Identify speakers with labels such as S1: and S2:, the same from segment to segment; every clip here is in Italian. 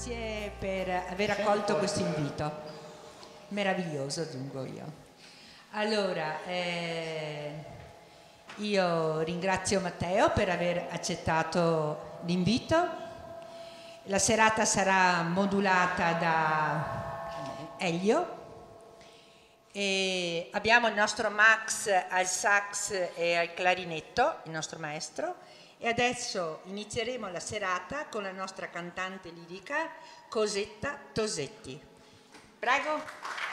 S1: Grazie per aver accolto questo invito. Meraviglioso, aggiungo io. Allora, io ringrazio Matteo per aver accettato l'invito. La serata sarà modulata da Elio. E abbiamo il nostro Max al sax e al clarinetto, il nostro maestro, e adesso inizieremo la serata con la nostra cantante lirica Cosetta Tosetti. Prego.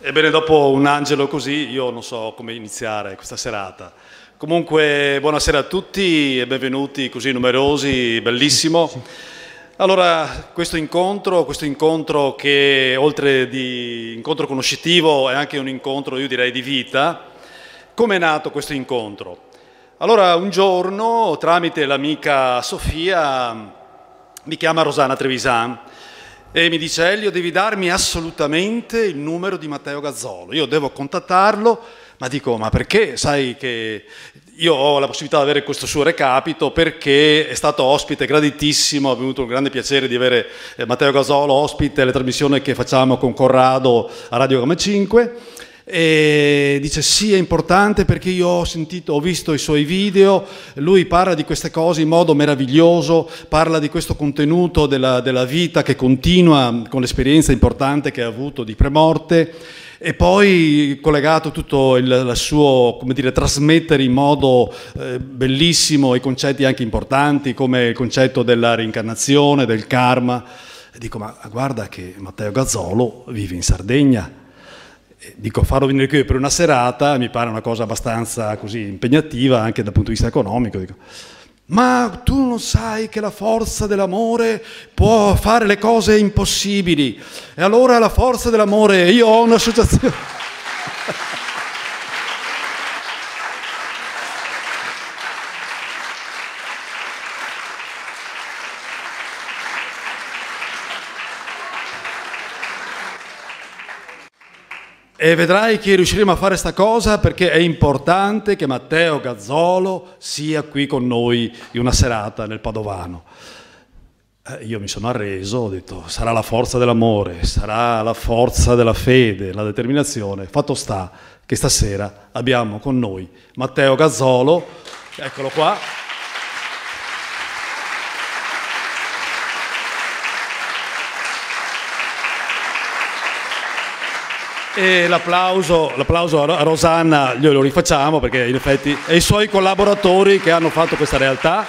S2: Ebbene, dopo un angelo così, io non so come iniziare questa serata. Comunque, buonasera a tutti e benvenuti così numerosi, bellissimo. Allora, questo incontro che oltre di incontro conoscitivo è anche un incontro, io direi, di vita. Come è nato questo incontro? Allora, un giorno, tramite l'amica Sofia, mi chiama Rosanna Trevisan e mi dice: Elio, devi darmi assolutamente il numero di Matteo Gazzolo, io devo contattarlo. Ma dico, ma perché? Sai che io ho la possibilità di avere questo suo recapito perché è stato ospite graditissimo, è venuto un grande piacere di avere Matteo Gazzolo ospite alle trasmissioni che facciamo con Corrado a Radio Gama 5. E dice sì, è importante perché io ho visto i suoi video, lui parla di queste cose in modo meraviglioso, parla di questo contenuto della vita che continua con l'esperienza importante che ha avuto di premorte, e poi collegato tutto il suo, come dire, trasmettere in modo bellissimo i concetti anche importanti come il concetto della reincarnazione, del karma. E dico, ma guarda che Matteo Gazzolo vive in Sardegna. Dico, farlo venire qui per una serata mi pare una cosa abbastanza così impegnativa anche dal punto di vista economico. Dico, ma tu non sai che la forza dell'amore può fare le cose impossibili? E allora la forza dell'amore, io ho un'associazione. E vedrai che riusciremo a fare sta cosa perché è importante che Matteo Gazzolo sia qui con noi in una serata nel Padovano. Io mi sono arreso, ho detto sarà la forza dell'amore, sarà la forza della fede, la determinazione. Fatto sta che stasera abbiamo con noi Matteo Gazzolo, eccolo qua. E l'applauso a Rosanna glielo rifacciamo perché in effetti è i suoi collaboratori che hanno fatto questa realtà.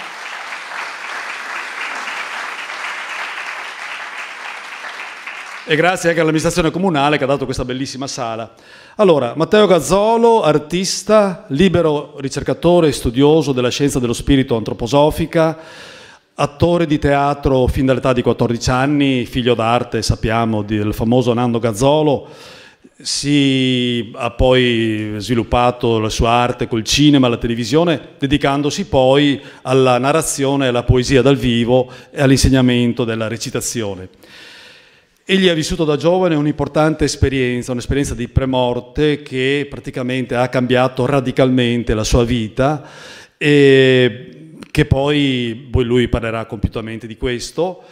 S2: E grazie anche all'amministrazione comunale che ha dato questa bellissima sala. Allora, Matteo Gazzolo, artista, libero ricercatore e studioso della scienza dello spirito antroposofica, attore di teatro fin dall'età di 14 anni, figlio d'arte, sappiamo, del famoso Nando Gazzolo. Ha poi sviluppato la sua arte col cinema, la televisione, dedicandosi poi alla narrazione e alla poesia dal vivo e all'insegnamento della recitazione. Egli ha vissuto da giovane un'importante esperienza, un'esperienza di premorte che praticamente ha cambiato radicalmente la sua vita e che poi lui parlerà compiutamente di questo.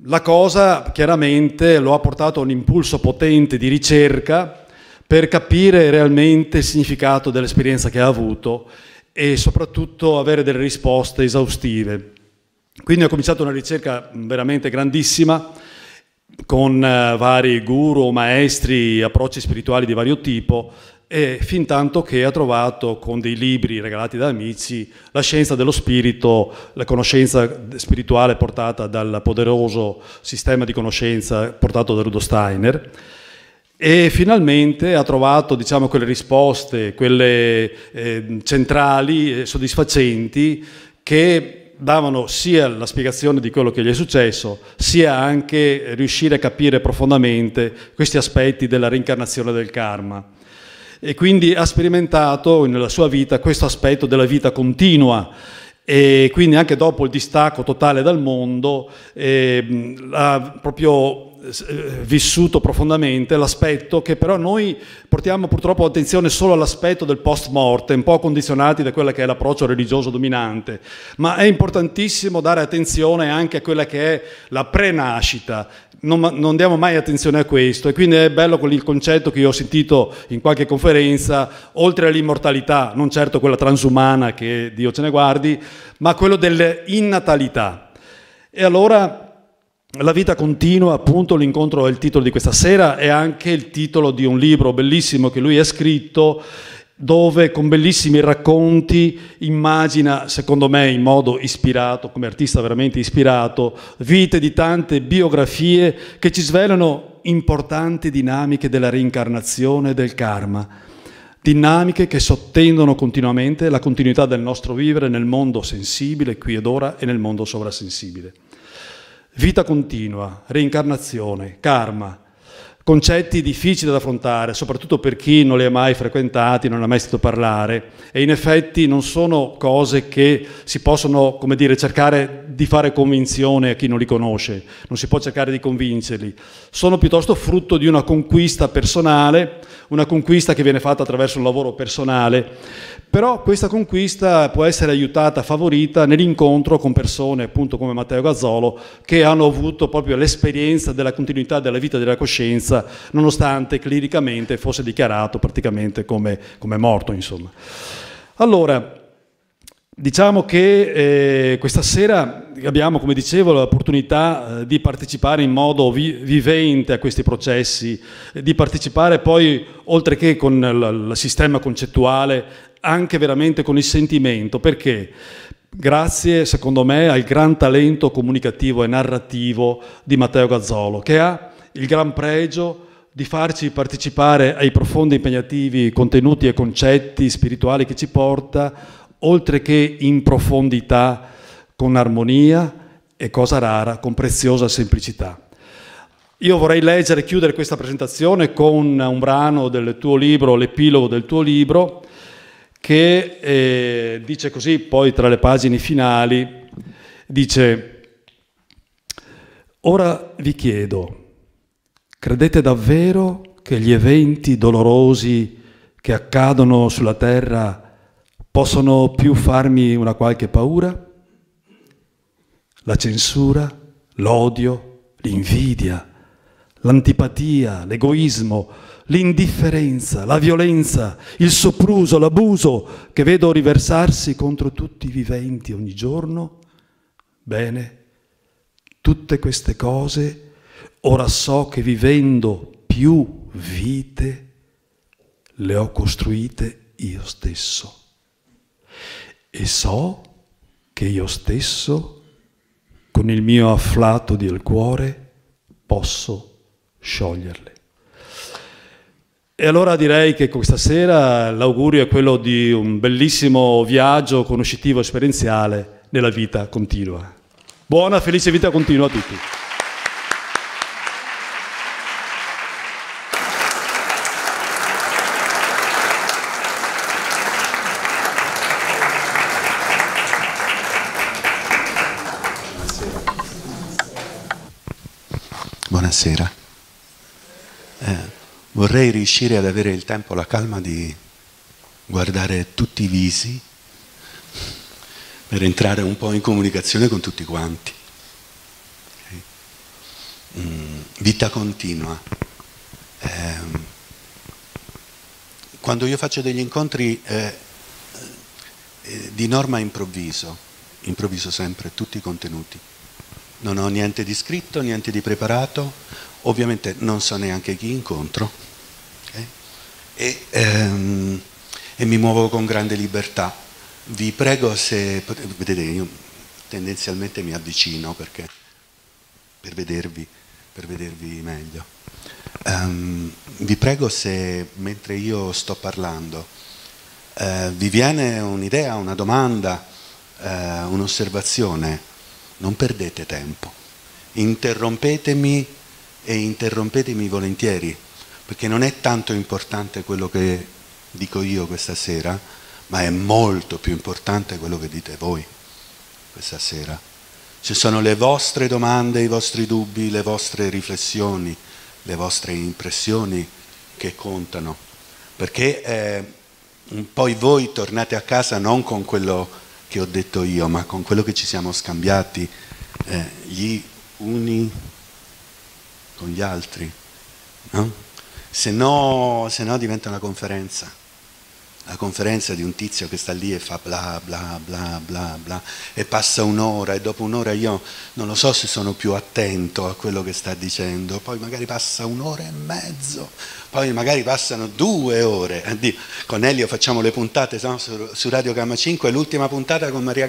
S2: La cosa chiaramente lo ha portato a un impulso potente di ricerca per capire realmente il significato dell'esperienza che ha avuto e soprattutto avere delle risposte esaustive. Quindi ha cominciato una ricerca veramente grandissima con vari guru, maestri, approcci spirituali di vario tipo e fin tanto che ha trovato con dei libri regalati da amici la scienza dello spirito, la conoscenza spirituale portata dal poderoso sistema di conoscenza portato da Rudolf Steiner e finalmente ha trovato, diciamo, quelle risposte, quelle centrali e soddisfacenti che davano sia la spiegazione di quello che gli è successo, sia anche riuscire a capire profondamente questi aspetti della reincarnazione del karma. E quindi ha sperimentato nella sua vita questo aspetto della vita continua e quindi anche dopo il distacco totale dal mondo ha proprio vissuto profondamente l'aspetto che però noi portiamo purtroppo attenzione solo all'aspetto del post mortem, un po' condizionati da quello che è l'approccio religioso dominante, ma è importantissimo dare attenzione anche a quella che è la prenascita. Non diamo mai attenzione a questo e quindi è bello il concetto che io ho sentito in qualche conferenza, oltre all'immortalità, non certo quella transumana che Dio ce ne guardi, ma quello dell'innatalità. E allora la vita continua, appunto, l'incontro è il titolo di questa sera, è anche il titolo di un libro bellissimo che lui ha scritto, dove con bellissimi racconti immagina, secondo me in modo ispirato, come artista veramente ispirato, vite di tante biografie che ci svelano importanti dinamiche della reincarnazione e del karma, dinamiche che sottendono continuamente la continuità del nostro vivere nel mondo sensibile, qui ed ora, e nel mondo sovrasensibile. Vita continua, reincarnazione, karma, concetti difficili da affrontare, soprattutto per chi non li ha mai frequentati, non ha mai sentito parlare, e in effetti non sono cose che si possono, come dire, cercare di fare convinzione a chi non li conosce, non si può cercare di convincerli, sono piuttosto frutto di una conquista personale, una conquista che viene fatta attraverso un lavoro personale, però questa conquista può essere aiutata, favorita nell'incontro con persone, appunto come Matteo Gazzolo, che hanno avuto proprio l'esperienza della continuità della vita e della coscienza, nonostante clinicamente fosse dichiarato praticamente come morto, insomma. Allora, diciamo che questa sera abbiamo, come dicevo, l'opportunità di partecipare in modo vivente a questi processi, di partecipare poi, oltre che con il sistema concettuale, anche veramente con il sentimento, perché grazie, secondo me, al gran talento comunicativo e narrativo di Matteo Gazzolo, che ha il gran pregio di farci partecipare ai profondi e impegnativi contenuti e concetti spirituali che ci porta, oltre che in profondità, con armonia e, cosa rara, con preziosa semplicità. Io vorrei leggere e chiudere questa presentazione con un brano del tuo libro, l'epilogo del tuo libro, che dice così, poi tra le pagine finali, dice: ora vi chiedo, credete davvero che gli eventi dolorosi che accadono sulla terra possono più farmi una qualche paura? La censura, l'odio, l'invidia, l'antipatia, l'egoismo, l'indifferenza, la violenza, il sopruso, l'abuso che vedo riversarsi contro tutti i viventi ogni giorno? Bene, tutte queste cose ora so che vivendo più vite
S3: le ho costruite io stesso e so che io stesso, con il mio afflato del cuore, posso scioglierle. E allora direi che questa sera l'augurio è quello di un bellissimo viaggio conoscitivo esperienziale nella vita continua. Buona, felice vita continua a tutti.
S4: Buonasera. Vorrei riuscire ad avere il tempo, la calma di guardare tutti i visi per entrare un po' in comunicazione con tutti quanti. Vita continua. Quando io faccio degli incontri di norma improvviso sempre tutti i contenuti. Non ho niente di scritto, niente di preparato, ovviamente non so neanche chi incontro, okay? E mi muovo con grande libertà. Vi prego se, vedete, io tendenzialmente mi avvicino perché per vedervi meglio. Vi prego se mentre io sto parlando vi viene un'idea, una domanda, un'osservazione, non perdete tempo, interrompetemi e interrompetemi volentieri, perché non è tanto importante quello che dico io questa sera, ma è molto più importante quello che dite voi questa sera. Ci sono le vostre domande, i vostri dubbi, le vostre riflessioni, le vostre impressioni che contano, perché poi voi tornate a casa non con quello che ho detto io, ma con quello che ci siamo scambiati gli uni con gli altri, no? Se no diventa una conferenza, la conferenza di un tizio che sta lì e fa bla bla bla bla bla e passa un'ora e dopo un'ora io non lo so se sono più attento a quello che sta dicendo, poi magari passa un'ora e mezzo, poi magari passano 2 ore. Con Elio facciamo le puntate, no? su Radio Gamma 5, l'ultima puntata con Maria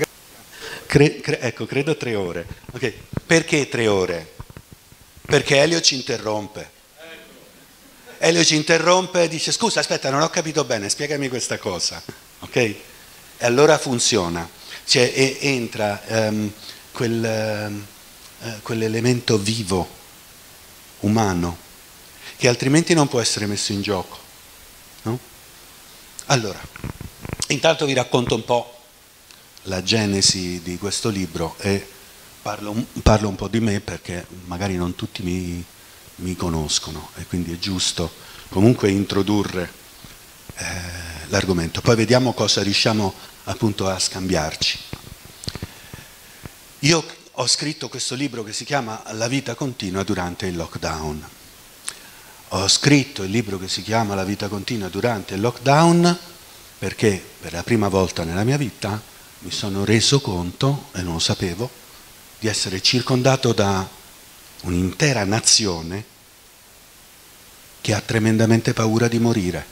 S4: credo 3 ore. Okay. Perché 3 ore? Perché Elio ci interrompe. Elio ci interrompe e dice: scusa, aspetta, non ho capito bene, spiegami questa cosa. Ok? E allora funziona. Cioè, entra quell'elemento vivo, umano, che altrimenti non può essere messo in gioco. No? Allora, intanto vi racconto un po' la genesi di questo libro e parlo un po' di me, perché magari non tutti mi conoscono e quindi è giusto comunque introdurre l'argomento. Poi vediamo cosa riusciamo appunto a scambiarci. Io ho scritto questo libro che si chiama La vita continua durante il lockdown. Ho scritto il libro che si chiama La vita continua durante il lockdown perché per la prima volta nella mia vita mi sono reso conto, e non lo sapevo, di essere circondato da un'intera nazione che ha tremendamente paura di morire.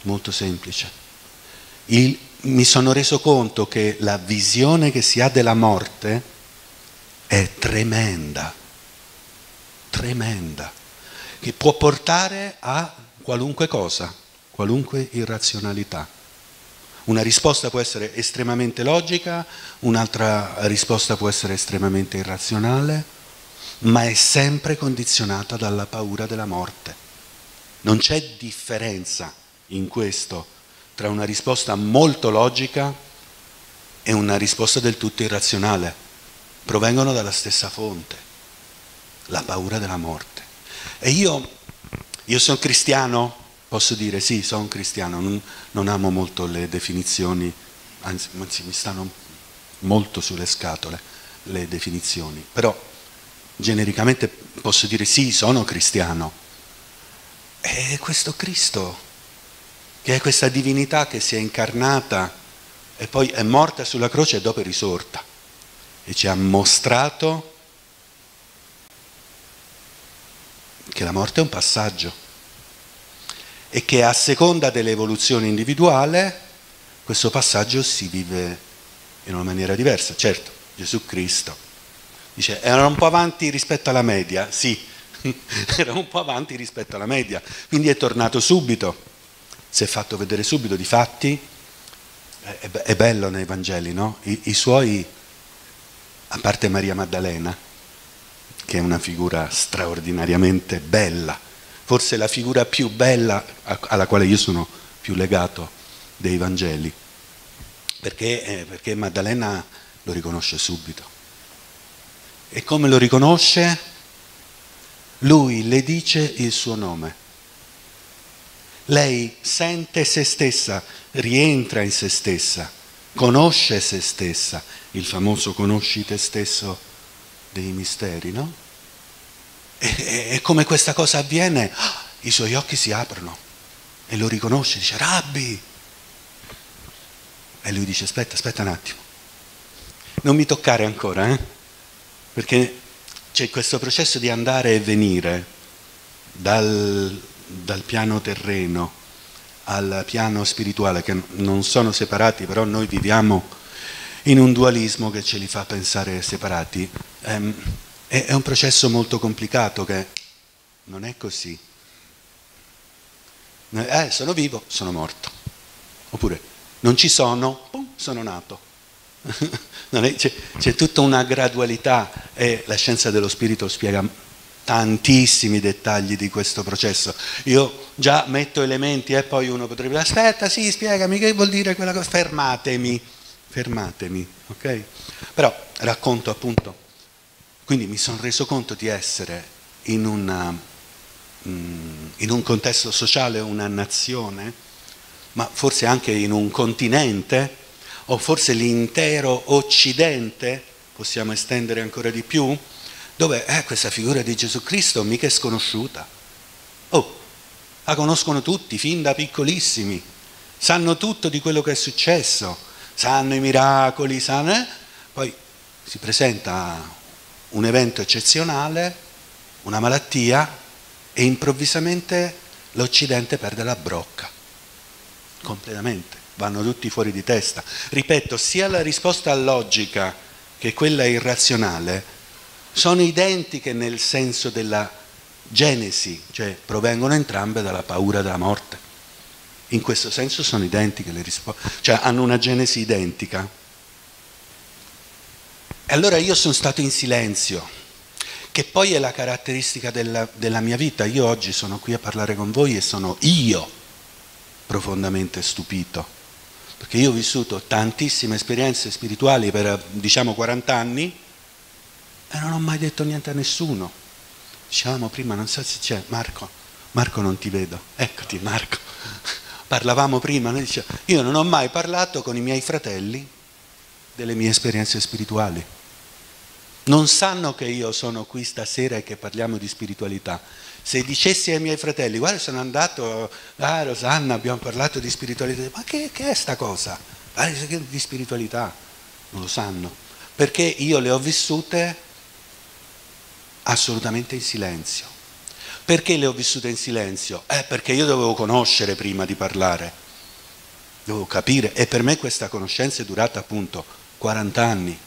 S4: Molto semplice. Mi sono reso conto che la visione che si ha della morte è tremenda, tremenda, che può portare a qualunque cosa, qualunque irrazionalità. Una risposta può essere estremamente logica, un'altra risposta può essere estremamente irrazionale, ma è sempre condizionata dalla paura della morte. Non c'è differenza in questo tra una risposta molto logica e una risposta del tutto irrazionale. Provengono dalla stessa fonte, la paura della morte. E io sono cristiano? Posso dire sì, sono cristiano, non amo molto le definizioni, anzi mi stanno molto sulle scatole le definizioni, però genericamente posso dire sì, sono cristiano. E questo Cristo, che è questa divinità che si è incarnata e poi è morta sulla croce e dopo è risorta e ci ha mostrato che la morte è un passaggio. e che a seconda dell'evoluzione individuale questo passaggio si vive in una maniera diversa. Certo, Gesù Cristo dice, erano un po' avanti rispetto alla media, sì, era un po' avanti rispetto alla media, quindi è tornato subito, si è fatto vedere subito. Difatti è bello nei Vangeli, no? I suoi, a parte Maria Maddalena, che è una figura straordinariamente bella, forse la figura più bella alla quale io sono più legato dei Vangeli, perché Maddalena lo riconosce subito. E come lo riconosce? Lui le dice il suo nome. Lei sente se stessa, rientra in se stessa, conosce se stessa, il famoso conosci te stesso dei misteri, no? E come questa cosa avviene, i suoi occhi si aprono e lo riconosce, dice Rabbi. E lui dice aspetta un attimo, non mi toccare ancora, perché c'è questo processo di andare e venire dal piano terreno al piano spirituale, che non sono separati, però noi viviamo in un dualismo che ce li fa pensare separati. È un processo molto complicato, che non è così. Sono vivo, sono morto. Oppure non ci sono, pum, sono nato. C'è tutta una gradualità, e la scienza dello spirito spiega tantissimi dettagli di questo processo. Io già metto elementi e poi uno potrebbe dire aspetta, sì, spiegami che vuol dire quella cosa, fermatemi, ok? Però racconto appunto, quindi mi sono reso conto di essere in un contesto sociale, una nazione, ma forse anche in un continente, o forse l'intero Occidente, possiamo estendere ancora di più, dove questa figura di Gesù Cristo mica è sconosciuta. La conoscono tutti, fin da piccolissimi, sanno tutto di quello che è successo, sanno i miracoli, poi si presenta un evento eccezionale, una malattia, e improvvisamente l'Occidente perde la brocca, completamente, vanno tutti fuori di testa. Ripeto, sia la risposta logica che quella irrazionale sono identiche nel senso della genesi, cioè provengono entrambe dalla paura della morte. In questo senso sono identiche le risposte, cioè hanno una genesi identica. E allora io sono stato in silenzio, che poi è la caratteristica della mia vita. Io oggi sono qui a parlare con voi e sono io profondamente stupito, perché io ho vissuto tantissime esperienze spirituali per, diciamo, 40 anni e non ho mai detto niente a nessuno. Dicevamo prima, non so se c'è Marco, non ti vedo, eccoti Marco. Parlavamo prima, noi dicevamo, io non ho mai parlato con i miei fratelli delle mie esperienze spirituali. Non sanno che io sono qui stasera e che parliamo di spiritualità. Se dicessi ai miei fratelli, guarda, sono andato a Rosanna, abbiamo parlato di spiritualità, ma che è sta cosa? Di spiritualità? Non lo sanno, perché io le ho vissute assolutamente in silenzio. Perché le ho vissute in silenzio? Perché io dovevo conoscere prima di parlare, dovevo capire, e per me questa conoscenza è durata appunto 40 anni,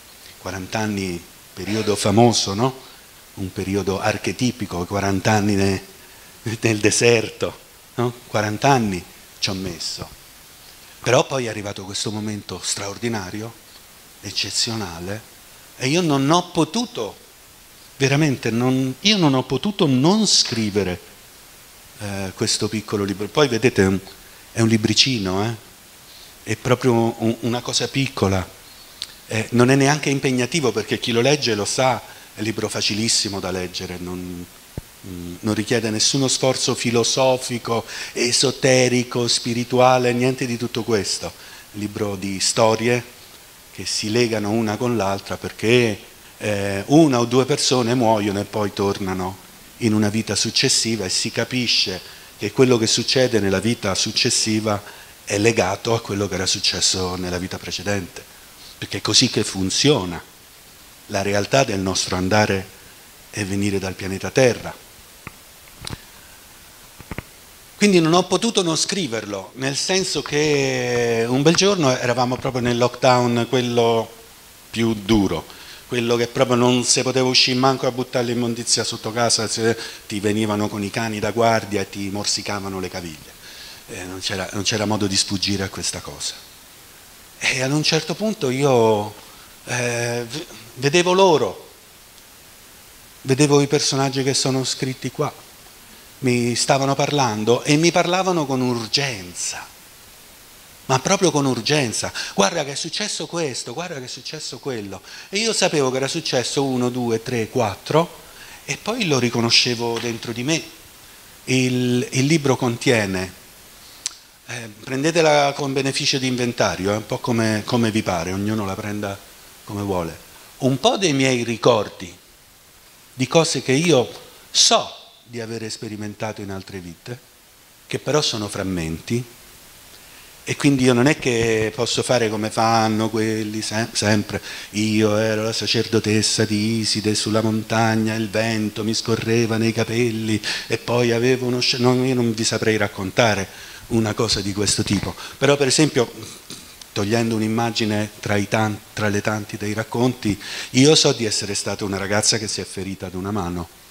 S4: periodo famoso, no? Un periodo archetipico, 40 anni nel deserto, no? 40 anni ci ho messo. Però poi è arrivato questo momento straordinario, eccezionale, e io non ho potuto, veramente, io non ho potuto non scrivere questo piccolo libro. Poi vedete, è un libricino, è proprio una cosa piccola. Non è neanche impegnativo, perché chi lo legge lo sa, è un libro facilissimo da leggere, non richiede nessuno sforzo filosofico, esoterico, spirituale, niente di tutto questo. Un libro di storie che si legano una con l'altra, perché una o due persone muoiono e poi tornano in una vita successiva, e si capisce che quello che succede nella vita successiva è legato a quello che era successo nella vita precedente. Perché è così che funziona la realtà del nostro andare e venire dal pianeta Terra. Quindi non ho potuto non scriverlo, nel senso che un bel giorno eravamo proprio nel lockdown, quello più duro, quello che proprio non si poteva uscire manco a buttare l'immondizia sotto casa, ti venivano con i cani da guardia e ti morsicavano le caviglie. Non c'era modo di sfuggire a questa cosa. E ad un certo punto io vedevo loro, vedevo i personaggi che sono scritti qua, mi stavano parlando e mi parlavano con urgenza, ma proprio con urgenza. Guarda che è successo questo, guarda che è successo quello. E io sapevo che era successo 1, 2, 3, 4 e poi lo riconoscevo dentro di me. Il libro contiene, prendetela con beneficio di inventario, un po' come vi pare, ognuno la prenda come vuole, un po' dei miei ricordi di cose che io so di avere sperimentato in altre vite, che però sono frammenti, e quindi io non è che posso fare come fanno quelli sempre, io ero la sacerdotessa di Iside sulla montagna, il vento mi scorreva nei capelli e poi avevo uno no, io non vi saprei raccontare una cosa di questo tipo, però per esempio, togliendo un'immagine tra le tanti dei racconti, io so di essere stata una ragazza che si è ferita ad una mano.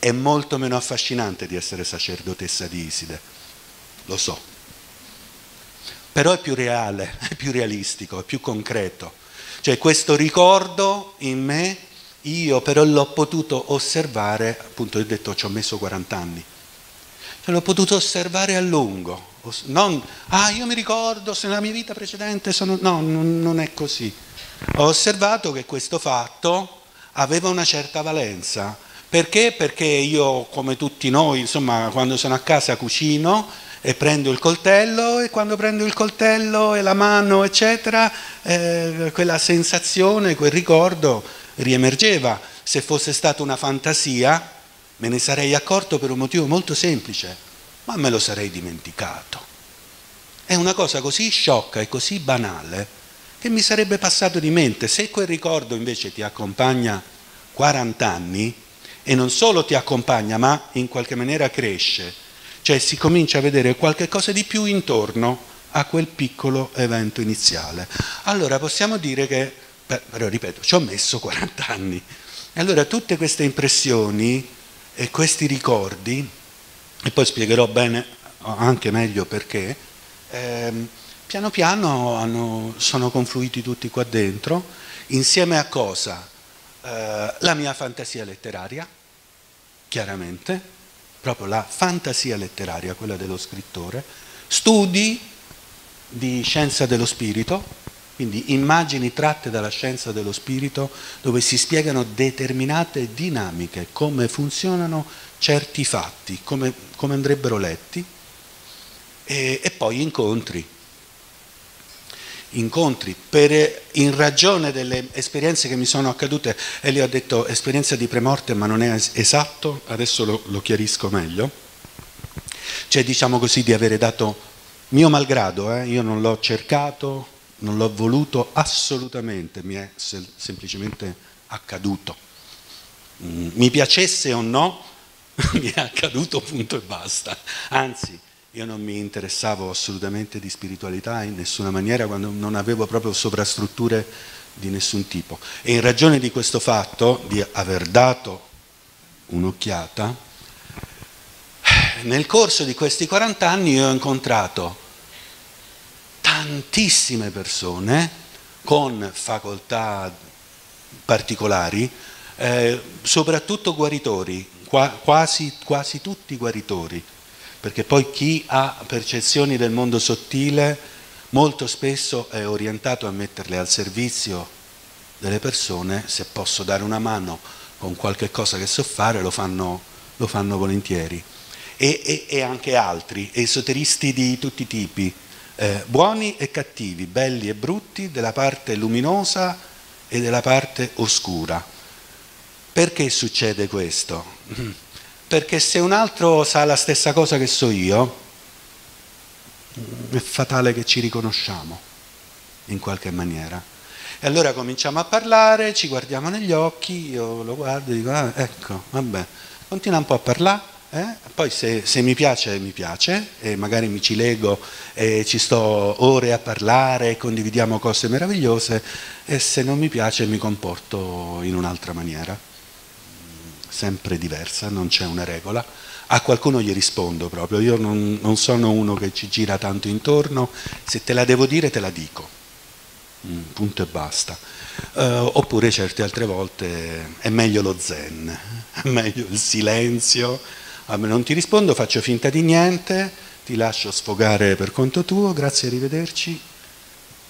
S4: È molto meno affascinante di essere sacerdotessa di Iside, lo so, però è più reale, è più realistico, è più concreto. Cioè questo ricordo in me, io però l'ho potuto osservare, appunto ho detto ci ho messo 40 anni, cioè, l'ho potuto osservare a lungo, non, io mi ricordo se nella mia vita precedente sono... No, non è così. Ho osservato che questo fatto aveva una certa valenza. Perché? Perché io, come tutti noi, insomma, quando sono a casa cucino e prendo il coltello, e quando prendo il coltello e la mano, eccetera, quella sensazione, quel ricordo riemergeva. Se fosse stata una fantasia, me ne sarei accorto per un motivo molto semplice, ma me lo sarei dimenticato. È una cosa così sciocca e così banale che mi sarebbe passato di mente. Se quel ricordo invece ti accompagna 40 anni, e non solo ti accompagna, ma in qualche maniera cresce, cioè si comincia a vedere qualche cosa di più intorno a quel piccolo evento iniziale. Allora possiamo dire che, però ripeto, ci ho messo 40 anni. E allora tutte queste impressioni e questi ricordi, e poi spiegherò bene, anche meglio perché, piano piano sono confluiti tutti qua dentro, insieme a cosa? La mia fantasia letteraria, chiaramente, proprio la fantasia letteraria, quella dello scrittore, studi di scienza dello spirito, quindi immagini tratte dalla scienza dello spirito dove si spiegano determinate dinamiche, come funzionano certi fatti, come andrebbero letti, e poi incontri in ragione delle esperienze che mi sono accadute, e lì ho detto esperienza di premorte ma non è esatto, adesso lo chiarisco meglio, cioè diciamo così di avere dato mio malgrado, io non l'ho cercato, non l'ho voluto assolutamente, mi è semplicemente accaduto, mi piacesse o no mi è accaduto, punto e basta, anzi io non mi interessavo assolutamente di spiritualità in nessuna maniera, quando non avevo proprio sovrastrutture di nessun tipo. E in ragione di questo fatto, di aver dato un'occhiata, nel corso di questi 40 anni io ho incontrato tantissime persone con facoltà particolari, soprattutto guaritori, quasi tutti guaritori. Perché poi chi ha percezioni del mondo sottile molto spesso è orientato a metterle al servizio delle persone. Se posso dare una mano con qualche cosa che so fare, lo fanno volentieri. E anche altri, esoteristi di tutti i tipi, buoni e cattivi, belli e brutti, della parte luminosa e della parte oscura. Perché succede questo? Perché se un altro sa la stessa cosa che so io, è fatale che ci riconosciamo in qualche maniera. E allora cominciamo a parlare, ci guardiamo negli occhi, io lo guardo e dico, ecco, vabbè, continua un po' a parlare, Poi se mi piace, mi piace, e magari mi ci lego e ci sto ore a parlare, condividiamo cose meravigliose, e se non mi piace mi comporto in un'altra maniera, sempre diversa, non c'è una regola. A qualcuno gli rispondo proprio, io non sono uno che ci gira tanto intorno, se te la devo dire te la dico, punto e basta. Oppure certe altre volte è meglio lo zen, è meglio il silenzio. Non ti rispondo, faccio finta di niente, ti lascio sfogare per conto tuo, grazie, arrivederci,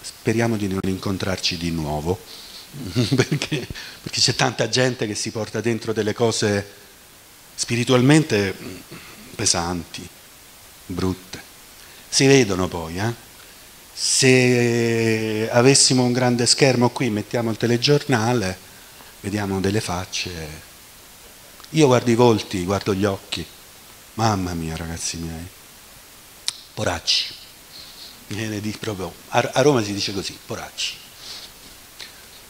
S4: speriamo di non incontrarci di nuovo, perché c'è tanta gente che si porta dentro delle cose spiritualmente pesanti, brutte, si vedono poi, Se avessimo un grande schermo qui, mettiamo il telegiornale, vediamo delle facce. Io guardo i volti, guardo gli occhi. Mamma mia, ragazzi miei. Poracci. Proprio, a Roma si dice così, poracci.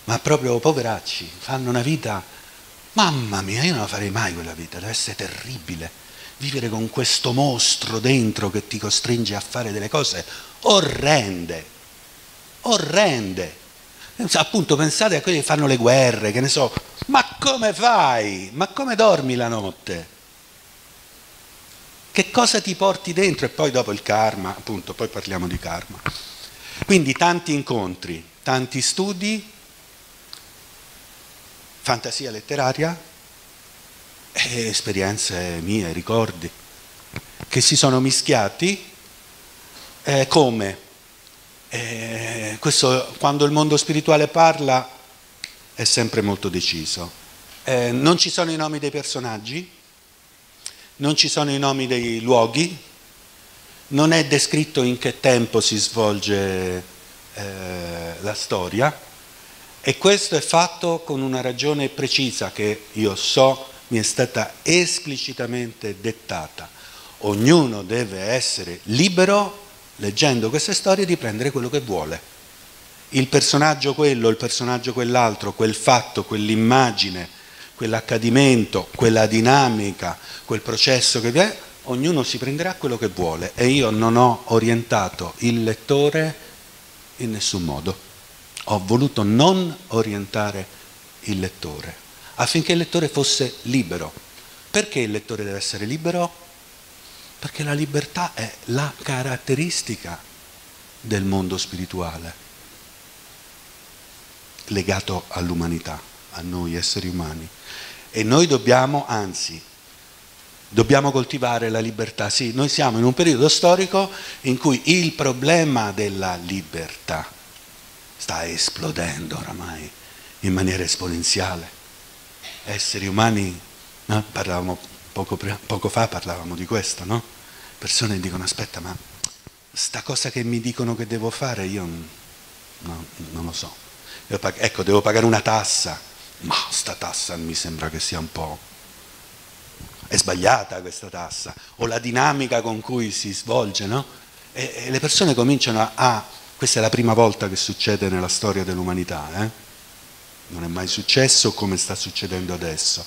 S4: Ma proprio poveracci, fanno una vita. Mamma mia, io non la farei mai quella vita, deve essere terribile. Vivere con questo mostro dentro che ti costringe a fare delle cose orrende. Orrende. Appunto, pensate a quelli che fanno le guerre, che ne so, ma come fai? Ma come dormi la notte? Che cosa ti porti dentro? E poi dopo il karma, appunto, poi parliamo di karma. Quindi tanti incontri, tanti studi, fantasia letteraria, e esperienze mie, ricordi, che si sono mischiati come? Questo, quando il mondo spirituale parla, è sempre molto deciso. Non ci sono i nomi dei personaggi, non ci sono i nomi dei luoghi, non è descritto in che tempo si svolge la storia, e questo è fatto con una ragione precisa che io so mi è stata esplicitamente dettata. Ognuno deve essere libero, leggendo queste storie, di prendere quello che vuole. Il personaggio quello, il personaggio quell'altro, quel fatto, quell'immagine, quell'accadimento, quella dinamica, quel processo che vi è, ognuno si prenderà quello che vuole, e io non ho orientato il lettore in nessun modo. Ho voluto non orientare il lettore, affinché il lettore fosse libero. Perché il lettore deve essere libero? Perché la libertà è la caratteristica del mondo spirituale, legato all'umanità, a noi esseri umani. E noi dobbiamo, anzi, dobbiamo coltivare la libertà. Sì, noi siamo in un periodo storico in cui il problema della libertà sta esplodendo oramai in maniera esponenziale. Esseri umani, no? Parlavamo poco fa parlavamo di questo, no? Persone dicono: aspetta, ma sta cosa che mi dicono che devo fare, io non lo so. Ecco, devo pagare una tassa, ma sta tassa mi sembra che sia un po'... è sbagliata questa tassa, o la dinamica con cui si svolge, no? E le persone cominciano questa è la prima volta che succede nella storia dell'umanità, non è mai successo come sta succedendo adesso.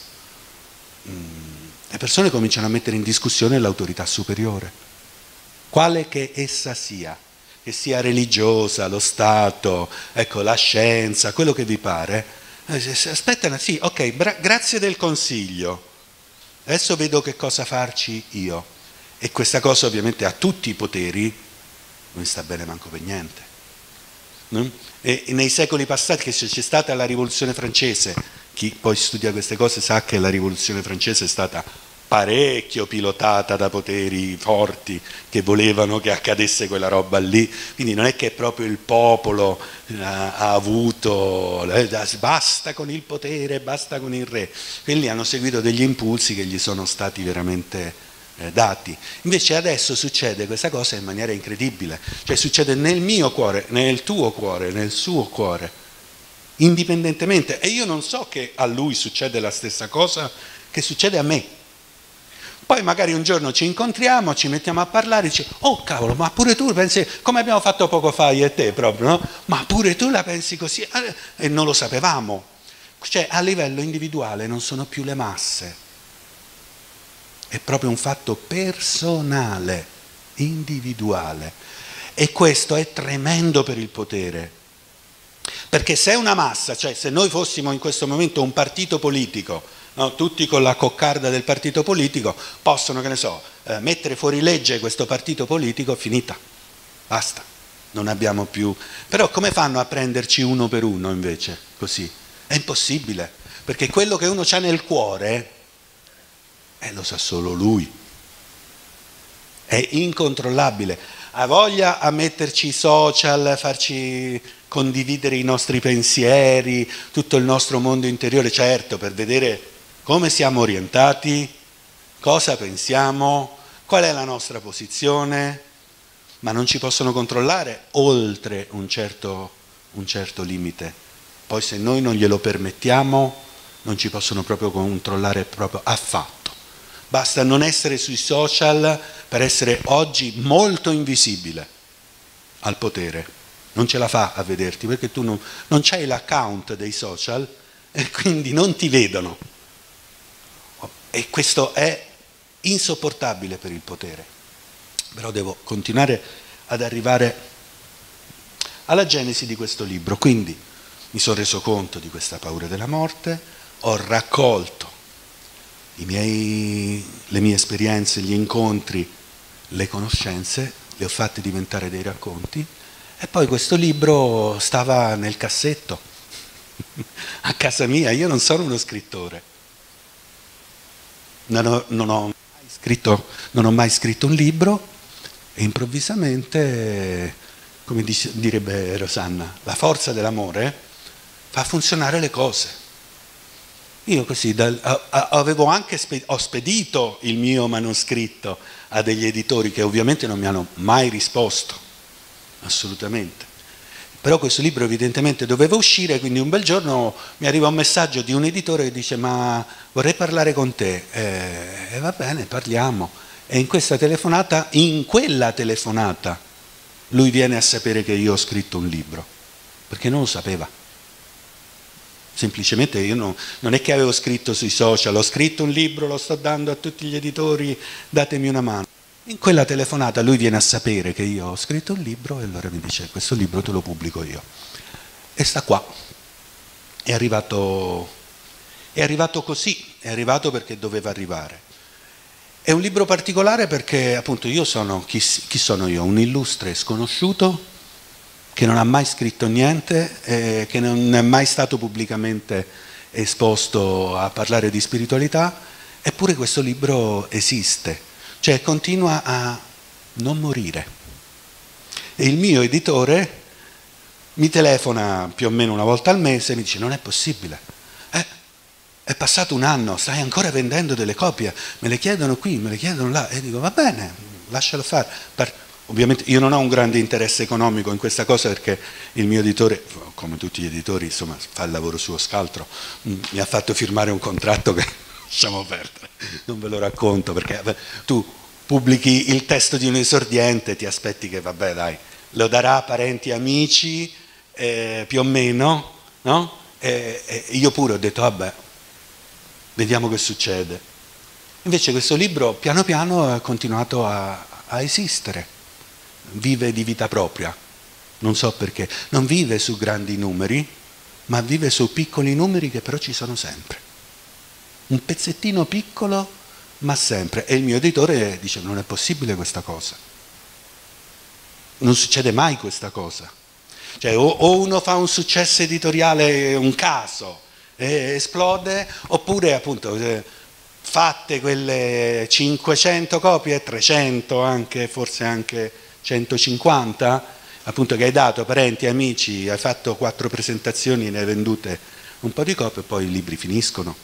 S4: Le persone cominciano a mettere in discussione l'autorità superiore, quale che essa sia, che sia religiosa, lo Stato, ecco, la scienza, quello che vi pare. Aspettano, sì, ok, grazie del consiglio, adesso vedo che cosa farci io. E questa cosa ovviamente ha tutti i poteri, non sta bene manco per niente. No? E nei secoli passati, che c'è stata la rivoluzione francese, chi poi studia queste cose sa che la rivoluzione francese è stata parecchio pilotata da poteri forti che volevano che accadesse quella roba lì, quindi non è che proprio il popolo ha avuto basta con il potere, basta con il re, quelli hanno seguito degli impulsi che gli sono stati veramente dati. Invece adesso succede questa cosa in maniera incredibile, cioè succede nel mio cuore, nel tuo cuore, nel suo cuore, indipendentemente, e io non so che a lui succede la stessa cosa che succede a me. Poi magari un giorno ci incontriamo, ci mettiamo a parlare e dici: oh cavolo, ma pure tu pensi, come abbiamo fatto poco fa io e te proprio, no? Ma pure tu la pensi così? E non lo sapevamo. Cioè a livello individuale non sono più le masse, è proprio un fatto personale, individuale. E questo è tremendo per il potere. Perché se una massa, cioè se noi fossimo in questo momento un partito politico, no, tutti con la coccarda del partito politico, possono, che ne so, mettere fuori legge questo partito politico, finita, basta, non abbiamo più. Però come fanno a prenderci uno per uno invece, così? È impossibile, perché quello che uno c'ha nel cuore, lo sa solo lui, è incontrollabile. Ha voglia a metterci i social, farci condividere i nostri pensieri, tutto il nostro mondo interiore, certo, per vedere come siamo orientati, cosa pensiamo, qual è la nostra posizione, ma non ci possono controllare oltre un certo limite. Poi se noi non glielo permettiamo, non ci possono proprio controllare proprio affatto. Basta non essere sui social per essere oggi molto invisibile al potere. Non ce la fa a vederti perché tu non c'hai l'account dei social e quindi non ti vedono. E questo è insopportabile per il potere. Però devo continuare ad arrivare alla genesi di questo libro. Quindi mi sono reso conto di questa paura della morte, ho raccolto le mie esperienze, gli incontri, le conoscenze, le ho fatte diventare dei racconti e poi questo libro stava nel cassetto a casa mia. Io non sono uno scrittore, non ho mai scritto un libro e improvvisamente, come direbbe Rosanna, la forza dell'amore fa funzionare le cose. Io così avevo anche ho spedito il mio manoscritto a degli editori che ovviamente non mi hanno mai risposto, assolutamente. Però questo libro evidentemente doveva uscire, quindi un bel giorno mi arriva un messaggio di un editore che dice: ma vorrei parlare con te. E va bene, parliamo. E in quella telefonata, lui viene a sapere che io ho scritto un libro, perché non lo sapeva. Semplicemente io non è che avevo scritto sui social, ho scritto un libro, lo sto dando a tutti gli editori, datemi una mano. In quella telefonata lui viene a sapere che io ho scritto un libro e allora mi dice: questo libro te lo pubblico io. E sta qua. È arrivato così, è arrivato perché doveva arrivare. È un libro particolare perché appunto io sono, chi sono io? Un illustre sconosciuto che non ha mai scritto niente, che non è mai stato pubblicamente esposto a parlare di spiritualità, eppure questo libro esiste, cioè continua a non morire. E il mio editore mi telefona più o meno una volta al mese e mi dice: non è possibile, è passato un anno, stai ancora vendendo delle copie, me le chiedono qui, me le chiedono là, e dico: va bene, lascialo fare. Ovviamente io non ho un grande interesse economico in questa cosa perché il mio editore, come tutti gli editori, insomma, fa il lavoro suo scaltro, mi ha fatto firmare un contratto che lasciamo perdere, non ve lo racconto, perché tu pubblichi il testo di un esordiente, ti aspetti che vabbè dai, lo darà a parenti e amici, più o meno, no? E io pure ho detto vabbè, vediamo che succede. Invece questo libro piano piano ha continuato a esistere. Vive di vita propria, non so perché, non vive su grandi numeri, ma vive su piccoli numeri che però ci sono sempre. Un pezzettino piccolo, ma sempre. E il mio editore dice: non è possibile questa cosa. Non succede mai questa cosa. Cioè o uno fa un successo editoriale, un caso, e esplode, oppure appunto fatte quelle 500 copie, 300 anche, forse anche 150, appunto, che hai dato a parenti, amici, hai fatto 4 presentazioni, ne hai vendute un po' di copie e poi i libri finiscono.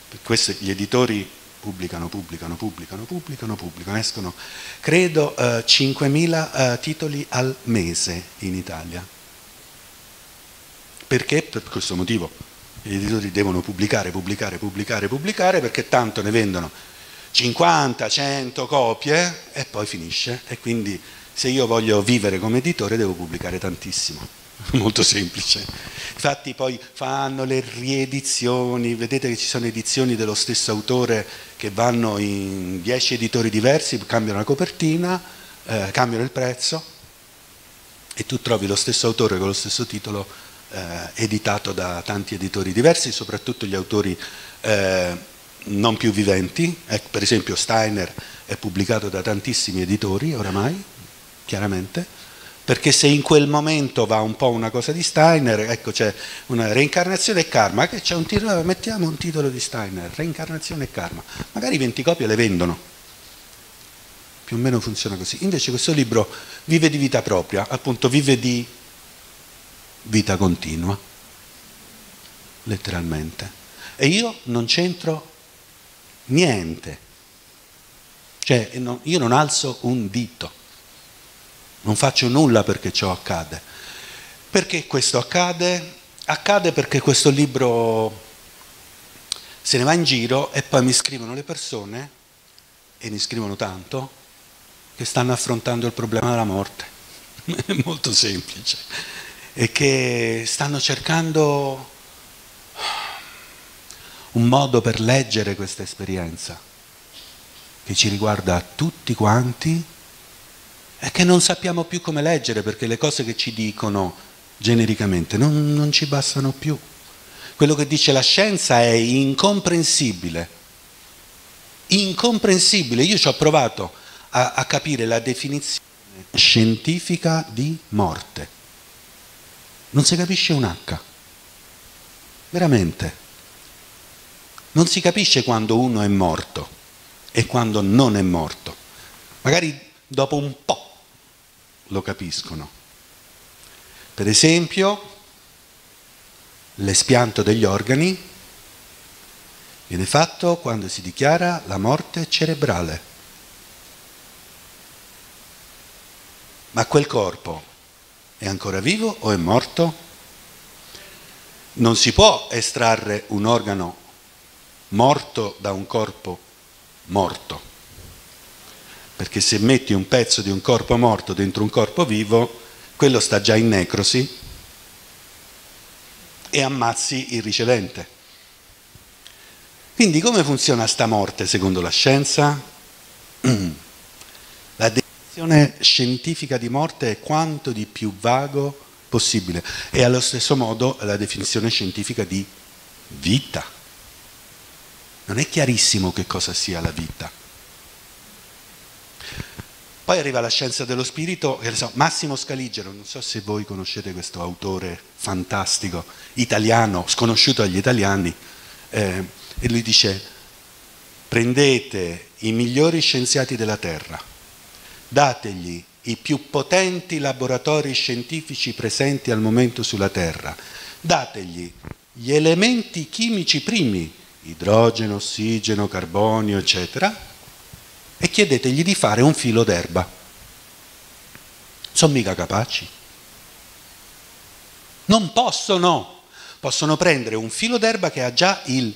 S4: Per questo gli editori pubblicano, escono, credo 5.000 titoli al mese in Italia. Perché? Per questo motivo. Gli editori devono pubblicare, perché tanto ne vendono 50, 100 copie e poi finisce. E quindi se io voglio vivere come editore devo pubblicare tantissimo. molto semplice. Infatti poi fanno le riedizioni, vedete che ci sono edizioni dello stesso autore che vanno in 10 editori diversi, cambiano la copertina, cambiano il prezzo e tu trovi lo stesso autore con lo stesso titolo editato da tanti editori diversi, soprattutto gli autori non più viventi. Per esempio Steiner è pubblicato da tantissimi editori oramai, chiaramente, perché se in quel momento va un po' una cosa di Steiner, ecco c'è una reincarnazione e karma, che c'è un titolo, mettiamo un titolo di Steiner, reincarnazione e karma, magari 20 copie le vendono, più o meno funziona così. Invece questo libro vive di vita propria, appunto vive di vita continua, letteralmente, e io non c'entro niente, cioè io non alzo un dito, non faccio nulla perché ciò accade. Perché questo accade? Accade perché questo libro se ne va in giro e poi mi scrivono le persone, e mi scrivono tanto, che stanno affrontando il problema della morte. È molto semplice. E che stanno cercando un modo per leggere questa esperienza, che ci riguarda tutti quanti, e che non sappiamo più come leggere, perché le cose che ci dicono genericamente non ci bastano più. Quello che dice la scienza è incomprensibile. Incomprensibile. Io ci ho provato a capire la definizione scientifica di morte. Non si capisce un H. Veramente. Non si capisce quando uno è morto e quando non è morto. Magari dopo un po' lo capiscono. Per esempio, l'espianto degli organi viene fatto quando si dichiara la morte cerebrale. Ma quel corpo è ancora vivo o è morto? Non si può estrarre un organo morto da un corpo morto. Perché se metti un pezzo di un corpo morto dentro un corpo vivo, quello sta già in necrosi e ammazzi il ricevente. Quindi come funziona sta morte secondo la scienza? La definizione scientifica di morte è quanto di più vago possibile, e allo stesso modo la definizione scientifica di vita. Non è chiarissimo che cosa sia la vita. Poi arriva la scienza dello spirito, che ne so, Massimo Scaligero, non so se voi conoscete questo autore fantastico, italiano, sconosciuto agli italiani, e lui dice: prendete i migliori scienziati della Terra, dategli i più potenti laboratori scientifici presenti al momento sulla Terra, dategli gli elementi chimici primi, idrogeno, ossigeno, carbonio, eccetera, e chiedetegli di fare un filo d'erba. Sono mica capaci. Non possono. Possono prendere un filo d'erba che ha già il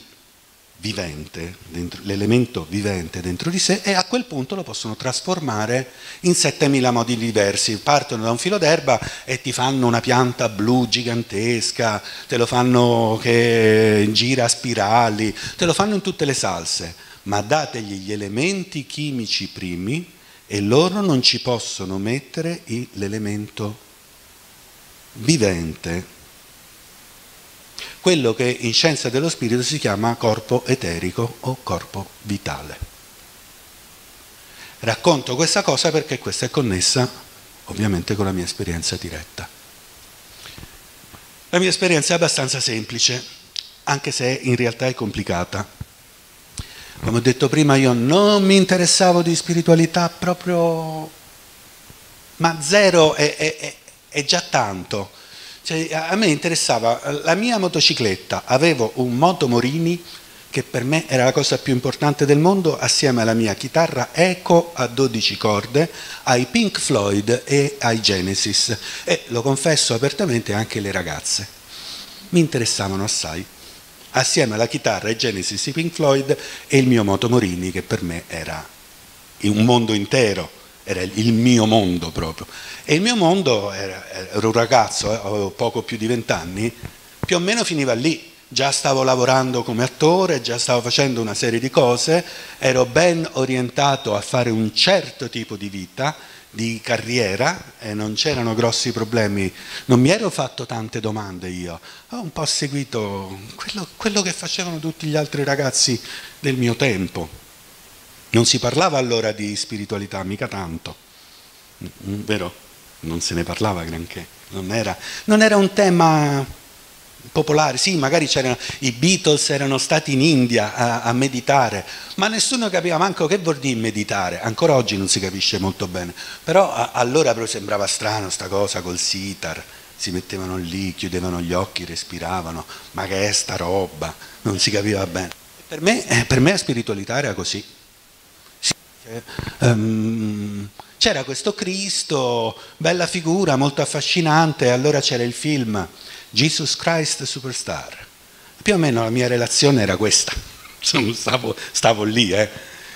S4: vivente, l'elemento vivente dentro di sé, e a quel punto lo possono trasformare in 7000 modi diversi. Partono da un filo d'erba e ti fanno una pianta blu gigantesca, te lo fanno che gira a spirali, te lo fanno in tutte le salse. Ma dategli gli elementi chimici primi e loro non ci possono mettere l'elemento vivente, quello che in scienza dello spirito si chiama corpo eterico o corpo vitale. Racconto questa cosa perché questa è connessa ovviamente con la mia esperienza diretta. La mia esperienza è abbastanza semplice, anche se in realtà è complicata. Come ho detto prima, io non mi interessavo di spiritualità proprio, ma zero è già tanto. Cioè, a me interessava la mia motocicletta, avevo un Moto Morini che per me era la cosa più importante del mondo, assieme alla mia chitarra Eco a 12 corde, ai Pink Floyd e ai Genesis, e lo confesso apertamente anche le ragazze. Mi interessavano assai. Assieme alla chitarra, ai Genesis, i Pink Floyd e il mio Moto Morini, che per me era un mondo intero, era il mio mondo proprio. E il mio mondo, ero un ragazzo, avevo poco più di 20 anni, più o meno finiva lì. Già stavo lavorando come attore, già stavo facendo una serie di cose, ero ben orientato a fare un certo tipo di vita, di carriera, e non c'erano grossi problemi. Non mi ero fatto tante domande io, ho un po' seguito quello che facevano tutti gli altri ragazzi del mio tempo. Non si parlava allora di spiritualità, mica tanto, vero? Non se ne parlava granché, non era un tema popolare. Sì, magari c'erano i Beatles, erano stati in India a meditare, ma nessuno capiva manco che vuol dire meditare. Ancora oggi non si capisce molto bene, però allora però sembrava strano sta cosa col sitar, si mettevano lì, chiudevano gli occhi, respiravano, ma che è sta roba? Non si capiva bene. Per me la spiritualità era così. Sì, c'era questo Cristo, bella figura, molto affascinante, allora c'era il film Jesus Christ Superstar. Più o meno la mia relazione era questa, stavo lì,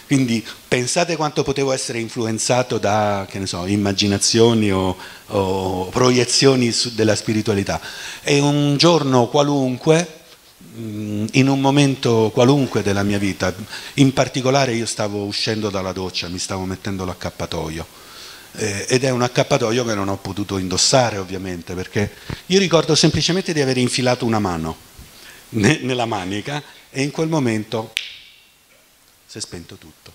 S4: Quindi pensate quanto potevo essere influenzato da, che ne so, immaginazioni o proiezioni della spiritualità. E un giorno qualunque, in un momento qualunque della mia vita, in particolare io stavo uscendo dalla doccia, mi stavo mettendo l'accappatoio. Ed è un accappatoio che non ho potuto indossare ovviamente, perché io ricordo semplicemente di aver infilato una mano nella manica e in quel momento si è spento tutto.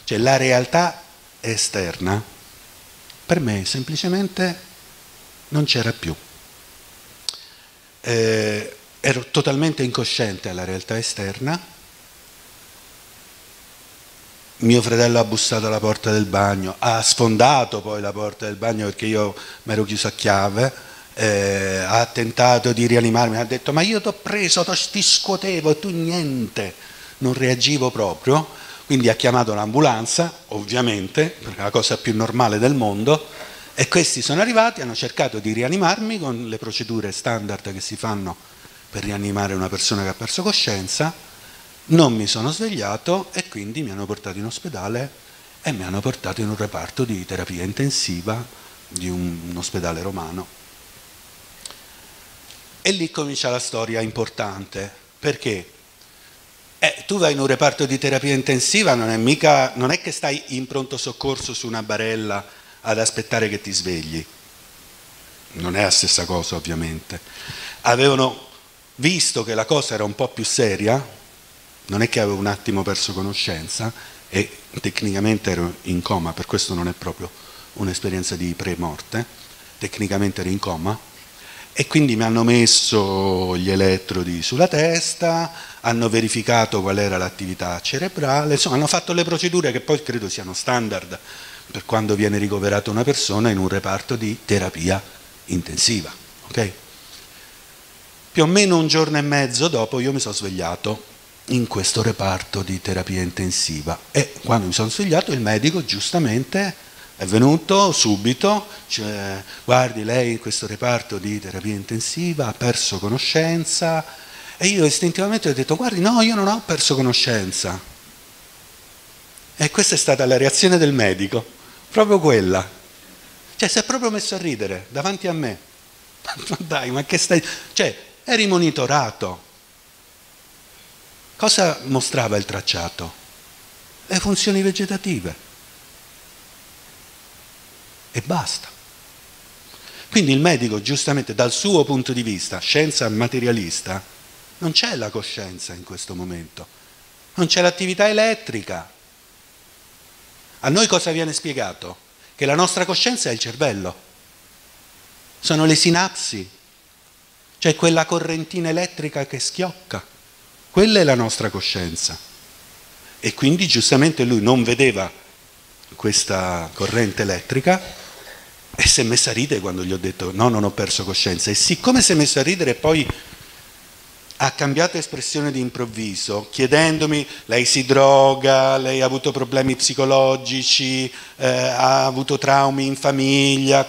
S4: Cioè la realtà esterna per me semplicemente non c'era più. Ero totalmente incosciente alla realtà esterna. Mio fratello ha bussato alla porta del bagno, ha sfondato poi la porta del bagno perché io mi ero chiuso a chiave, ha tentato di rianimarmi, ha detto ma io ti ho preso, ti scuotevo e tu niente, non reagivo proprio, quindi ha chiamato l'ambulanza, ovviamente, perché è la cosa più normale del mondo, e questi sono arrivati, hanno cercato di rianimarmi con le procedure standard che si fanno per rianimare una persona che ha perso coscienza. Non mi sono svegliato e quindi mi hanno portato in ospedale e mi hanno portato in un reparto di terapia intensiva di un ospedale romano. E lì comincia la storia importante, perché tu vai in un reparto di terapia intensiva, non è che stai in pronto soccorso su una barella ad aspettare che ti svegli. Non è la stessa cosa ovviamente. Avevano visto che la cosa era un po' più seria. Non è che avevo un attimo perso conoscenza e tecnicamente ero in coma, per questo non è proprio un'esperienza di pre-morte, tecnicamente ero in coma e quindi mi hanno messo gli elettrodi sulla testa, hanno verificato qual era l'attività cerebrale, insomma hanno fatto le procedure che poi credo siano standard per quando viene ricoverata una persona in un reparto di terapia intensiva. Okay? Più o meno un giorno e mezzo dopo io mi sono svegliato in questo reparto di terapia intensiva e quando mi sono svegliato il medico giustamente è venuto subito, cioè, guardi lei in questo reparto di terapia intensiva ha perso conoscenza e io istintivamente ho detto guardi no, io non ho perso conoscenza e questa è stata la reazione del medico, proprio quella, cioè si è proprio messo a ridere davanti a me. Ma dai, ma che stai, cioè eri monitorato. Cosa mostrava il tracciato? Le funzioni vegetative. E basta. Quindi il medico, giustamente, dal suo punto di vista, scienza materialista, non c'è la coscienza in questo momento. Non c'è l'attività elettrica. A noi cosa viene spiegato? Che la nostra coscienza è il cervello. Sono le sinapsi. Cioè quella correntina elettrica che schiocca. Quella è la nostra coscienza. E quindi giustamente lui non vedeva questa corrente elettrica e si è messa a ridere quando gli ho detto no, non ho perso coscienza. E siccome si è messa a ridere poi ha cambiato espressione di improvviso, chiedendomi lei si droga, lei ha avuto problemi psicologici, ha avuto traumi in famiglia,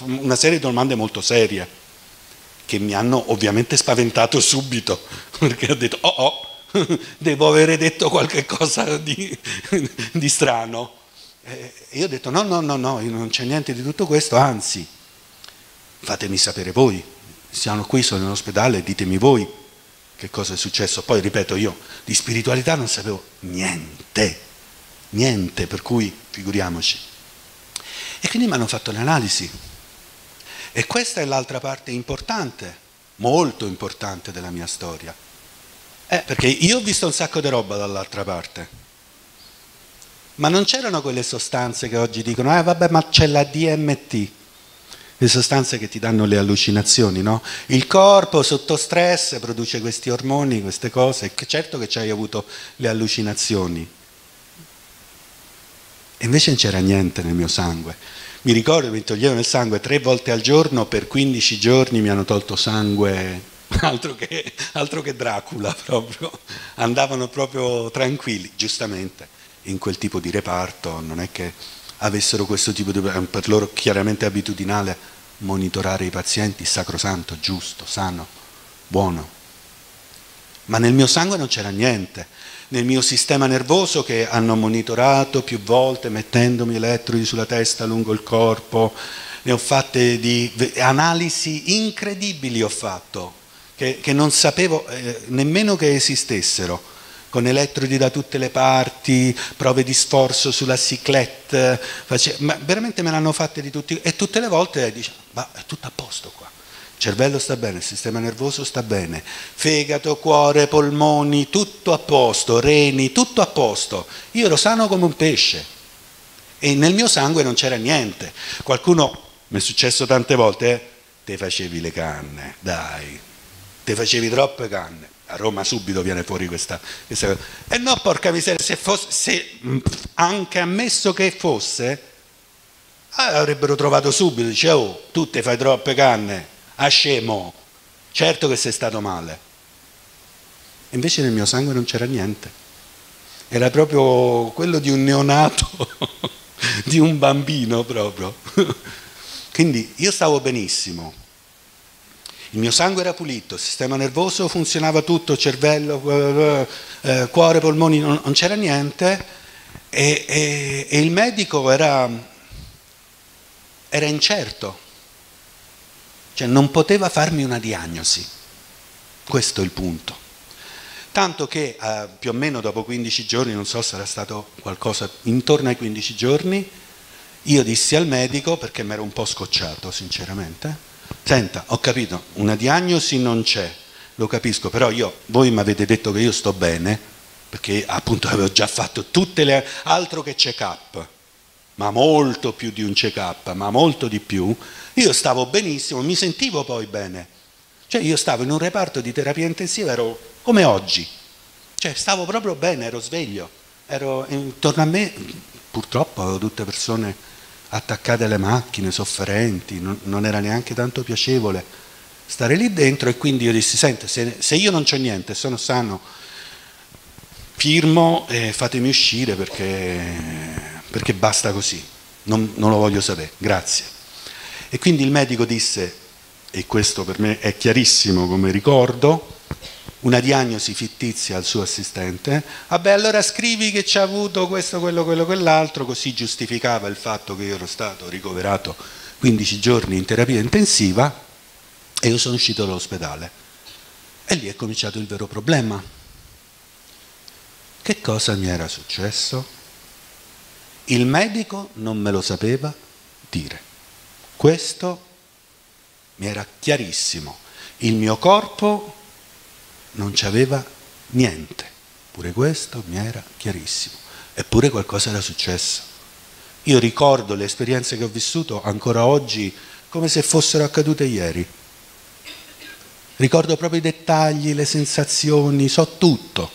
S4: una serie di domande molto serie. Che mi hanno ovviamente spaventato subito, perché ho detto, devo avere detto qualche cosa di strano. io ho detto no, non c'è niente di tutto questo, anzi, fatemi sapere voi, siamo qui, sono in ospedale, ditemi voi che cosa è successo. Poi ripeto, io di spiritualità non sapevo niente, per cui figuriamoci. E quindi mi hanno fatto le analisi. E questa è l'altra parte importante, molto importante della mia storia. Perché io ho visto un sacco di roba dall'altra parte. Ma non c'erano quelle sostanze che oggi dicono, vabbè, ma c'è la DMT. Le sostanze che ti danno le allucinazioni, no? Il corpo sotto stress produce questi ormoni, queste cose, che certo che ci hai avuto le allucinazioni. E invece non c'era niente nel mio sangue. Mi ricordo che mi toglievano il sangue 3 volte al giorno, per 15 giorni mi hanno tolto sangue, altro che Dracula proprio. Andavano proprio tranquilli, giustamente, in quel tipo di reparto, non è che avessero questo tipo di... per loro chiaramente abitudinale monitorare i pazienti, sacrosanto, giusto, sano, buono. Ma nel mio sangue non c'era niente. Nel mio sistema nervoso, che hanno monitorato più volte mettendomi elettrodi sulla testa lungo il corpo, ne ho fatte di analisi incredibili, ho fatto, che non sapevo nemmeno che esistessero, con elettrodi da tutte le parti, prove di sforzo sulla ciclette, ma veramente me ne hanno fatte di tutti, e tutte le volte dicevo, ma è tutto a posto qua. Il cervello sta bene, il sistema nervoso sta bene, fegato, cuore, polmoni, tutto a posto, reni, tutto a posto. Io ero sano come un pesce e nel mio sangue non c'era niente. Qualcuno, mi è successo tante volte, te facevi le canne, dai, te facevi troppe canne. A Roma subito viene fuori questa cosa. E no, porca miseria, se anche ammesso che fosse, avrebbero trovato subito, dice, oh, tu te fai troppe canne, a scemo, certo che sei stato male. Invece nel mio sangue non c'era niente, era proprio quello di un neonato, di un bambino proprio. Quindi io stavo benissimo, il mio sangue era pulito, il sistema nervoso funzionava tutto, cervello, cuore, polmoni, non c'era niente, e il medico era incerto. Cioè non poteva farmi una diagnosi, questo è il punto. Tanto che più o meno dopo 15 giorni, non so, sarà stato qualcosa intorno ai 15 giorni, io dissi al medico, perché mi ero un po' scocciato sinceramente, senta, ho capito, una diagnosi non c'è, lo capisco, però voi mi avete detto che io sto bene, perché appunto avevo già fatto altro che check-up, ma molto più di un check-up, ma molto di più. Io stavo benissimo, mi sentivo poi bene. Cioè io stavo in un reparto di terapia intensiva, ero come oggi. Cioè stavo proprio bene, ero sveglio. Ero intorno a me, purtroppo avevo tutte persone attaccate alle macchine, sofferenti, non era neanche tanto piacevole stare lì dentro, e quindi io dissi, senta, se io non c'ho niente, sono sano, firmo e fatemi uscire perché basta così, non lo voglio sapere, grazie. E quindi il medico disse, e questo per me è chiarissimo come ricordo, una diagnosi fittizia al suo assistente, vabbè allora scrivi che ci ha avuto questo, quello, quell'altro, così giustificava il fatto che io ero stato ricoverato 15 giorni in terapia intensiva e io sono uscito dall'ospedale. E lì è cominciato il vero problema. Che cosa mi era successo? Il medico non me lo sapeva dire. Questo mi era chiarissimo. Il mio corpo non c'aveva niente. Pure questo mi era chiarissimo. Eppure qualcosa era successo. Io ricordo le esperienze che ho vissuto ancora oggi come se fossero accadute ieri. Ricordo proprio i dettagli, le sensazioni, so tutto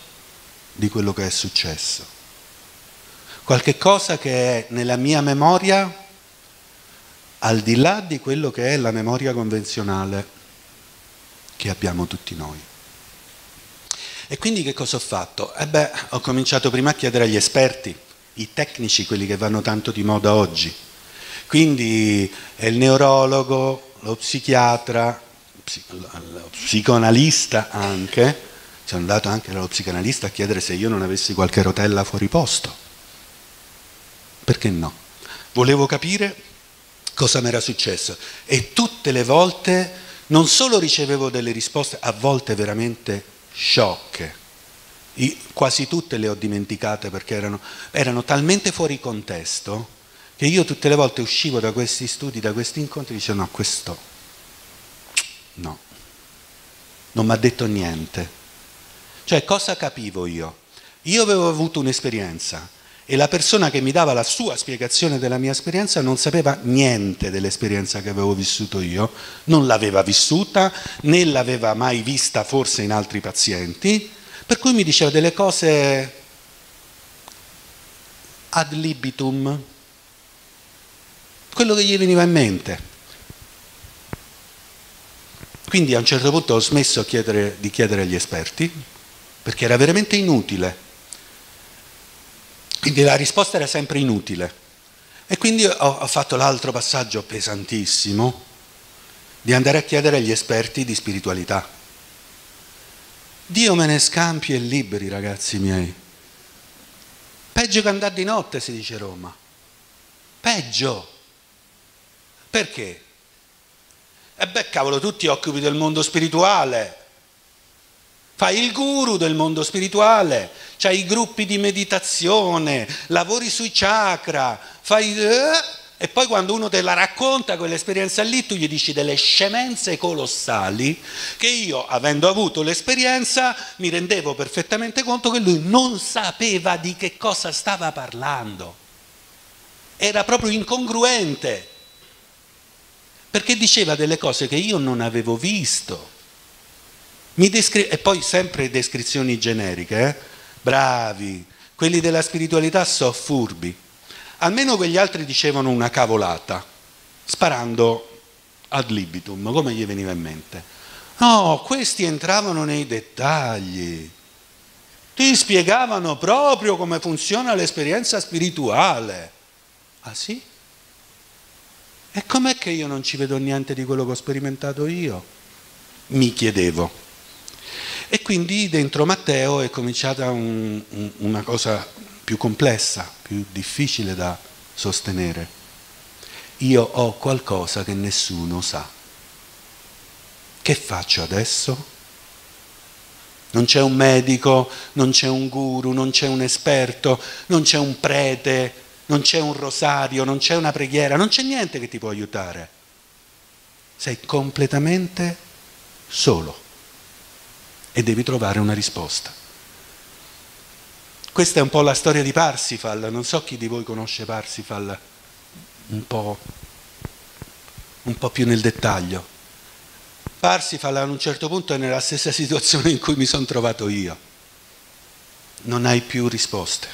S4: di quello che è successo. Qualche cosa che è nella mia memoria al di là di quello che è la memoria convenzionale che abbiamo tutti noi. E quindi che cosa ho fatto? Ho cominciato prima a chiedere agli esperti, i tecnici, quelli che vanno tanto di moda oggi. Quindi è il neurologo, lo psichiatra, lo psicoanalista anche. Sono andato anche dallo psicanalista a chiedere se io non avessi qualche rotella fuori posto. Perché no? Volevo capire cosa mi era successo e tutte le volte non solo ricevevo delle risposte, a volte veramente sciocche, quasi tutte le ho dimenticate perché erano talmente fuori contesto che io tutte le volte uscivo da questi studi, da questi incontri e dicevo no, questo no, non mi ha detto niente. Cioè cosa capivo io? Io avevo avuto un'esperienza e la persona che mi dava la sua spiegazione della mia esperienza non sapeva niente dell'esperienza che avevo vissuto io, non l'aveva vissuta, né l'aveva mai vista forse in altri pazienti, per cui mi diceva delle cose ad libitum, quello che gli veniva in mente. Quindi a un certo punto ho smesso di chiedere agli esperti, perché era veramente inutile. Quindi la risposta era sempre inutile. E quindi ho fatto l'altro passaggio pesantissimo di andare a chiedere agli esperti di spiritualità. Dio me ne scampi e liberi, ragazzi miei. Peggio che andare di notte, si dice a Roma. Peggio. Perché? E beh, cavolo, tu ti occupi del mondo spirituale. Fai il guru del mondo spirituale, c'hai i gruppi di meditazione, lavori sui chakra, e poi quando uno te la racconta quell'esperienza lì, tu gli dici delle scemenze colossali che io, avendo avuto l'esperienza, mi rendevo perfettamente conto che lui non sapeva di che cosa stava parlando. Era proprio incongruente, perché diceva delle cose che io non avevo visto. E poi sempre descrizioni generiche, bravi, quelli della spiritualità so furbi, almeno quegli altri dicevano una cavolata, sparando ad libitum, come gli veniva in mente. No, questi entravano nei dettagli, ti spiegavano proprio come funziona l'esperienza spirituale. Ah sì? E com'è che io non ci vedo niente di quello che ho sperimentato io? Mi chiedevo. E quindi dentro Matteo è cominciata una cosa più complessa, più difficile da sostenere. Io ho qualcosa che nessuno sa. Che faccio adesso? Non c'è un medico, non c'è un guru, non c'è un esperto, non c'è un prete, non c'è un rosario, non c'è una preghiera, non c'è niente che ti può aiutare. Sei completamente solo. E devi trovare una risposta. Questa è un po' la storia di Parsifal, non so chi di voi conosce Parsifal un po' più nel dettaglio. Parsifal a un certo punto è nella stessa situazione in cui mi sono trovato io. Non hai più risposte,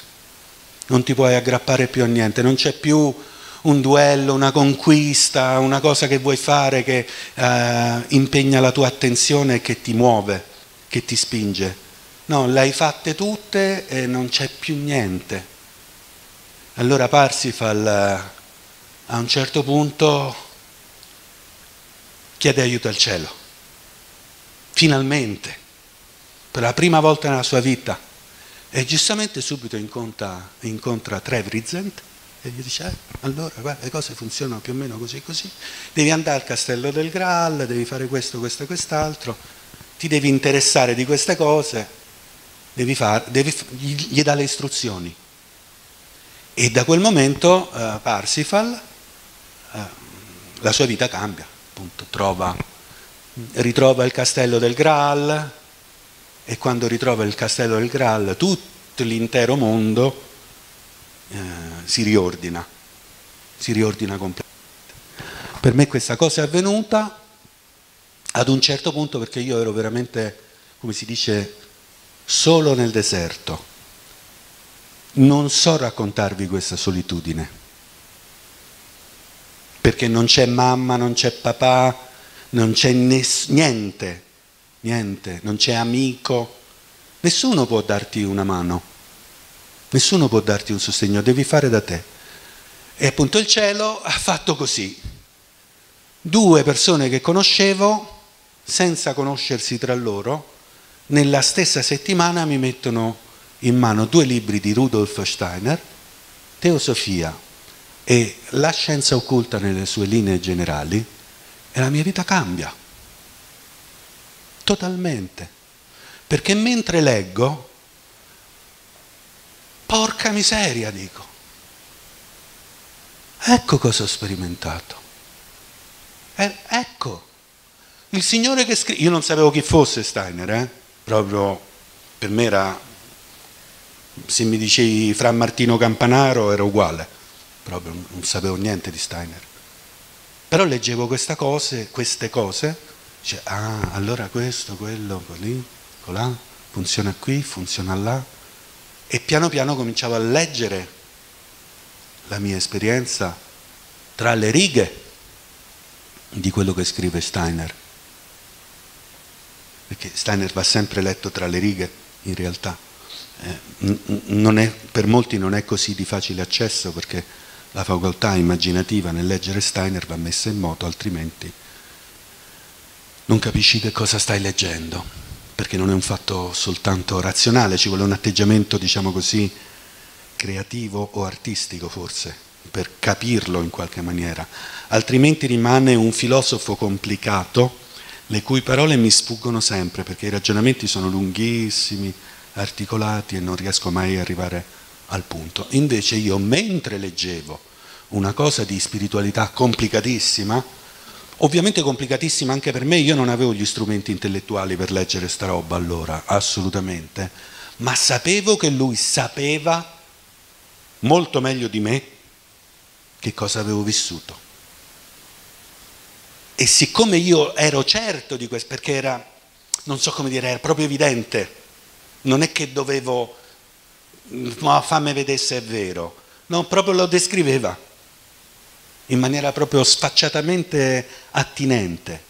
S4: non ti puoi aggrappare più a niente, non c'è più un duello, una conquista, una cosa che vuoi fare che impegna la tua attenzione e che ti muove, che ti spinge. No, le hai fatte tutte e non c'è più niente. Allora Parsifal a un certo punto chiede aiuto al cielo. Finalmente, per la prima volta nella sua vita. E giustamente subito incontra Trevisan e gli dice allora guarda, le cose funzionano più o meno così così, devi andare al castello del Graal, devi fare questo, questo e quest'altro, ti devi interessare di queste cose, gli dà le istruzioni. E da quel momento Parsifal, la sua vita cambia, appunto, ritrova il castello del Graal, e quando ritrova il castello del Graal tutto l'intero mondo si riordina completamente. Per me questa cosa è avvenuta ad un certo punto perché io ero veramente, come si dice, solo nel deserto. Non so raccontarvi questa solitudine, perché non c'è mamma, non c'è papà, non c'è niente, non c'è amico, nessuno può darti una mano, nessuno può darti un sostegno, devi fare da te. E appunto il cielo ha fatto così. 2 persone che conoscevo, senza conoscersi tra loro, nella stessa settimana mi mettono in mano 2 libri di Rudolf Steiner, Teosofia e la scienza occulta nelle sue linee generali e la mia vita cambia. Totalmente. Perché mentre leggo, porca miseria, dico. Ecco cosa ho sperimentato. Ecco. Il Signore che scrive. Io non sapevo chi fosse Steiner, proprio per me era. Se mi dicevi Fra Martino Campanaro era uguale, proprio non sapevo niente di Steiner. Però leggevo queste cose, dice, ah, allora questo, quello, lì, colà, funziona qui, funziona là. E piano piano cominciavo a leggere la mia esperienza tra le righe di quello che scrive Steiner. Perché Steiner va sempre letto tra le righe, in realtà. Per molti non è così di facile accesso, perché la facoltà immaginativa nel leggere Steiner va messa in moto, altrimenti non capisci che cosa stai leggendo, perché non è un fatto soltanto razionale, ci vuole un atteggiamento, diciamo così, creativo o artistico forse, per capirlo in qualche maniera, altrimenti rimane un filosofo complicato, le cui parole mi sfuggono sempre, perché i ragionamenti sono lunghissimi, articolati e non riesco mai ad arrivare al punto. Invece io, mentre leggevo una cosa di spiritualità complicatissima, ovviamente complicatissima anche per me, io non avevo gli strumenti intellettuali per leggere sta roba allora, assolutamente, ma sapevo che lui sapeva molto meglio di me che cosa avevo vissuto. E siccome io ero certo di questo, perché era, non so come dire, era proprio evidente, non è che dovevo, ma fammi vedere se è vero, no, proprio lo descriveva in maniera proprio sfacciatamente attinente.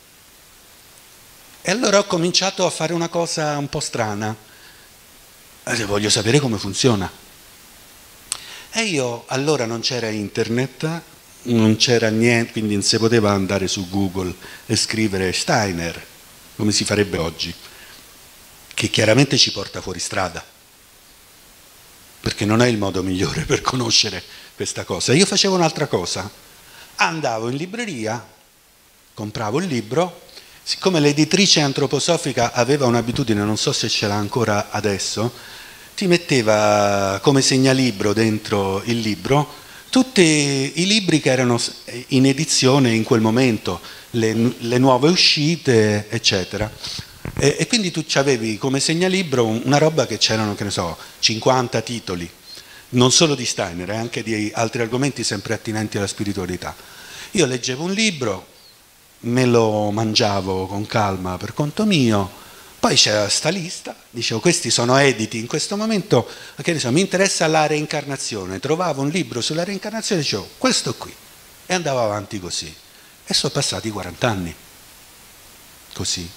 S4: E allora ho cominciato a fare una cosa un po' strana, voglio sapere come funziona. E io, allora non c'era internet, non c'era niente, quindi non si poteva andare su Google e scrivere Steiner, come si farebbe oggi, che chiaramente ci porta fuori strada, perché non è il modo migliore per conoscere questa cosa. Io facevo un'altra cosa, andavo in libreria, compravo il libro, siccome l'editrice antroposofica aveva un'abitudine, non so se ce l'ha ancora adesso, ti metteva come segnalibro dentro il libro tutti i libri che erano in edizione in quel momento, le nuove uscite, eccetera. E quindi tu avevi come segnalibro una roba che c'erano, che ne so, 50 titoli, non solo di Steiner, anche di altri argomenti sempre attinenti alla spiritualità. Io leggevo un libro, me lo mangiavo con calma per conto mio, poi c'era sta lista, dicevo questi sono editi in questo momento, che ne so, mi interessa la reincarnazione, trovavo un libro sulla reincarnazione e dicevo questo qui, e andavo avanti così. E sono passati 40 anni, così.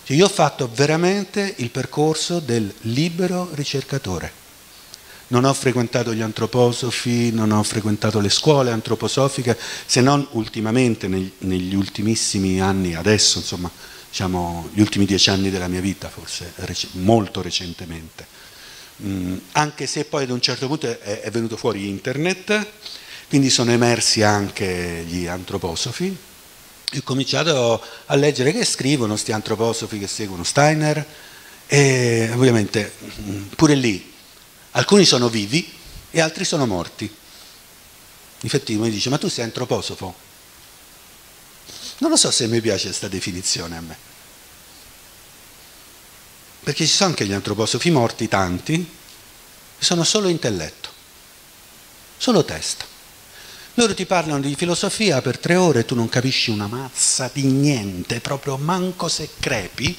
S4: Io ho fatto veramente il percorso del libero ricercatore. Non ho frequentato gli antroposofi, non ho frequentato le scuole antroposofiche, se non ultimamente, negli ultimissimi anni, adesso, insomma, diciamo, gli ultimi 10 anni della mia vita, forse, molto recentemente. Anche se poi ad un certo punto è venuto fuori internet, quindi sono emersi anche gli antroposofi, e ho cominciato a leggere che scrivono sti antroposofi che seguono Steiner, e ovviamente pure lì alcuni sono vivi e altri sono morti. Infatti uno mi dice, ma tu sei antroposofo? Non lo so se mi piace questa definizione a me, perché ci sono anche gli antroposofi morti, tanti, che sono solo intelletto, solo testa. Loro ti parlano di filosofia per 3 ore e tu non capisci una mazza di niente, proprio manco se crepi,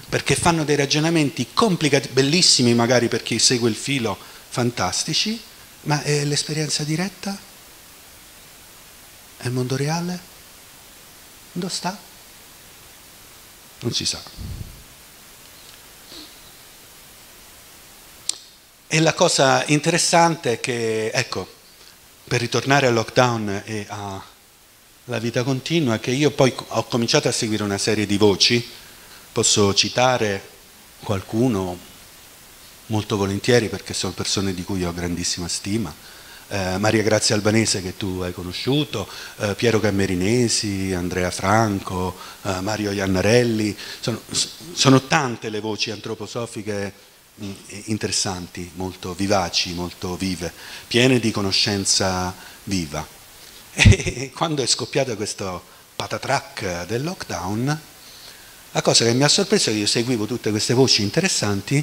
S4: perché fanno dei ragionamenti complicati, bellissimi magari per chi segue il filo, fantastici, ma è l'esperienza diretta? È il mondo reale? Dove sta? Non si sa. E la cosa interessante è che, ecco, per ritornare al lockdown e alla vita continua, è che io poi ho cominciato a seguire una serie di voci, posso citare qualcuno molto volentieri perché sono persone di cui ho grandissima stima, Maria Grazia Albanese che tu hai conosciuto, Piero Cammerinesi, Andrea Franco, Mario Iannarelli, sono tante le voci antroposofiche interessanti, molto vivaci, molto vive, piene di conoscenza viva. E quando è scoppiato questo patatrack del lockdown, la cosa che mi ha sorpreso è che io seguivo tutte queste voci interessanti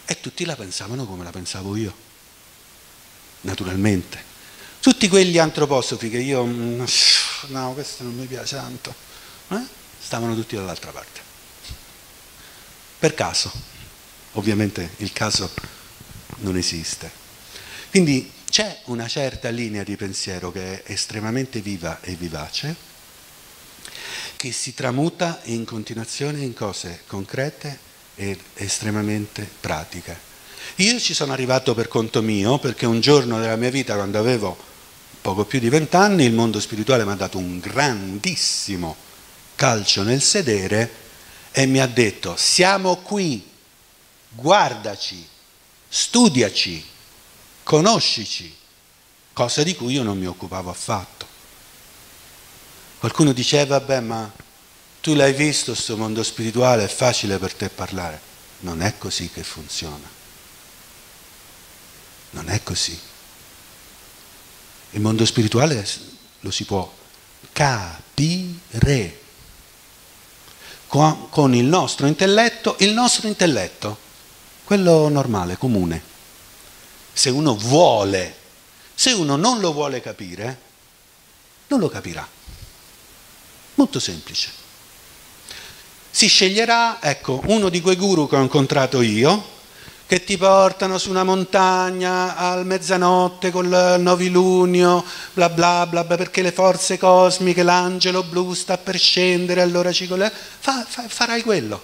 S4: e tutti la pensavano come la pensavo io. Naturalmente. Tutti quegli antroposofi che io, no, questo non mi piace tanto, stavano tutti dall'altra parte. Per caso. Ovviamente il caso non esiste. Quindi c'è una certa linea di pensiero che è estremamente viva e vivace, che si tramuta in continuazione in cose concrete ed estremamente pratiche. Io ci sono arrivato per conto mio, perché un giorno della mia vita, quando avevo poco più di 20 anni, il mondo spirituale mi ha dato un grandissimo calcio nel sedere e mi ha detto: siamo qui, guardaci, studiaci, conoscici, cosa di cui io non mi occupavo affatto. Qualcuno diceva: vabbè, ma tu l'hai visto questo mondo spirituale, è facile per te parlare. Non è così che funziona. Non è così. Il mondo spirituale lo si può capire con il nostro intelletto, quello normale, comune. Se uno vuole, se uno non lo vuole capire, non lo capirà. Molto semplice. Si sceglierà, ecco, uno di quei guru che ho incontrato io, che ti portano su una montagna al mezzanotte col novilunio, bla bla bla, perché le forze cosmiche, l'angelo blu sta per scendere, allora farai quello.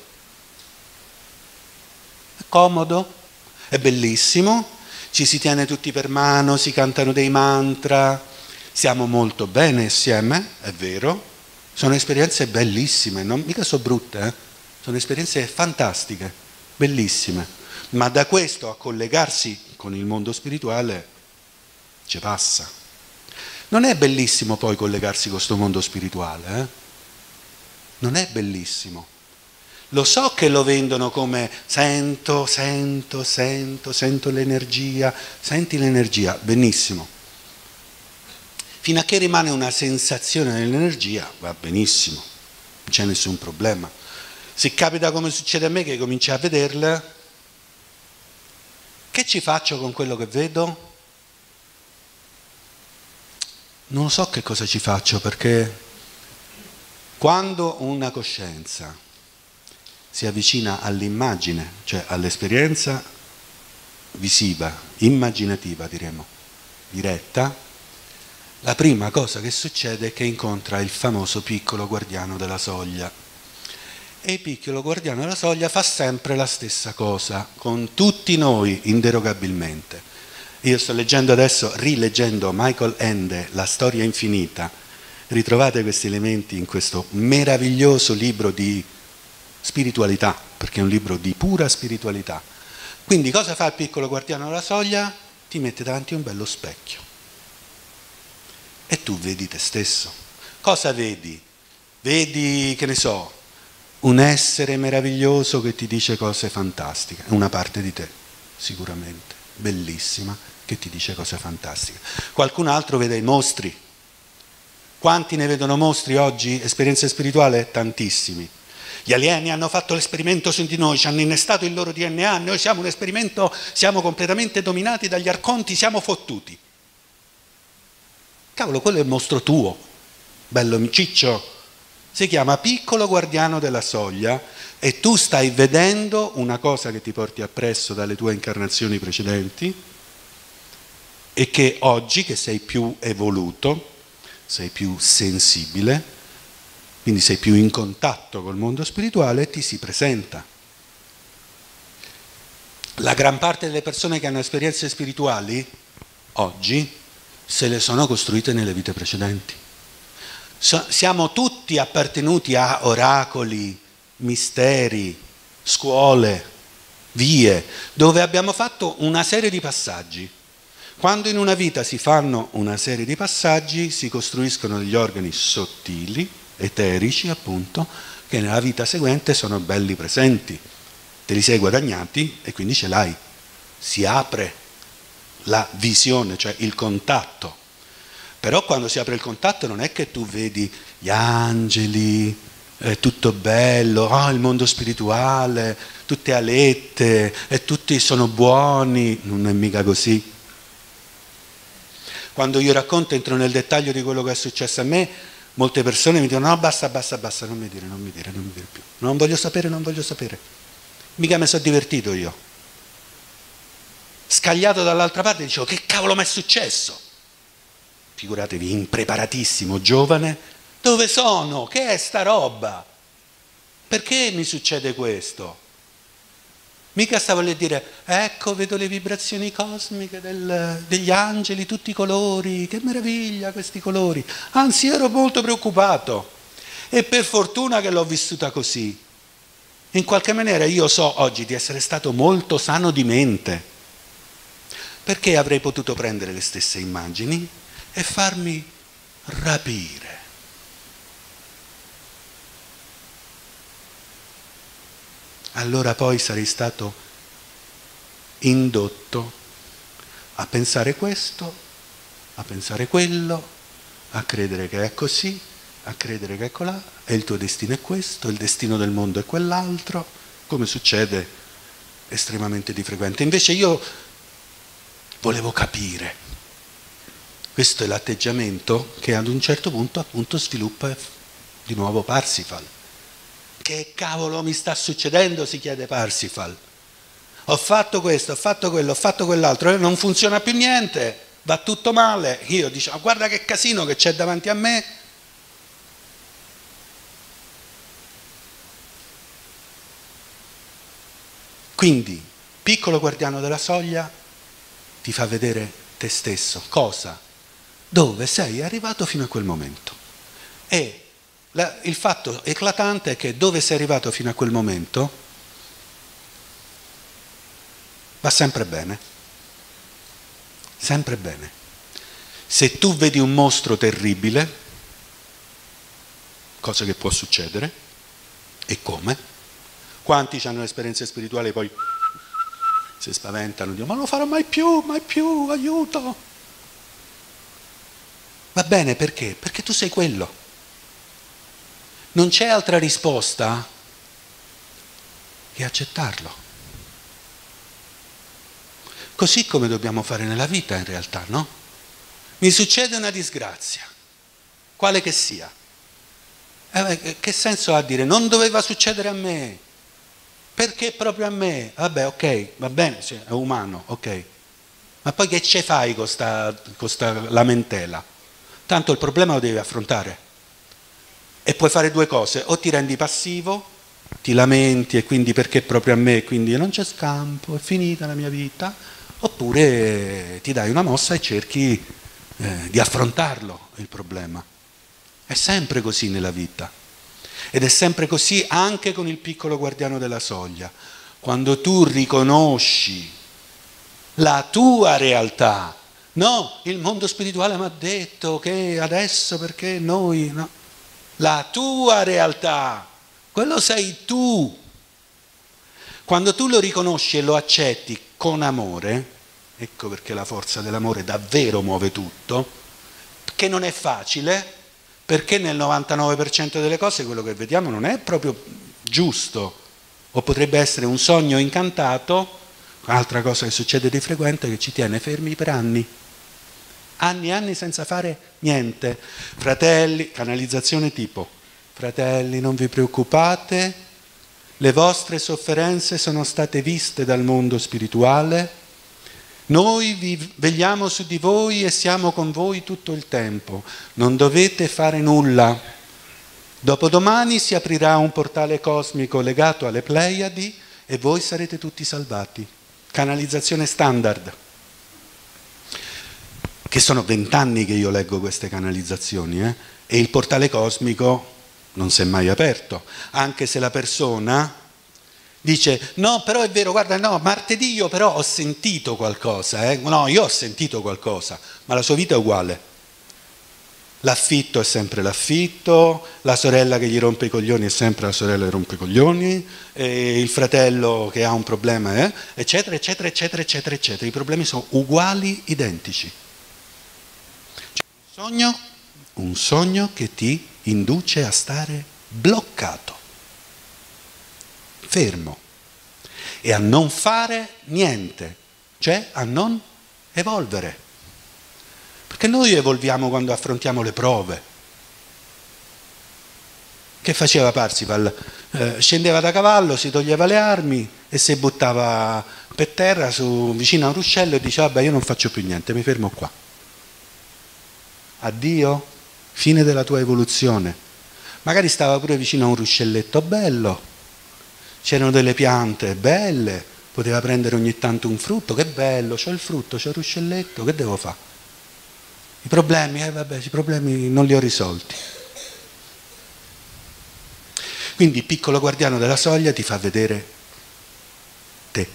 S4: È comodo, è bellissimo, ci si tiene tutti per mano, si cantano dei mantra, siamo molto bene insieme, è vero, sono esperienze bellissime, non mica sono brutte, sono esperienze fantastiche, bellissime. Ma da questo a collegarsi con il mondo spirituale ci passa. Non è bellissimo poi collegarsi con questo mondo spirituale, Non è bellissimo. Lo so che lo vendono come sento l'energia, senti l'energia, benissimo. Fino a che rimane una sensazione dell'energia, va benissimo, non c'è nessun problema. Se capita come succede a me che cominci a vederla, che ci faccio con quello che vedo? Non so che cosa ci faccio, perché quando una coscienza si avvicina all'immagine, cioè all'esperienza visiva, immaginativa diremo, diretta, la prima cosa che succede è che incontra il famoso piccolo guardiano della soglia. E il piccolo guardiano della soglia fa sempre la stessa cosa, con tutti noi, inderogabilmente. Io sto leggendo adesso, rileggendo Michael Ende, La storia infinita. Ritrovate questi elementi in questo meraviglioso libro di spiritualità, perché è un libro di pura spiritualità. Quindi cosa fa il piccolo guardiano della soglia? Ti mette davanti un bello specchio. E tu vedi te stesso. Cosa vedi? Vedi, che ne so, un essere meraviglioso che ti dice cose fantastiche, una parte di te, sicuramente, bellissima, che ti dice cose fantastiche. Qualcun altro vede i mostri. Quanti ne vedono mostri oggi? Esperienza spirituale? Tantissimi. Gli alieni hanno fatto l'esperimento su di noi, ci hanno innestato il loro DNA, noi siamo un esperimento, siamo completamente dominati dagli arconti, siamo fottuti. Cavolo, quello è il mostro tuo, bello miciccio. Si chiama piccolo guardiano della soglia e tu stai vedendo una cosa che ti porti appresso dalle tue incarnazioni precedenti e che oggi, che sei più evoluto, sei più sensibile, quindi sei più in contatto col mondo spirituale, ti si presenta. La gran parte delle persone che hanno esperienze spirituali oggi se le sono costruite nelle vite precedenti. Siamo tutti appartenuti a oracoli, misteri, scuole, vie, dove abbiamo fatto una serie di passaggi. Quando in una vita si fanno una serie di passaggi, si costruiscono degli organi sottili, eterici appunto, che nella vita seguente sono belli presenti. Te li sei guadagnati e quindi ce l'hai. Si apre la visione, cioè il contatto. Però quando si apre il contatto non è che tu vedi gli angeli, è tutto bello, il mondo spirituale, tutte alette, e tutti sono buoni. Non è mica così. Quando io racconto, entro nel dettaglio di quello che è successo a me, molte persone mi dicono no, basta, non mi dire più. Non voglio sapere. Mica mi sono divertito io. Scagliato dall'altra parte dicevo, che cavolo mi è successo? Figuratevi, impreparatissimo, giovane, dove sono? Che è sta roba? Perché mi succede questo? Mica stavo lì a dire, ecco, vedo le vibrazioni cosmiche degli angeli, tutti i colori, che meraviglia questi colori. Anzi, ero molto preoccupato e per fortuna che l'ho vissuta così. In qualche maniera io so oggi di essere stato molto sano di mente, perché avrei potuto prendere le stesse immagini e farmi rapire. Allora poi sarei stato indotto a pensare questo, a pensare quello, a credere che è così, a credere che è colà, e il tuo destino è questo, il destino del mondo è quell'altro, come succede estremamente di frequente. Invece io volevo capire. Questo è l'atteggiamento che ad un certo punto appunto sviluppa di nuovo Parsifal. Che cavolo mi sta succedendo? Si chiede Parsifal. Ho fatto questo, ho fatto quello, ho fatto quell'altro, non funziona più niente, va tutto male. Io dicevo, guarda che casino che c'è davanti a me. Quindi, piccolo guardiano della soglia ti fa vedere te stesso. Cosa? Dove sei arrivato fino a quel momento. E il fatto eclatante è che dove sei arrivato fino a quel momento va sempre bene. Sempre bene. Se tu vedi un mostro terribile, cosa che può succedere, e come? Quanti hanno esperienze spirituali e poi si spaventano, dicono ma non lo farò mai più, aiuto. Va bene, perché? Perché tu sei quello. Non c'è altra risposta che accettarlo. Così come dobbiamo fare nella vita in realtà, no? Mi succede una disgrazia, quale che sia. Che senso ha dire non doveva succedere a me? Perché proprio a me? Vabbè, ok, va bene, sì, è umano, ok. Ma poi che ce fai con sta lamentela? Tanto il problema lo devi affrontare. E puoi fare due cose, o ti rendi passivo, ti lamenti e quindi perché proprio a me, quindi non c'è scampo, è finita la mia vita, oppure ti dai una mossa e cerchi di affrontarlo il problema. È sempre così nella vita ed è sempre così anche con il piccolo guardiano della soglia. Quando tu riconosci la tua realtà, no, il mondo spirituale mi ha detto che adesso perché noi, no. La tua realtà, quello sei tu. Quando tu lo riconosci e lo accetti con amore, ecco perché la forza dell'amore davvero muove tutto, che non è facile, perché nel 99% delle cose quello che vediamo non è proprio giusto, o potrebbe essere un sogno incantato, un'altra cosa che succede di frequente è che ci tiene fermi per anni. Anni e anni senza fare niente. Fratelli, canalizzazione tipo, fratelli non vi preoccupate, le vostre sofferenze sono state viste dal mondo spirituale, noi vegliamo su di voi e siamo con voi tutto il tempo, non dovete fare nulla. Dopodomani si aprirà un portale cosmico legato alle Pleiadi e voi sarete tutti salvati. Canalizzazione standard. Che sono 20 anni che io leggo queste canalizzazioni, e il portale cosmico non si è mai aperto, anche se la persona Dice, no, però è vero, guarda, no, martedì io però ho sentito qualcosa, no, io ho sentito qualcosa, ma la sua vita è uguale. L'affitto è sempre l'affitto, la sorella che gli rompe i coglioni è sempre la sorella che rompe i coglioni, il fratello che ha un problema, eccetera, eccetera, eccetera, eccetera, eccetera. I problemi sono uguali, identici. C'è un sogno che ti induce a stare bloccato, fermo, e a non fare niente, cioè a non evolvere. Perché noi evolviamo quando affrontiamo le prove. Che faceva Parsifal? Scendeva da cavallo, si toglieva le armi e si buttava per terra vicino a un ruscello e diceva, vabbè, io non faccio più niente, mi fermo qua. Addio, fine della tua evoluzione. Magari stava pure vicino a un ruscelletto bello, c'erano delle piante belle, poteva prendere ogni tanto un frutto, che bello, c'ho il frutto, c'ho il ruscelletto, che devo fare? I problemi, vabbè, i problemi non li ho risolti. Quindi il piccolo guardiano della soglia ti fa vedere te.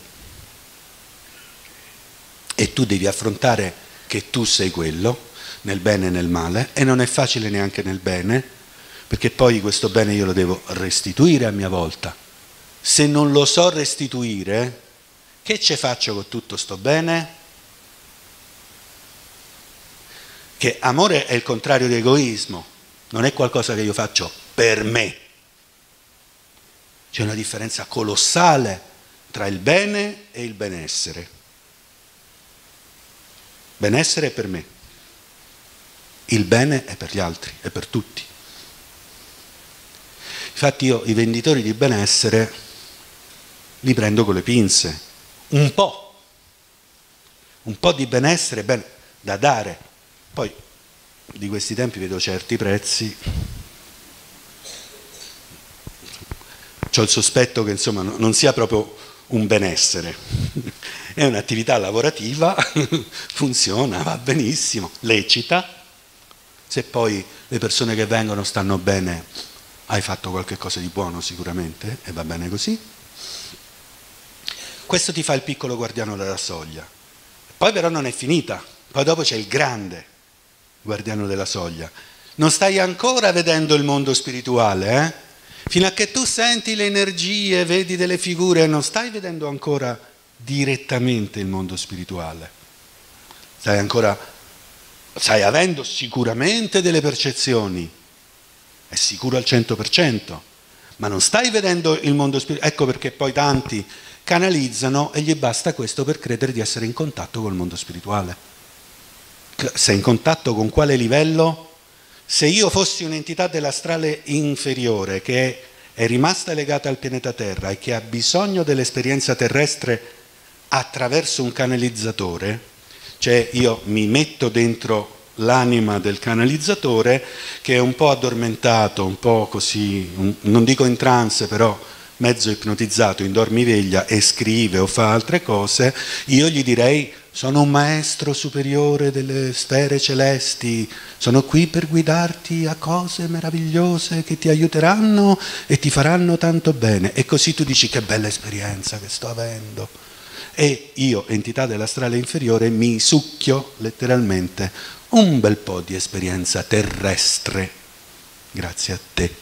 S4: E tu devi affrontare che tu sei quello, nel bene e nel male, e non è facile neanche nel bene, perché poi questo bene io lo devo restituire a mia volta. Se non lo so restituire, che ce faccio con tutto sto bene? Che amore è il contrario di egoismo, non è qualcosa che io faccio per me. C'è una differenza colossale tra il bene e il benessere. Benessere è per me, il bene è per gli altri, è per tutti. Infatti io i venditori di benessere li prendo con le pinze, un po' di benessere da dare. Poi di questi tempi vedo certi prezzi, ho il sospetto che insomma non sia proprio un benessere, è un'attività lavorativa, funziona, va benissimo, lecita, se poi le persone che vengono stanno bene, hai fatto qualche cosa di buono sicuramente e va bene così. Questo ti fa il piccolo guardiano della soglia. Poi però non è finita, poi dopo c'è il grande guardiano della soglia. Non stai ancora vedendo il mondo spirituale, Fino a che tu senti le energie, vedi delle figure, non stai vedendo ancora direttamente il mondo spirituale. Stai avendo sicuramente delle percezioni, è sicuro al 100%, ma non stai vedendo il mondo spirituale. Ecco perché poi tanti canalizzano e gli basta questo per credere di essere in contatto col mondo spirituale. Sei in contatto con quale livello? Se io fossi un'entità dell'astrale inferiore che è rimasta legata al pianeta Terra e che ha bisogno dell'esperienza terrestre attraverso un canalizzatore, cioè io mi metto dentro l'anima del canalizzatore che è un po' addormentato, un po' così, non dico in trance, però mezzo ipnotizzato, in dormiveglia, e scrive o fa altre cose, io gli direi: sono un maestro superiore delle sfere celesti, sono qui per guidarti a cose meravigliose che ti aiuteranno e ti faranno tanto bene. E così tu dici: che bella esperienza che sto avendo. E io, entità dell'astrale inferiore, mi succhio letteralmente un bel po' di esperienza terrestre, grazie a te,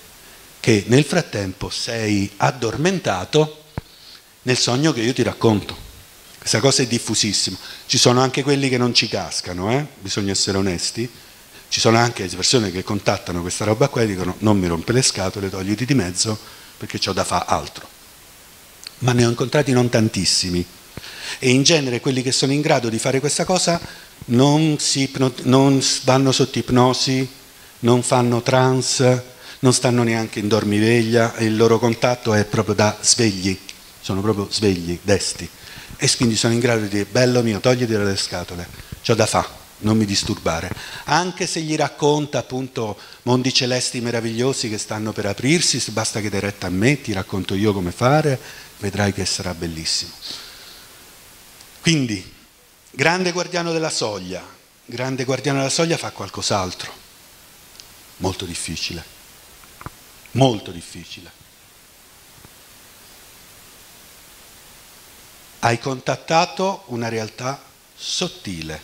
S4: che nel frattempo sei addormentato nel sogno che io ti racconto. Questa cosa è diffusissima. Ci sono anche quelli che non ci cascano, bisogna essere onesti. Ci sono anche persone che contattano questa roba qua e dicono: non mi rompe le scatole, togliti di mezzo perché c'ho da fare altro. Ma ne ho incontrati non tantissimi. E in genere quelli che sono in grado di fare questa cosa non vanno sotto ipnosi, non fanno trance, non stanno neanche in dormiveglia, e il loro contatto è proprio da svegli, sono proprio svegli, desti. E quindi sono in grado di dire: bello mio, togliti dalle scatole, c'ho da fare, non mi disturbare. Anche se gli racconta appunto mondi celesti meravigliosi che stanno per aprirsi, basta che dai retta a me, ti racconto io come fare, vedrai che sarà bellissimo. Quindi, grande guardiano della soglia fa qualcos'altro, molto difficile, molto difficile. hai contattato una realtà sottile.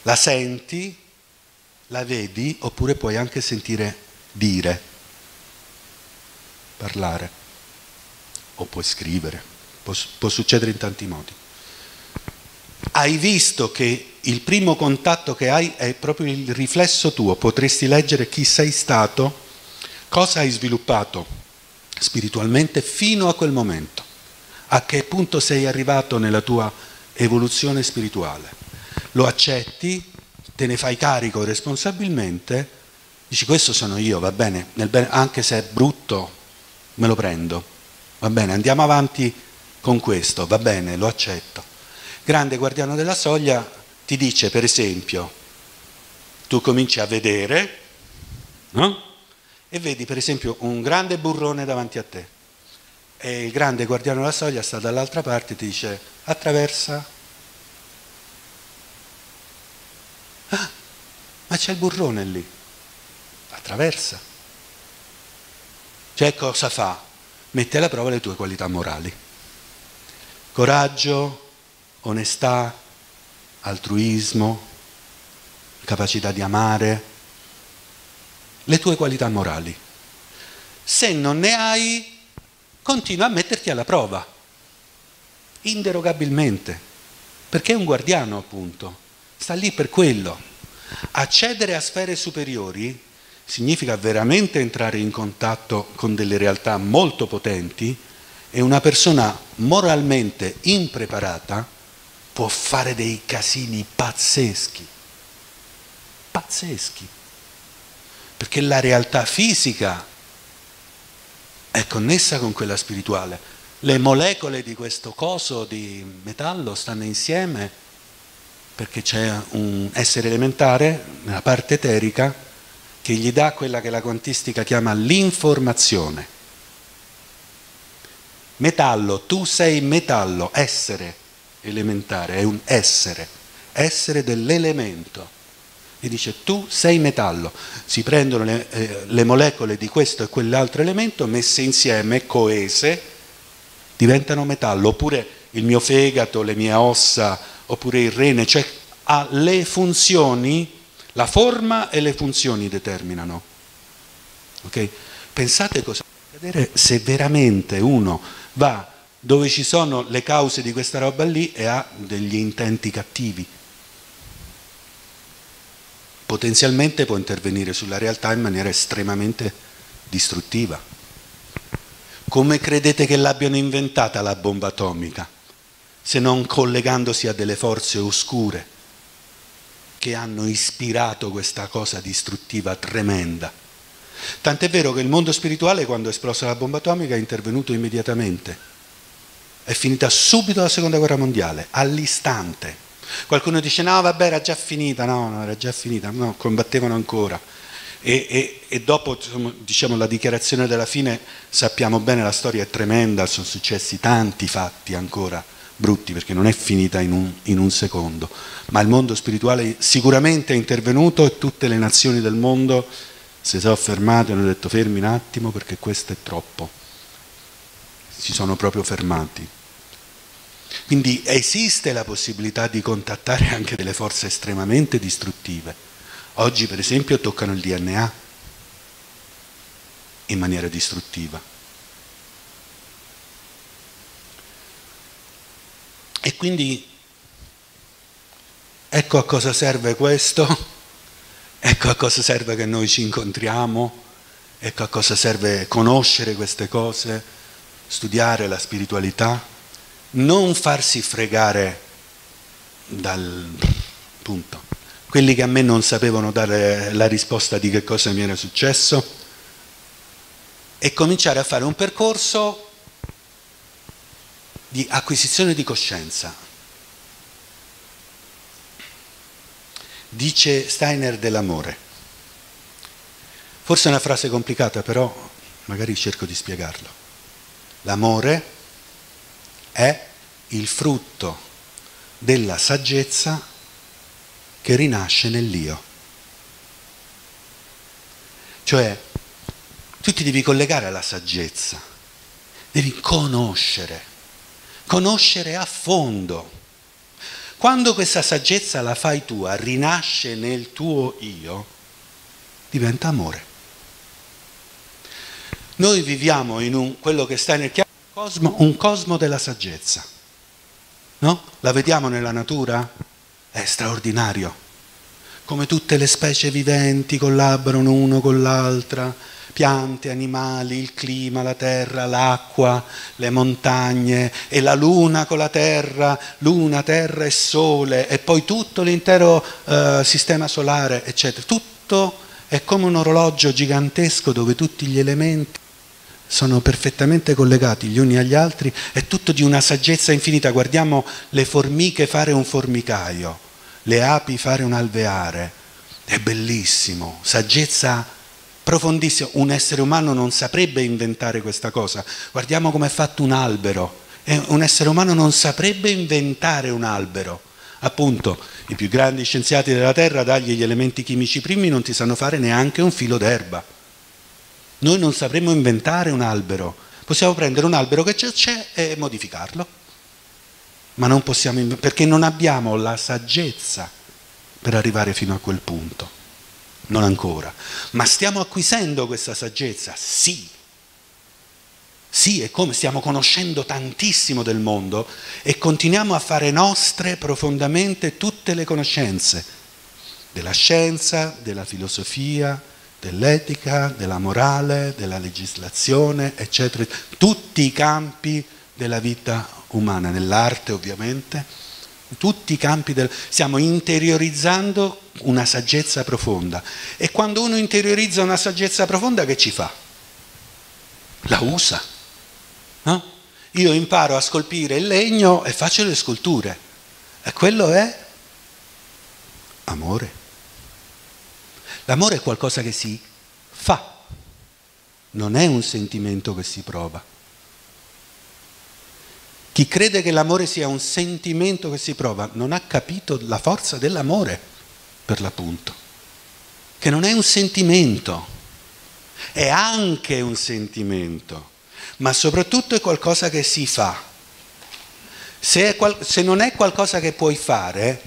S4: La senti, la vedi, oppure puoi anche sentire dire, parlare, o puoi scrivere, può succedere in tanti modi. Hai visto che il primo contatto che hai è proprio il riflesso tuo, potresti leggere chi sei stato, cosa hai sviluppato spiritualmente fino a quel momento, a che punto sei arrivato nella tua evoluzione spirituale. Lo accetti, te ne fai carico responsabilmente, dici questo sono io, va bene, anche se è brutto me lo prendo, va bene, andiamo avanti con questo, va bene, lo accetto. Grande guardiano della soglia ti dice, per esempio, tu cominci a vedere, no? E vedi per esempio un grande burrone davanti a te e il grande guardiano della soglia sta dall'altra parte e ti dice attraversa. Ah, ma c'è il burrone lì, attraversa. Cioè cosa fa? Mette alla prova le tue qualità morali. Coraggio, onestà, altruismo, capacità di amare, le tue qualità morali. Se non ne hai, continua a metterti alla prova, inderogabilmente, perché è un guardiano appunto, sta lì per quello. Accedere a sfere superiori significa veramente entrare in contatto con delle realtà molto potenti e una persona moralmente impreparata può fare dei casini pazzeschi, pazzeschi, perché la realtà fisica è connessa con quella spirituale. Le molecole di questo coso di metallo stanno insieme perché c'è un essere elementare nella parte eterica che gli dà quella che la quantistica chiama l'informazione. Metallo, tu sei metallo, essere elementare, è un essere dell'elemento. E dice tu sei metallo. Si prendono le molecole di questo e quell'altro elemento, messe insieme, coese, diventano metallo. Oppure il mio fegato, le mie ossa, oppure il rene, cioè ha le funzioni, la forma e le funzioni determinano. Ok? Pensate cosa può accadere se veramente uno va dove ci sono le cause di questa roba lì e ha degli intenti cattivi. Potenzialmente può intervenire sulla realtà in maniera estremamente distruttiva. Come credete che l'abbiano inventata la bomba atomica? Se non collegandosi a delle forze oscure che hanno ispirato questa cosa distruttiva tremenda. Tant'è vero che il mondo spirituale, quando è esplosa la bomba atomica, è intervenuto immediatamente. È finita subito la seconda guerra mondiale, all'istante. Qualcuno dice no vabbè era già finita, no era già finita, no, combattevano ancora. E dopo diciamo la dichiarazione della fine sappiamo bene, la storia è tremenda, sono successi tanti fatti ancora brutti perché non è finita in un secondo, ma il mondo spirituale sicuramente è intervenuto e tutte le nazioni del mondo si sono fermate e hanno detto fermi un attimo perché questo è troppo, si sono proprio fermati. Quindi esiste la possibilità di contattare anche delle forze estremamente distruttive. Oggi per esempio toccano il DNA in maniera distruttiva. E quindi ecco a cosa serve questo, ecco a cosa serve che noi ci incontriamo, ecco a cosa serve conoscere queste cose, studiare la spiritualità. Non farsi fregare dal punto. Quelli che a me non sapevano dare la risposta di che cosa mi era successo e cominciare a fare un percorso di acquisizione di coscienza. Dice Steiner dell'amore. Forse è una frase complicata, però magari cerco di spiegarlo. L'amore è il frutto della saggezza che rinasce nell'io. Cioè, tu ti devi collegare alla saggezza, devi conoscere, conoscere a fondo. Quando questa saggezza la fai tua, rinasce nel tuo io, diventa amore. Noi viviamo in quello che sta nel cosmo, un cosmo della saggezza, no? La vediamo nella natura? È straordinario. Come tutte le specie viventi collaborano uno con l'altra, piante, animali, il clima, la terra, l'acqua, le montagne e la luna con la terra, luna, terra e sole e poi tutto l'intero sistema solare, eccetera. Tutto è come un orologio gigantesco dove tutti gli elementi sono perfettamente collegati gli uni agli altri, è tutto di una saggezza infinita. Guardiamo le formiche fare un formicaio, le api fare un alveare, è bellissimo, saggezza profondissima. Un essere umano non saprebbe inventare questa cosa. Guardiamo come è fatto un albero, un essere umano non saprebbe inventare un albero. Appunto, i più grandi scienziati della Terra, dagli gli elementi chimici primi, non ti sanno fare neanche un filo d'erba. Noi non sapremmo inventare un albero, possiamo prendere un albero che c'è e modificarlo, ma non possiamo, perché non abbiamo la saggezza per arrivare fino a quel punto, non ancora, ma stiamo acquisendo questa saggezza, sì, è come stiamo conoscendo tantissimo del mondo e continuiamo a fare nostre profondamente tutte le conoscenze della scienza, della filosofia, dell'etica, della morale, della legislazione, eccetera, tutti i campi della vita umana, nell'arte ovviamente, tutti i campi stiamo interiorizzando una saggezza profonda. E quando uno interiorizza una saggezza profonda, che ci fa? La usa, no? Io imparo a scolpire il legno e faccio le sculture, e quello è amore. L'amore è qualcosa che si fa, non è un sentimento che si prova. Chi crede che l'amore sia un sentimento che si prova non ha capito la forza dell'amore, per l'appunto, che non è un sentimento, è anche un sentimento, ma soprattutto è qualcosa che si fa. Se non è qualcosa che puoi fare,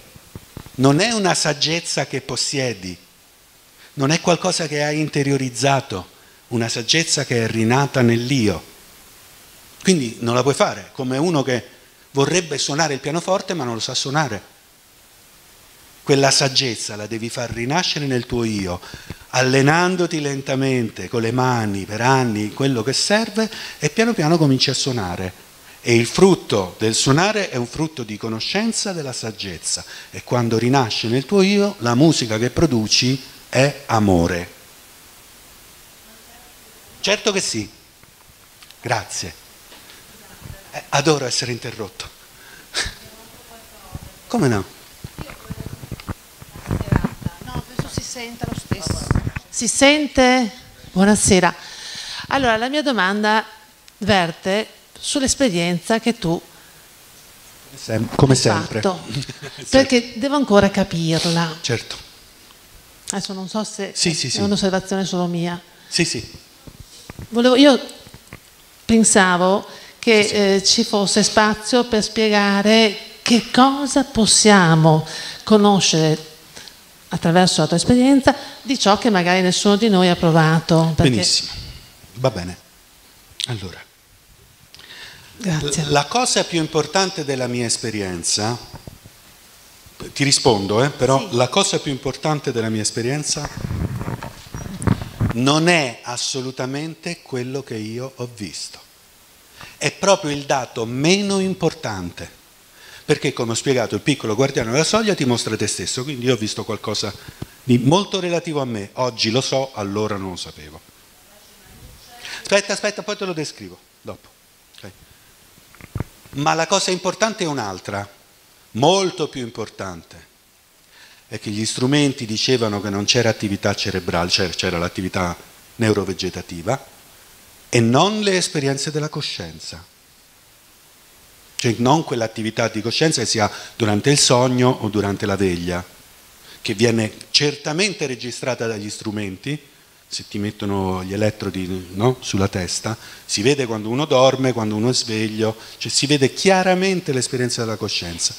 S4: non è una saggezza che possiedi, non è qualcosa che hai interiorizzato, una saggezza che è rinata nell'io. Quindi non la puoi fare, come uno che vorrebbe suonare il pianoforte ma non lo sa suonare. Quella saggezza la devi far rinascere nel tuo io, allenandoti lentamente con le mani per anni, quello che serve, e piano piano cominci a suonare. E il frutto del suonare è un frutto di conoscenza della saggezza. E quando rinasce nel tuo io, la musica che produci è amore. Certo che sì. Grazie. Adoro essere interrotto. Come no?
S5: No, penso si senta lo stesso. Si sente? Buonasera. Allora, la mia domanda verte sull'esperienza che tu
S4: come
S5: hai
S4: sempre
S5: fatto, perché devo ancora capirla.
S4: Certo.
S5: Adesso non so se
S4: sì.
S5: è un'osservazione solo mia.
S4: Sì.
S5: Io pensavo che ci fosse spazio per spiegare che cosa possiamo conoscere attraverso la tua esperienza di ciò che magari nessuno di noi ha provato.
S4: Benissimo, va bene. Allora,
S5: grazie.
S4: La cosa più importante della mia esperienza, ti rispondo, però sì. La cosa più importante della mia esperienza non è assolutamente quello che io ho visto. È proprio il dato meno importante, perché come ho spiegato il piccolo guardiano della soglia ti mostra te stesso, quindi io ho visto qualcosa di molto relativo a me, oggi lo so, allora non lo sapevo. Aspetta, poi te lo descrivo dopo. Okay. Ma la cosa importante è un'altra, molto più importante, è che gli strumenti dicevano che non c'era attività cerebrale, c'era l'attività neurovegetativa, e non le esperienze della coscienza. Cioè non quell'attività di coscienza che si ha durante il sogno o durante la veglia, che viene certamente registrata dagli strumenti, se ti mettono gli elettrodi, no, sulla testa, si vede quando uno dorme, quando uno è sveglio, cioè si vede chiaramente l'esperienza della coscienza.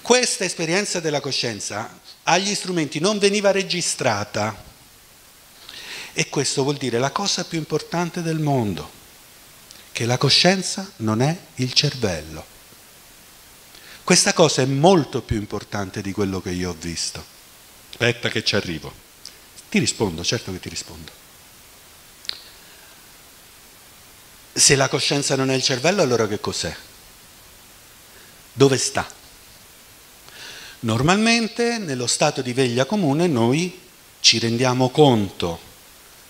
S4: Questa esperienza della coscienza agli strumenti non veniva registrata, e questo vuol dire la cosa più importante del mondo, che la coscienza non è il cervello. Questa cosa è molto più importante di quello che io ho visto. Aspetta che ci arrivo. Ti rispondo, certo che ti rispondo. Se la coscienza non è il cervello, allora che cos'è? Dove sta? Normalmente, nello stato di veglia comune, noi ci rendiamo conto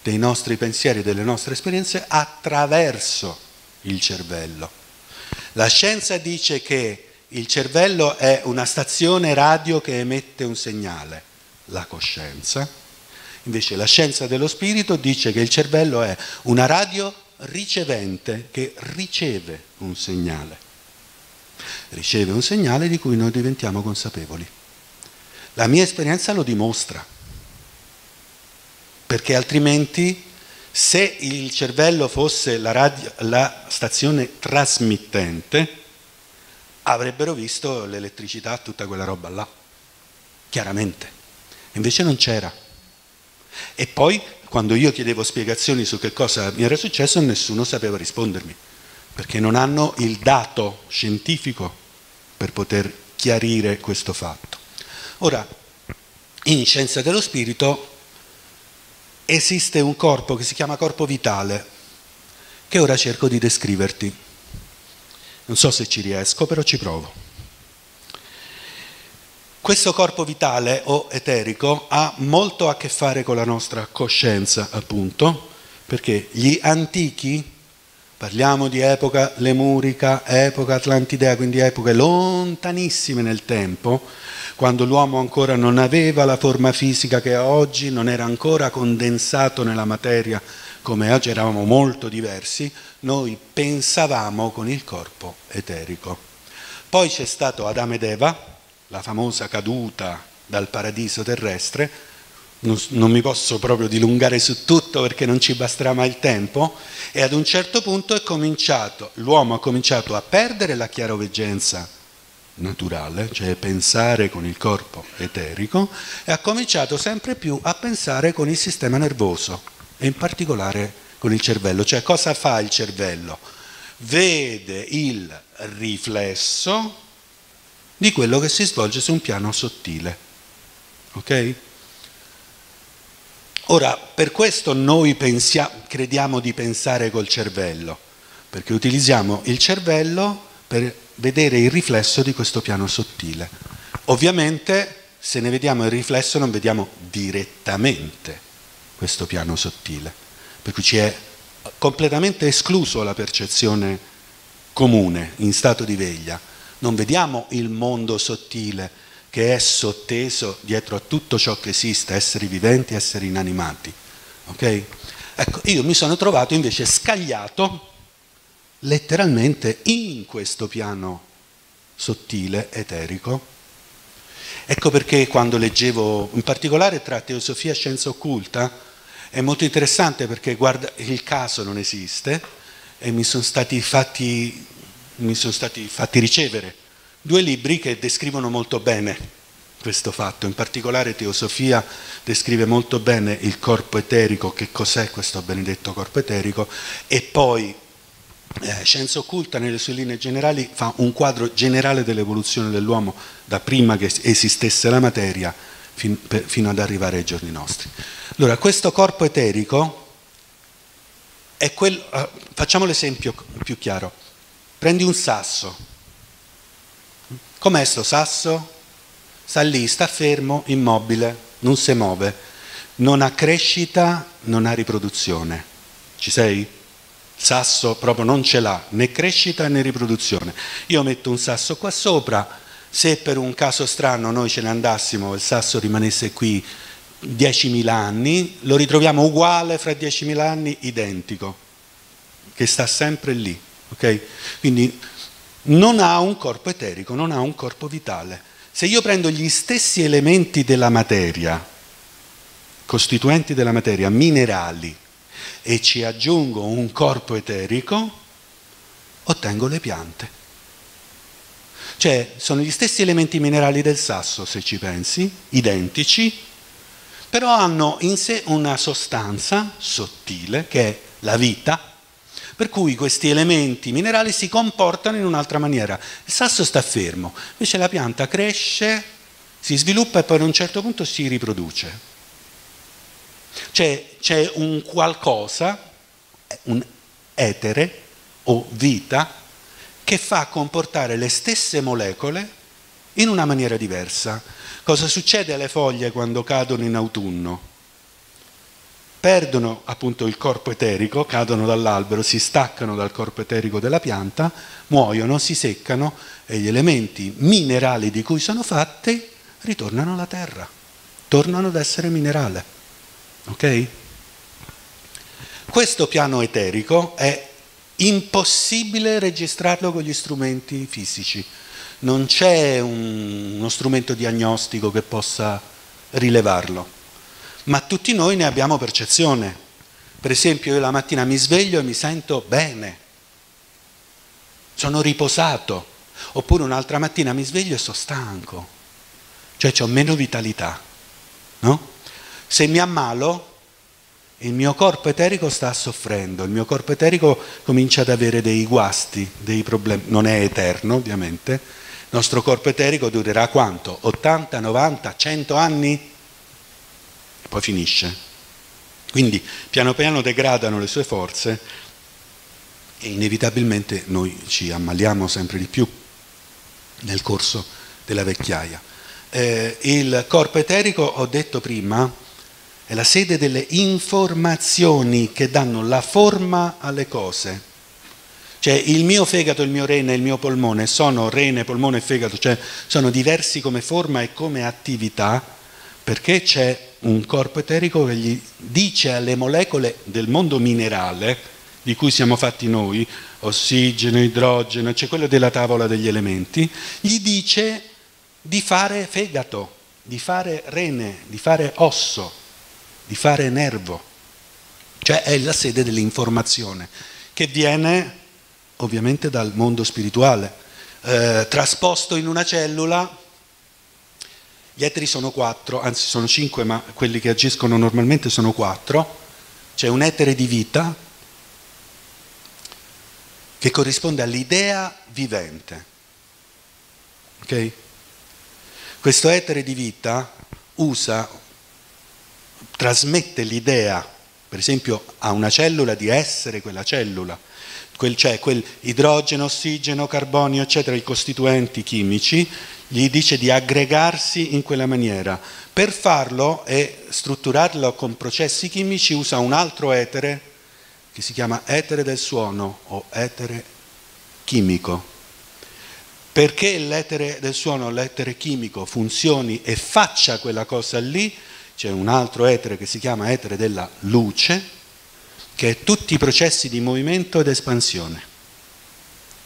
S4: dei nostri pensieri, delle nostre esperienze attraverso il cervello. La scienza dice che il cervello è una stazione radio che emette un segnale, la coscienza. Invece la scienza dello spirito dice che il cervello è una radio ricevente che riceve un segnale. Riceve un segnale di cui noi diventiamo consapevoli. La mia esperienza lo dimostra, perché altrimenti, se il cervello fosse la stazione trasmittente, avrebbero visto l'elettricità, tutta quella roba là, chiaramente. Invece non c'era. E poi, quando io chiedevo spiegazioni su che cosa mi era successo, nessuno sapeva rispondermi, perché non hanno il dato scientifico per poter chiarire questo fatto. Ora, in scienza dello spirito esiste un corpo che si chiama corpo vitale, che ora cerco di descriverti. Non so se ci riesco, però ci provo. Questo corpo vitale o eterico ha molto a che fare con la nostra coscienza, appunto, perché gli antichi, parliamo di epoca lemurica, epoca atlantidea, quindi epoche lontanissime nel tempo, quando l'uomo ancora non aveva la forma fisica che ha oggi, non era ancora condensato nella materia come oggi, eravamo molto diversi, noi pensavamo con il corpo eterico. Poi c'è stato Adamo ed Eva, la famosa caduta dal paradiso terrestre. Non mi posso proprio dilungare su tutto perché non ci basterà mai il tempo, e ad un certo punto l'uomo ha cominciato a perdere la chiaroveggenza naturale, cioè pensare con il corpo eterico, e ha cominciato sempre più a pensare con il sistema nervoso, e in particolare con il cervello. Cioè, cosa fa il cervello? Vede il riflesso di quello che si svolge su un piano sottile. Ok? Ora, per questo noi crediamo di pensare col cervello, perché utilizziamo il cervello per vedere il riflesso di questo piano sottile. Ovviamente, se ne vediamo il riflesso, non vediamo direttamente questo piano sottile, per cui ci è completamente escluso la percezione comune in stato di veglia. Non vediamo il mondo sottile che è sotteso dietro a tutto ciò che esiste, esseri viventi, esseri inanimati. Ok? Ecco, io mi sono trovato invece scagliato letteralmente in questo piano sottile, eterico. Ecco perché quando leggevo, in particolare tra teosofia e scienza occulta, è molto interessante, perché guarda, il caso non esiste, e mi sono stati fatti ricevere 2 libri che descrivono molto bene questo fatto. In particolare Teosofia descrive molto bene il corpo eterico, che cos'è questo benedetto corpo eterico, e poi Scienza occulta nelle sue linee generali fa un quadro generale dell'evoluzione dell'uomo da prima che esistesse la materia fino ad arrivare ai giorni nostri. Allora, questo corpo eterico è quello, facciamo l'esempio più chiaro. Prendi un sasso. Com'è sto sasso? Sta lì, sta fermo, immobile, non si muove, non ha crescita, non ha riproduzione. Ci sei? Il sasso proprio non ce l'ha, né crescita né riproduzione. Io metto un sasso qua sopra, se per un caso strano noi ce ne andassimo e il sasso rimanesse qui 10.000 anni, lo ritroviamo uguale fra 10.000 anni, identico, che sta sempre lì. Okay? Quindi non ha un corpo eterico, non ha un corpo vitale. Se io prendo gli stessi elementi della materia, costituenti della materia, minerali, e ci aggiungo un corpo eterico, ottengo le piante. Cioè, sono gli stessi elementi minerali del sasso, se ci pensi, identici, però hanno in sé una sostanza sottile, che è la vita, per cui questi elementi minerali si comportano in un'altra maniera. Il sasso sta fermo, invece la pianta cresce, si sviluppa e poi a un certo punto si riproduce. C'è un qualcosa, un etere o vita, che fa comportare le stesse molecole in una maniera diversa. Cosa succede alle foglie quando cadono in autunno? Perdono appunto il corpo eterico, cadono dall'albero, si staccano dal corpo eterico della pianta, muoiono, si seccano e gli elementi minerali di cui sono fatti ritornano alla terra, tornano ad essere minerale. Ok? Questo piano eterico è impossibile registrarlo con gli strumenti fisici. Non c'è uno strumento diagnostico che possa rilevarlo, ma tutti noi ne abbiamo percezione. Per esempio, io la mattina mi sveglio e mi sento bene, sono riposato, oppure un'altra mattina mi sveglio e sono stanco, cioè ho meno vitalità, no? Se mi ammalo, il mio corpo eterico sta soffrendo, il mio corpo eterico comincia ad avere dei guasti, dei problemi, non è eterno ovviamente, il nostro corpo eterico durerà quanto? 80, 90, 100 anni? E poi finisce. Quindi piano piano degradano le sue forze e inevitabilmente noi ci ammaliamo sempre di più nel corso della vecchiaia. Il corpo eterico, ho detto prima, è la sede delle informazioni che danno la forma alle cose. Cioè il mio fegato, il mio rene e il mio polmone sono rene, polmone e fegato, cioè sono diversi come forma e come attività, perché c'è un corpo eterico che gli dice alle molecole del mondo minerale, di cui siamo fatti noi, ossigeno, idrogeno, c'è quello della tavola degli elementi, gli dice di fare fegato, di fare rene, di fare osso, di fare nervo, cioè è la sede dell'informazione che viene ovviamente dal mondo spirituale, trasposto in una cellula. Gli eteri sono 4, anzi sono 5, ma quelli che agiscono normalmente sono 4. C'è un etere di vita che corrisponde all'idea vivente, ok? Questo etere di vita trasmette l'idea, per esempio a una cellula, di essere quella cellula, cioè quel idrogeno, ossigeno, carbonio, eccetera, i costituenti chimici, gli dice di aggregarsi in quella maniera. Per farlo e strutturarlo con processi chimici usa un altro etere che si chiama etere del suono o etere chimico. Perché l'etere del suono, l'etere chimico funzioni e faccia quella cosa lì, c'è un altro etere che si chiama etere della luce, che è tutti i processi di movimento ed espansione.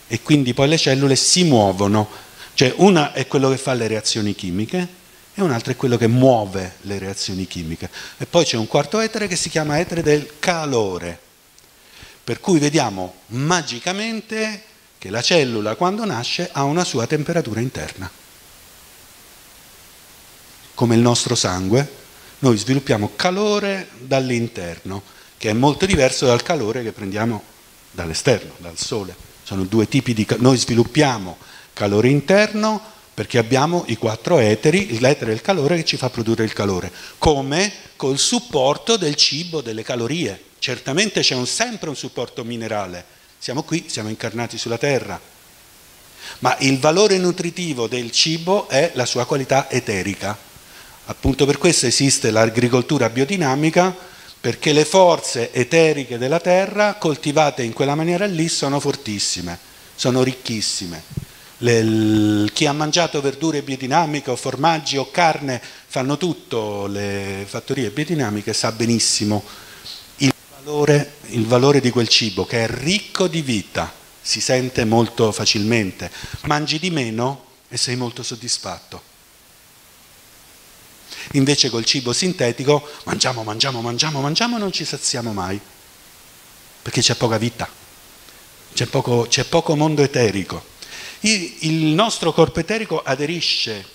S4: E quindi poi le cellule si muovono, cioè una è quello che fa le reazioni chimiche e un altro è quello che muove le reazioni chimiche. E poi c'è un quarto etere che si chiama etere del calore, per cui vediamo magicamente che la cellula quando nasce ha una sua temperatura interna. Come il nostro sangue, noi sviluppiamo calore dall'interno, che è molto diverso dal calore che prendiamo dall'esterno, dal sole. Sono due tipi di calore. Noi sviluppiamo calore interno perché abbiamo i 4 eteri, l'etere del calore che ci fa produrre il calore, come col supporto del cibo, delle calorie. Certamente c'è sempre un supporto minerale. Siamo qui, siamo incarnati sulla Terra. Ma il valore nutritivo del cibo è la sua qualità eterica. Appunto per questo esiste l'agricoltura biodinamica, perché le forze eteriche della terra coltivate in quella maniera lì sono fortissime, sono ricchissime. Chi ha mangiato verdure biodinamiche o formaggi o carne, fanno tutto, le fattorie biodinamiche, sa benissimo il valore di quel cibo che è ricco di vita, si sente molto facilmente. Mangi di meno e sei molto soddisfatto. Invece col cibo sintetico mangiamo, non ci saziamo mai, perché c'è poca vita, c'è poco mondo eterico. Il nostro corpo eterico aderisce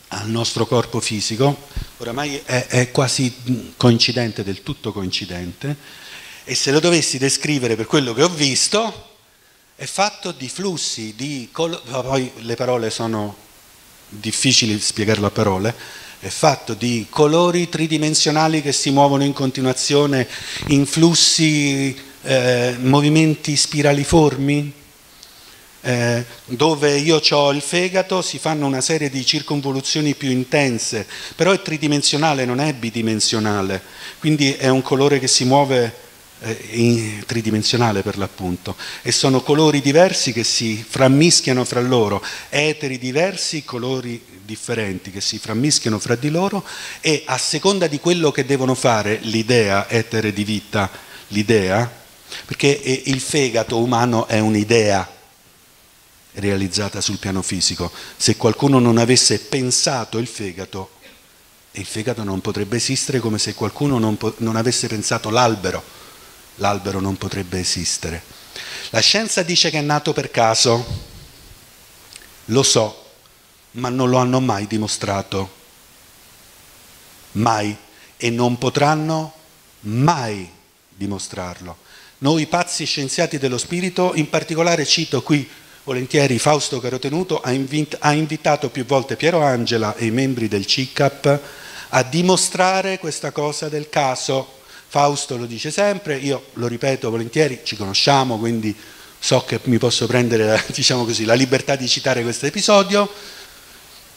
S4: al nostro corpo fisico, oramai è quasi coincidente, del tutto coincidente, e se lo dovessi descrivere per quello che ho visto, è fatto di flussi, poi le parole sono difficili spiegarlo a parole, è fatto di colori tridimensionali che si muovono in continuazione in flussi, movimenti spiraliformi, dove io ho il fegato, si fanno una serie di circonvoluzioni più intense, però è tridimensionale, non è bidimensionale, quindi è un colore che si muove tridimensionale per l'appunto, e sono colori diversi che si frammischiano fra loro, eteri diversi, colori differenti che si frammischiano fra di loro, e a seconda di quello che devono fare l'idea, etere di vita, l'idea, perché il fegato umano è un'idea realizzata sul piano fisico. Se qualcuno non avesse pensato il fegato non potrebbe esistere, come se qualcuno non avesse pensato l'albero non potrebbe esistere. La scienza dice che è nato per caso, lo so, ma non lo hanno mai dimostrato, mai, e non potranno mai dimostrarlo. Noi pazzi scienziati dello spirito, in particolare cito qui volentieri Fausto Carotenuto, ha invitato più volte Piero Angela e i membri del CICAP a dimostrare questa cosa del caso. Fausto lo dice sempre, io lo ripeto volentieri, ci conosciamo, quindi so che mi posso prendere, diciamo così, la libertà di citare questo episodio.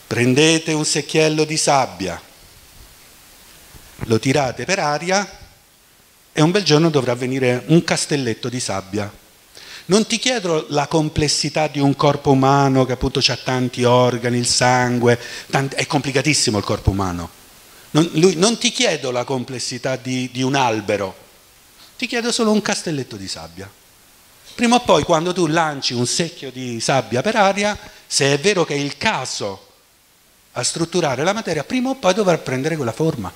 S4: Prendete un secchiello di sabbia, lo tirate per aria e un bel giorno dovrà venire un castelletto di sabbia. Non ti chiedo la complessità di un corpo umano che appunto ha tanti organi, il sangue, è complicatissimo il corpo umano. Non ti chiedo la complessità di un albero, ti chiedo solo un castelletto di sabbia. Prima o poi, quando tu lanci un secchio di sabbia per aria, se è vero che è il caso a strutturare la materia, prima o poi dovrà prendere quella forma.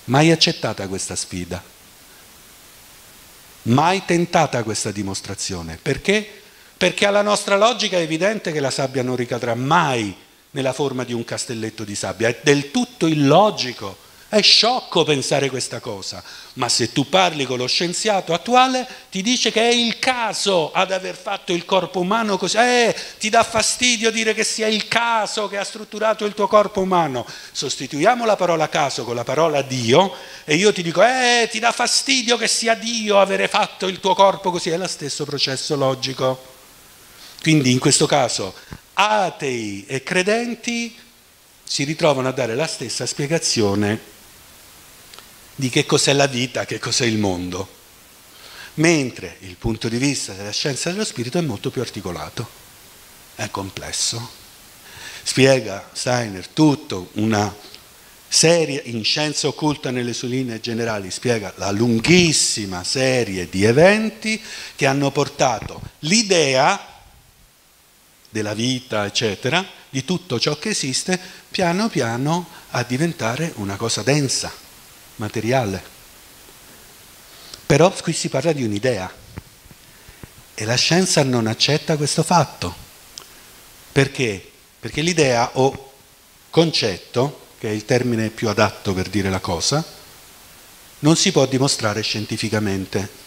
S4: Mai accettata questa sfida, mai tentata questa dimostrazione. Perché? Perché alla nostra logica è evidente che la sabbia non ricadrà mai nella forma di un castelletto di sabbia, è del tutto illogico, è sciocco pensare questa cosa, ma se tu parli con lo scienziato attuale ti dice che è il caso ad aver fatto il corpo umano così, ti dà fastidio dire che sia il caso che ha strutturato il tuo corpo umano. Sostituiamo la parola caso con la parola Dio e io ti dico, ti dà fastidio che sia Dio avere fatto il tuo corpo così, è lo stesso processo logico. Quindi in questo caso atei e credenti si ritrovano a dare la stessa spiegazione di che cos'è la vita, che cos'è il mondo, mentre il punto di vista della scienza dello spirito è molto più articolato, è complesso. Spiega Steiner tutto, una serie in scienza occulta nelle sue linee generali, spiega la lunghissima serie di eventi che hanno portato l'idea della vita, eccetera, di tutto ciò che esiste, piano piano a diventare una cosa densa, materiale. Però qui si parla di un'idea e la scienza non accetta questo fatto. Perché? Perché l'idea o concetto, che è il termine più adatto per dire la cosa, non si può dimostrare scientificamente.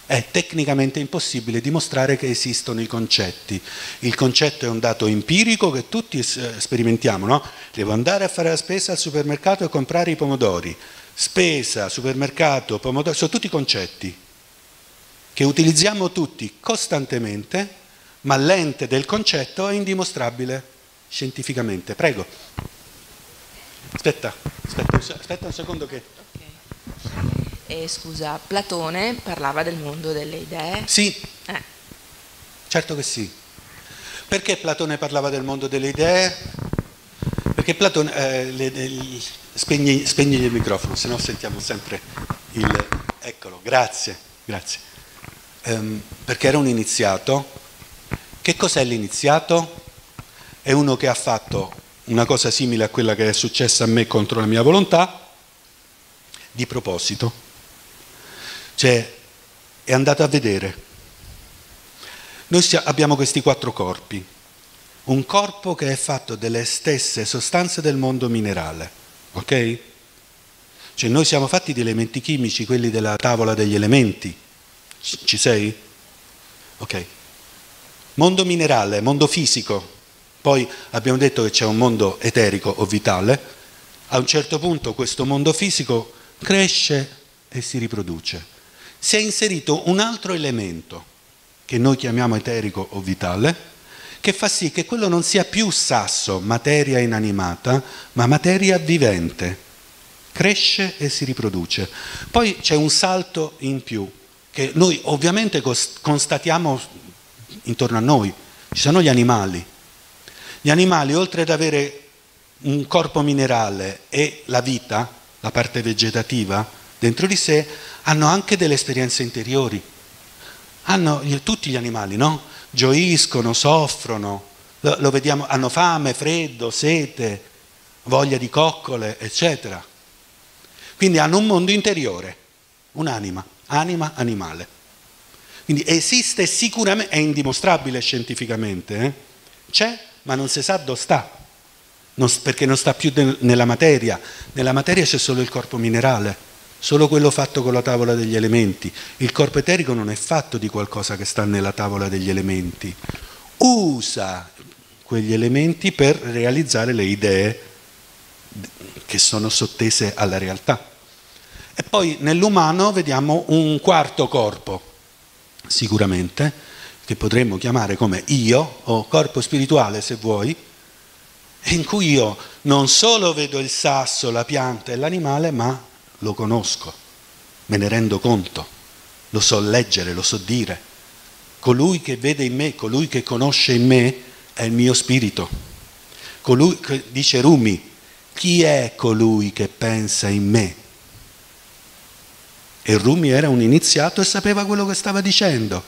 S4: È tecnicamente impossibile dimostrare che esistono i concetti. Il concetto è un dato empirico che tutti sperimentiamo, no? Devo andare a fare la spesa al supermercato e comprare i pomodori. Spesa, supermercato, pomodori, sono tutti concetti che utilizziamo tutti costantemente, ma l'ente del concetto è indimostrabile scientificamente. Prego. Aspetta un secondo che...
S6: Scusa, Platone parlava del mondo delle idee?
S4: Sì, certo che sì. Perché Platone parlava del mondo delle idee? Perché Platone... spegni il microfono, se no sentiamo sempre il... Eccolo, grazie. Perché era un iniziato. Che cos'è l'iniziato? È uno che ha fatto una cosa simile a quella che è successa a me contro la mia volontà, di proposito. Cioè, è andato a vedere. Noi abbiamo questi 4 corpi. Un corpo che è fatto delle stesse sostanze del mondo minerale, ok? Cioè noi siamo fatti di elementi chimici, quelli della tavola degli elementi. Ci sei? Ok. Mondo minerale, mondo fisico. Poi abbiamo detto che c'è un mondo eterico o vitale. A un certo punto questo mondo fisico cresce e si riproduce. Si è inserito un altro elemento, che noi chiamiamo eterico o vitale, che fa sì che quello non sia più sasso, materia inanimata, ma materia vivente. Cresce e si riproduce. Poi c'è un salto in più, che noi ovviamente constatiamo intorno a noi. Ci sono gli animali. Gli animali, oltre ad avere un corpo minerale e la vita, la parte vegetativa, dentro di sé, hanno anche delle esperienze interiori. Tutti gli animali, no? Gioiscono, soffrono, lo vediamo, hanno fame, freddo, sete, voglia di coccole, eccetera. Quindi hanno un mondo interiore, un'anima, anima animale. Quindi esiste sicuramente, è indimostrabile scientificamente, c'è, ma non si sa dove sta, perché non sta più nella materia. Nella materia c'è solo il corpo minerale, solo quello fatto con la tavola degli elementi. Il corpo eterico non è fatto di qualcosa che sta nella tavola degli elementi. Usa quegli elementi per realizzare le idee che sono sottese alla realtà. E poi nell'umano vediamo un quarto corpo, sicuramente, che potremmo chiamare come io, o corpo spirituale se vuoi, in cui io non solo vedo il sasso, la pianta e l'animale, ma lo conosco, me ne rendo conto, lo so leggere, lo so dire. Colui che vede in me, colui che conosce in me è il mio spirito. Colui che, dice Rumi, chi è colui che pensa in me? E Rumi era un iniziato e sapeva quello che stava dicendo.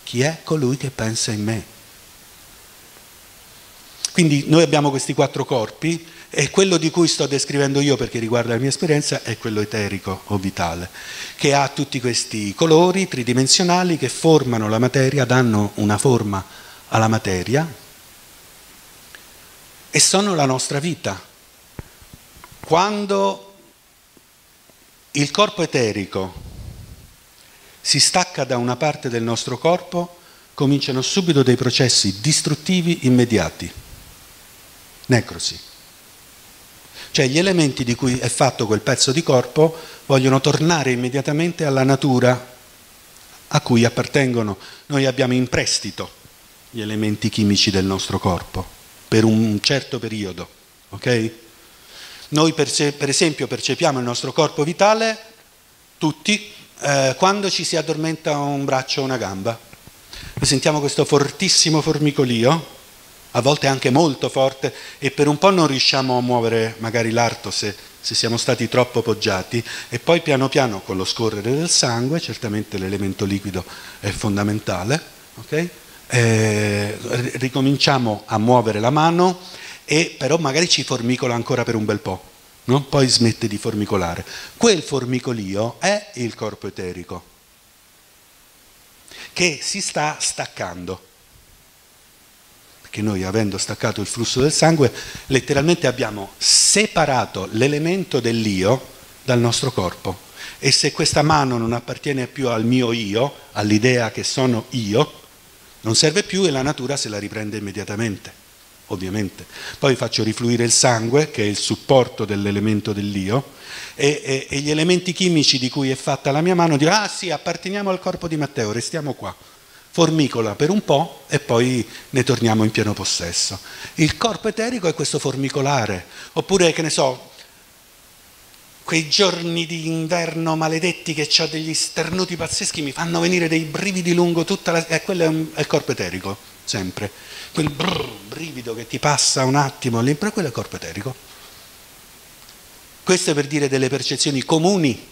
S4: Chi è colui che pensa in me? Quindi noi abbiamo questi 4 corpi e quello di cui sto descrivendo io, perché riguarda la mia esperienza, è quello eterico o vitale, che ha tutti questi colori tridimensionali che formano la materia, danno una forma alla materia e sono la nostra vita. Quando il corpo eterico si stacca da una parte del nostro corpo, cominciano subito dei processi distruttivi immediati. Necrosi. Cioè gli elementi di cui è fatto quel pezzo di corpo vogliono tornare immediatamente alla natura a cui appartengono. Noi abbiamo in prestito gli elementi chimici del nostro corpo per un certo periodo, ok? Noi per esempio percepiamo il nostro corpo vitale, tutti, quando ci si addormenta un braccio o una gamba. Noi sentiamo questo fortissimo formicolio, a volte anche molto forte, e per un po' non riusciamo a muovere magari l'arto se siamo stati troppo poggiati, e poi piano piano con lo scorrere del sangue, certamente l'elemento liquido è fondamentale, okay? Ricominciamo a muovere la mano, e però magari ci formicola ancora per un bel po', no? Poi smette di formicolare. Quel formicolio è il corpo eterico che si sta staccando. Che noi, avendo staccato il flusso del sangue, letteralmente abbiamo separato l'elemento dell'io dal nostro corpo. E se questa mano non appartiene più al mio io, all'idea che sono io, non serve più e la natura se la riprende immediatamente, ovviamente. Poi faccio rifluire il sangue, che è il supporto dell'elemento dell'io, e gli elementi chimici di cui è fatta la mia mano dicono: ah sì, apparteniamo al corpo di Matteo, restiamo qua. Formicola per un po' e poi ne torniamo in pieno possesso. Il corpo eterico è questo formicolare, oppure, che ne so, quei giorni di inverno maledetti che ho degli sternuti pazzeschi, mi fanno venire dei brividi lungo tutta la... quello è il corpo eterico, sempre. Quel brivido che ti passa un attimo, quello è il corpo eterico. Questo è per dire delle percezioni comuni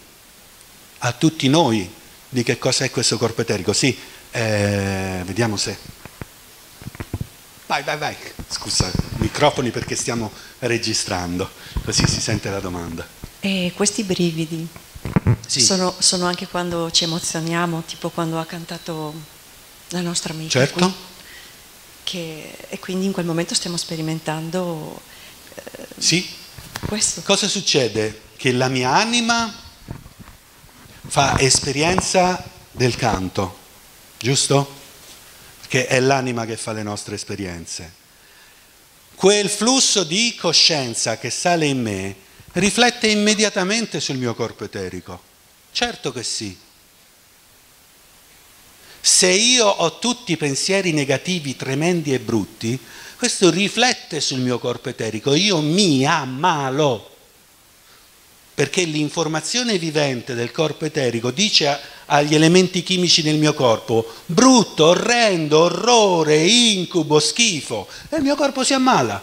S4: a tutti noi di che cosa è questo corpo eterico. Sì. Vediamo se Vai. Scusa, microfoni perché stiamo registrando, così si sente la domanda.
S7: E questi brividi
S4: Sì.
S7: sono anche quando ci emozioniamo, tipo quando ha cantato la nostra amica
S4: Certo.
S7: qui, e quindi in quel momento stiamo sperimentando
S4: Sì.
S7: questo.
S4: Cosa succede? Che la mia anima fa esperienza del canto, giusto? Perché è l'anima che fa le nostre esperienze. Quel flusso di coscienza che sale in me riflette immediatamente sul mio corpo eterico. Certo che sì. Se io ho tutti i pensieri negativi, tremendi e brutti, questo riflette sul mio corpo eterico, io mi ammalo. Perché l'informazione vivente del corpo eterico dice agli elementi chimici del mio corpo: brutto, orrendo, orrore, incubo, schifo, e il mio corpo si ammala.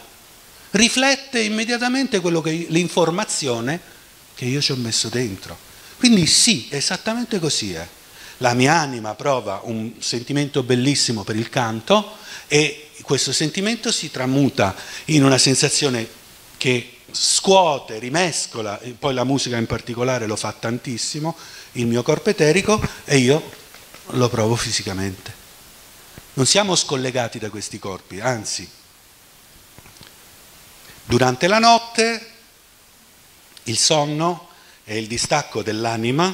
S4: Riflette immediatamente l'informazione che io ci ho messo dentro. Quindi sì, esattamente così è. La mia anima prova un sentimento bellissimo per il canto e questo sentimento si tramuta in una sensazione che scuote, rimescola, e poi la musica in particolare lo fa tantissimo, il mio corpo eterico, e io lo provo fisicamente. Non siamo scollegati da questi corpi, anzi, durante la notte il sonno è il distacco dell'anima,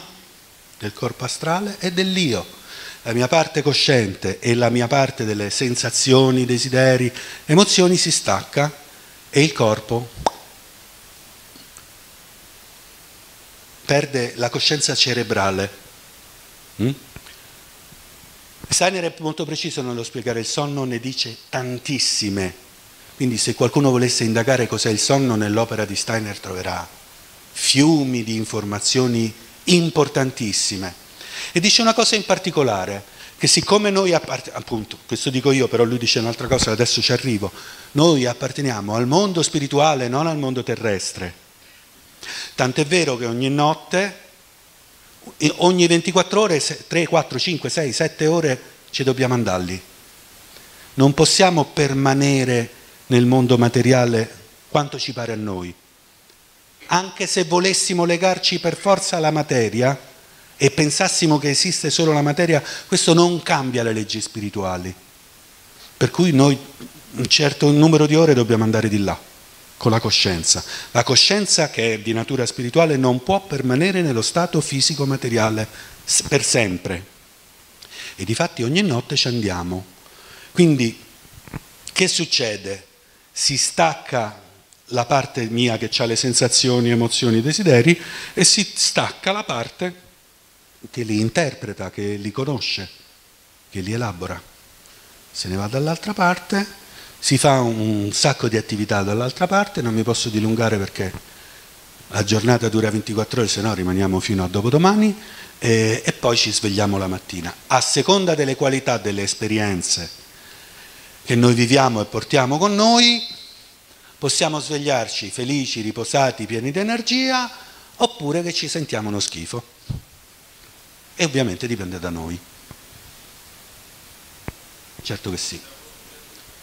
S4: del corpo astrale e dell'io. La mia parte cosciente e la mia parte delle sensazioni, desideri, emozioni si stacca e il corpo perde la coscienza cerebrale. Steiner è molto preciso nello spiegare il sonno, ne dice tantissime. Quindi se qualcuno volesse indagare cos'è il sonno, nell'opera di Steiner troverà fiumi di informazioni importantissime. E dice una cosa in particolare, che siccome noi appunto, questo dico io, però lui dice un'altra cosa, adesso ci arrivo, noi apparteniamo al mondo spirituale, non al mondo terrestre. Tant'è vero che ogni notte, ogni 24 ore, 3, 4, 5, 6, 7 ore ci dobbiamo andare lì. Non possiamo permanere nel mondo materiale quanto ci pare a noi. Anche se volessimo legarci per forza alla materia e pensassimo che esiste solo la materia, questo non cambia le leggi spirituali. Per cui noi un certo numero di ore dobbiamo andare di là, con la coscienza. La coscienza, che è di natura spirituale, non può permanere nello stato fisico materiale per sempre. E difatti ogni notte ci andiamo. Quindi che succede? Si stacca la parte mia che ha le sensazioni, emozioni, desideri, e si stacca la parte che li interpreta, che li conosce, che li elabora. Se ne va dall'altra parte, si fa un sacco di attività dall'altra parte, non mi posso dilungare perché la giornata dura 24 ore, se no rimaniamo fino a dopodomani, e poi ci svegliamo la mattina. A seconda delle qualità delle esperienze che noi viviamo e portiamo con noi, possiamo svegliarci felici, riposati, pieni di energia, oppure che ci sentiamo uno schifo. E ovviamente dipende da noi. Certo che sì.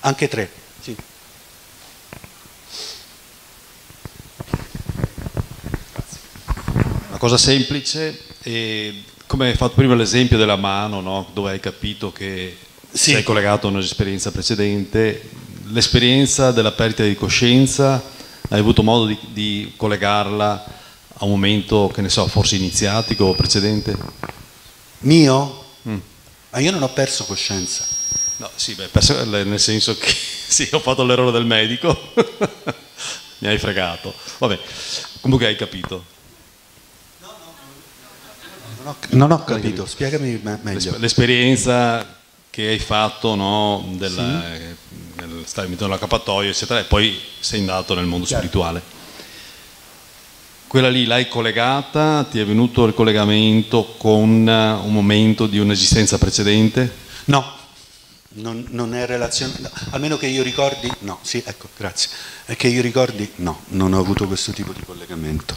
S4: Anche 3, sì.
S2: Una cosa semplice, come hai fatto prima l'esempio della mano, no? Dove hai capito che
S4: Sì.
S2: sei collegato a un'esperienza precedente, l'esperienza della perdita di coscienza, hai avuto modo di collegarla a un momento, che ne so, forse iniziatico o precedente?
S4: Mio? Ma io non ho perso coscienza.
S2: No, sì, nel senso che sì, ho fatto l'errore del medico, mi hai fregato. Vabbè, comunque hai capito.
S4: Non ho capito, spiegami meglio.
S2: L'esperienza che hai fatto, no, stavi mettendo l'accappatoio, eccetera, e poi sei andato nel mondo spirituale. Quella lì l'hai collegata, ti è venuto il collegamento con un momento di un'esistenza precedente?
S4: No, non è relazionato, almeno che io ricordi, no, sì, ecco, grazie. È che io ricordi, no, non ho avuto questo tipo di collegamento.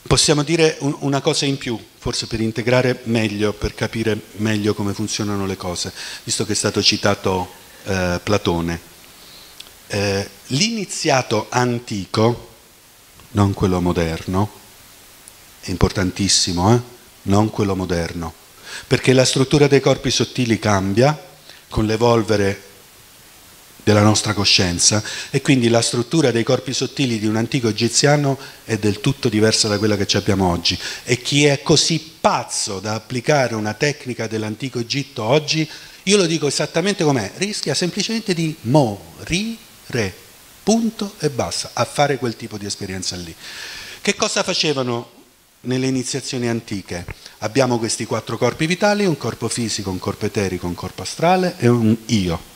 S4: Possiamo dire una cosa in più, forse per integrare meglio, per capire meglio come funzionano le cose, visto che è stato citato Platone. L'iniziato antico, non quello moderno, è importantissimo, non quello moderno, perché la struttura dei corpi sottili cambia con l'evolvere della nostra coscienza e quindi la struttura dei corpi sottili di un antico egiziano è del tutto diversa da quella che abbiamo oggi, e chi è così pazzo da applicare una tecnica dell'antico Egitto oggi, io lo dico esattamente com'è, rischia semplicemente di morire, punto e basta, a fare quel tipo di esperienza lì. Che cosa facevano nelle iniziazioni antiche? Abbiamo questi 4 corpi vitali, un corpo fisico, un corpo eterico, un corpo astrale e un io.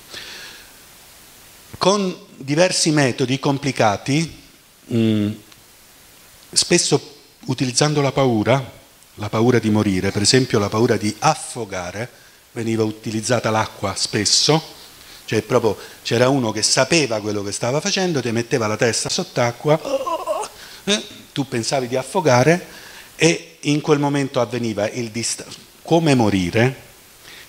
S4: Con diversi metodi complicati, spesso utilizzando la paura di morire, per esempio la paura di affogare, veniva utilizzata l'acqua spesso, cioè proprio c'era uno che sapeva quello che stava facendo, ti metteva la testa sott'acqua, tu pensavi di affogare e in quel momento avveniva come morire,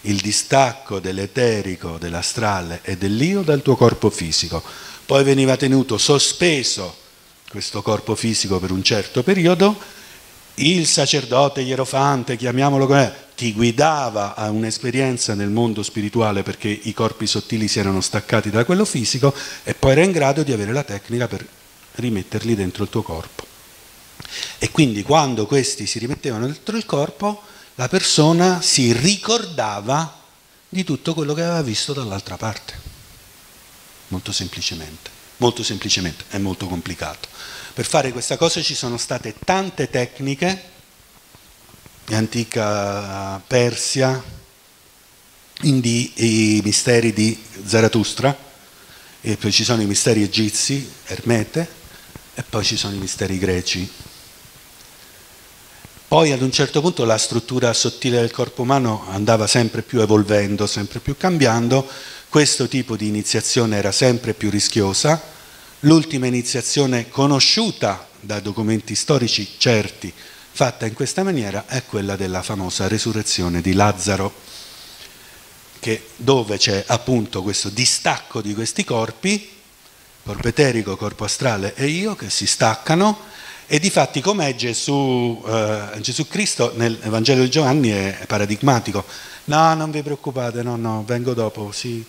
S4: il distacco dell'eterico, dell'astrale e dell'io dal tuo corpo fisico. Poi veniva tenuto sospeso questo corpo fisico per un certo periodo, il sacerdote, ierofante, chiamiamolo come ti guidava a un'esperienza nel mondo spirituale perché i corpi sottili si erano staccati da quello fisico e poi era in grado di avere la tecnica per rimetterli dentro il tuo corpo. E quindi quando questi si rimettevano dentro il corpo, la persona si ricordava di tutto quello che aveva visto dall'altra parte. Molto semplicemente, è molto complicato. Per fare questa cosa ci sono state tante tecniche, antica Persia, i misteri di Zarathustra, e poi ci sono i misteri egizi, Ermete, e poi ci sono i misteri greci. Poi ad un certo punto la struttura sottile del corpo umano andava sempre più evolvendo, sempre più cambiando, questo tipo di iniziazione era sempre più rischiosa, l'ultima iniziazione conosciuta da documenti storici certi, fatta in questa maniera, è quella della famosa resurrezione di Lazzaro, dove c'è appunto questo distacco di questi corpi, corpo eterico, corpo astrale e io, che si staccano. E difatti com'è Gesù Cristo nel Vangelo di Giovanni è paradigmatico. No, non vi preoccupate, no, vengo dopo, sì.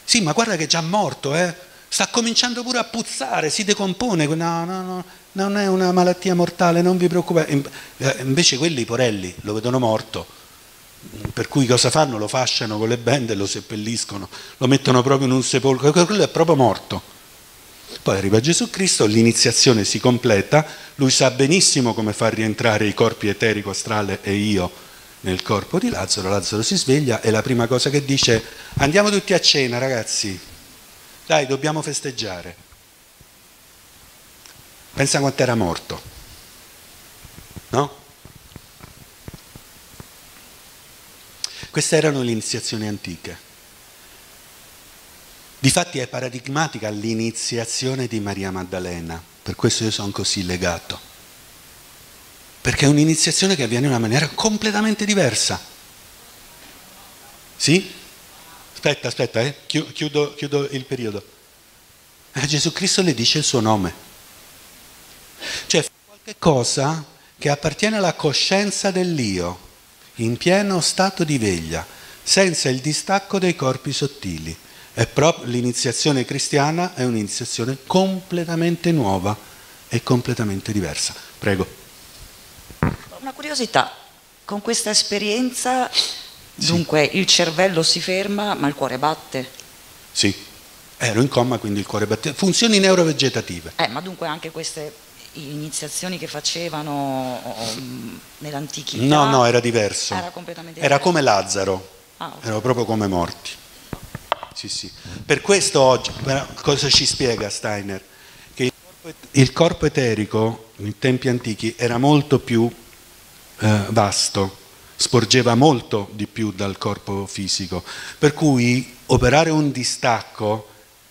S4: Sì, ma guarda che è già morto, sta cominciando pure a puzzare, si decompone, no, non è una malattia mortale, non vi preoccupate. Invece quelli porelli lo vedono morto, per cui cosa fanno? Lo fasciano con le bende e lo seppelliscono, lo mettono proprio in un sepolcro, quello è proprio morto. Poi arriva Gesù Cristo, l'iniziazione si completa, lui sa benissimo come far rientrare i corpi eterico, astrale e io nel corpo di Lazzaro. Lazzaro si sveglia e la prima cosa che dice: andiamo tutti a cena ragazzi, dai, dobbiamo festeggiare. Pensa quanto era morto, no? Queste erano le iniziazioni antiche. Difatti è paradigmatica l'iniziazione di Maria Maddalena, per questo io sono così legato, perché è un'iniziazione che avviene in una maniera completamente diversa. Sì? Aspetta, chiudo il periodo. Gesù Cristo le dice il suo nome, cioè qualche cosa che appartiene alla coscienza dell'io, in pieno stato di veglia, senza il distacco dei corpi sottili. È proprio l'iniziazione cristiana, è un'iniziazione completamente nuova e completamente diversa. Prego.
S8: Una curiosità, con questa esperienza,
S4: sì.
S8: Dunque il cervello si ferma ma il cuore batte?
S4: Sì, ero in coma quindi il cuore batte. Funzioni neurovegetative.
S8: Ma dunque anche queste iniziazioni che facevano nell'antichità?
S4: No, era diverso.
S8: Era completamente diverso.
S4: Era come Lazzaro, okay. Erano proprio come morti. Sì. Per questo oggi, cosa ci spiega Steiner? Che il corpo eterico in tempi antichi era molto più vasto, sporgeva molto di più dal corpo fisico, per cui operare un distacco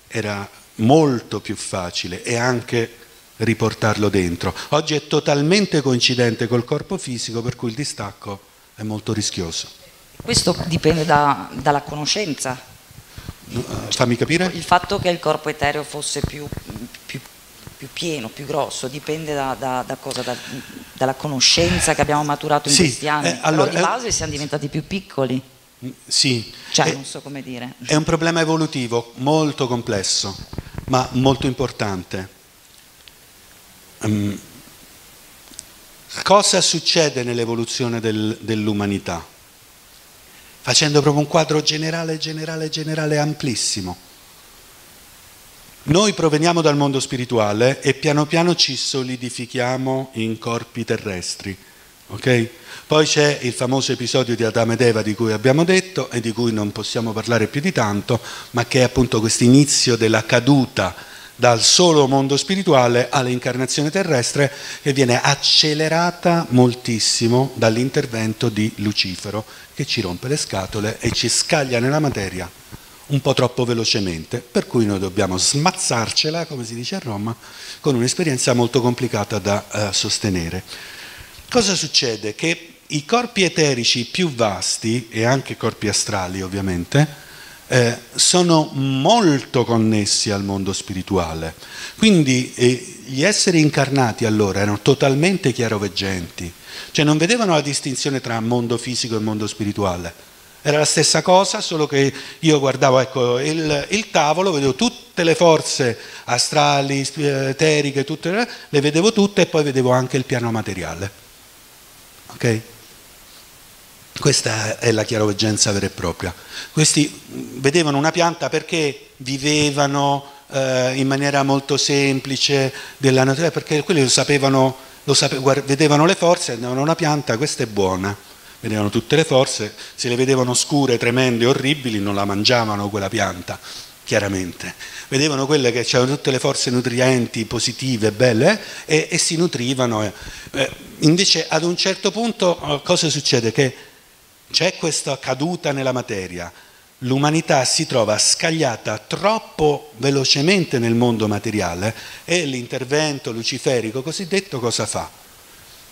S4: era molto più facile e anche riportarlo dentro. Oggi è totalmente coincidente col corpo fisico, per cui il distacco è molto rischioso.
S8: Questo dipende dalla conoscenza.
S4: Fammi capire.
S8: Il fatto che il corpo etereo fosse più pieno, più grosso, dipende dalla conoscenza che abbiamo maturato in questi anni.
S4: Allora,
S8: però di base siamo diventati più piccoli.
S4: Sì.
S8: Cioè, non so come dire.
S4: È un problema evolutivo molto complesso, ma molto importante. Cosa succede nell'evoluzione dell'umanità? Facendo proprio un quadro generale, amplissimo. Noi proveniamo dal mondo spirituale e piano piano ci solidifichiamo in corpi terrestri, ok? Poi c'è il famoso episodio di Adamo ed Eva di cui abbiamo detto e di cui non possiamo parlare più di tanto, ma che è appunto questo inizio della caduta dal solo mondo spirituale all'incarnazione terrestre, che viene accelerata moltissimo dall'intervento di Lucifero, che ci rompe le scatole e ci scaglia nella materia un po' troppo velocemente, per cui noi dobbiamo smazzarcela, come si dice a Roma, con un'esperienza molto complicata da sostenere. Cosa succede? Che i corpi eterici più vasti, e anche corpi astrali ovviamente, sono molto connessi al mondo spirituale. Quindi gli esseri incarnati allora erano totalmente chiaroveggenti, cioè non vedevano la distinzione tra mondo fisico e mondo spirituale. Era la stessa cosa, solo che io guardavo, ecco, il tavolo, vedevo tutte le forze astrali, eteriche, le vedevo tutte, e poi vedevo anche il piano materiale. Ok? Questa è la chiaroveggenza vera e propria. Questi vedevano una pianta perché vivevano in maniera molto semplice della natura, perché quelli vedevano le forze, vedevano una pianta, questa è buona. Vedevano tutte le forze, se le vedevano scure, tremende, orribili, non la mangiavano quella pianta, chiaramente. Vedevano quelle che avevano tutte le forze nutrienti, positive, belle, e si nutrivano. Invece ad un certo punto cosa succede? Che c'è questa caduta nella materia, l'umanità si trova scagliata troppo velocemente nel mondo materiale e l'intervento luciferico cosiddetto cosa fa?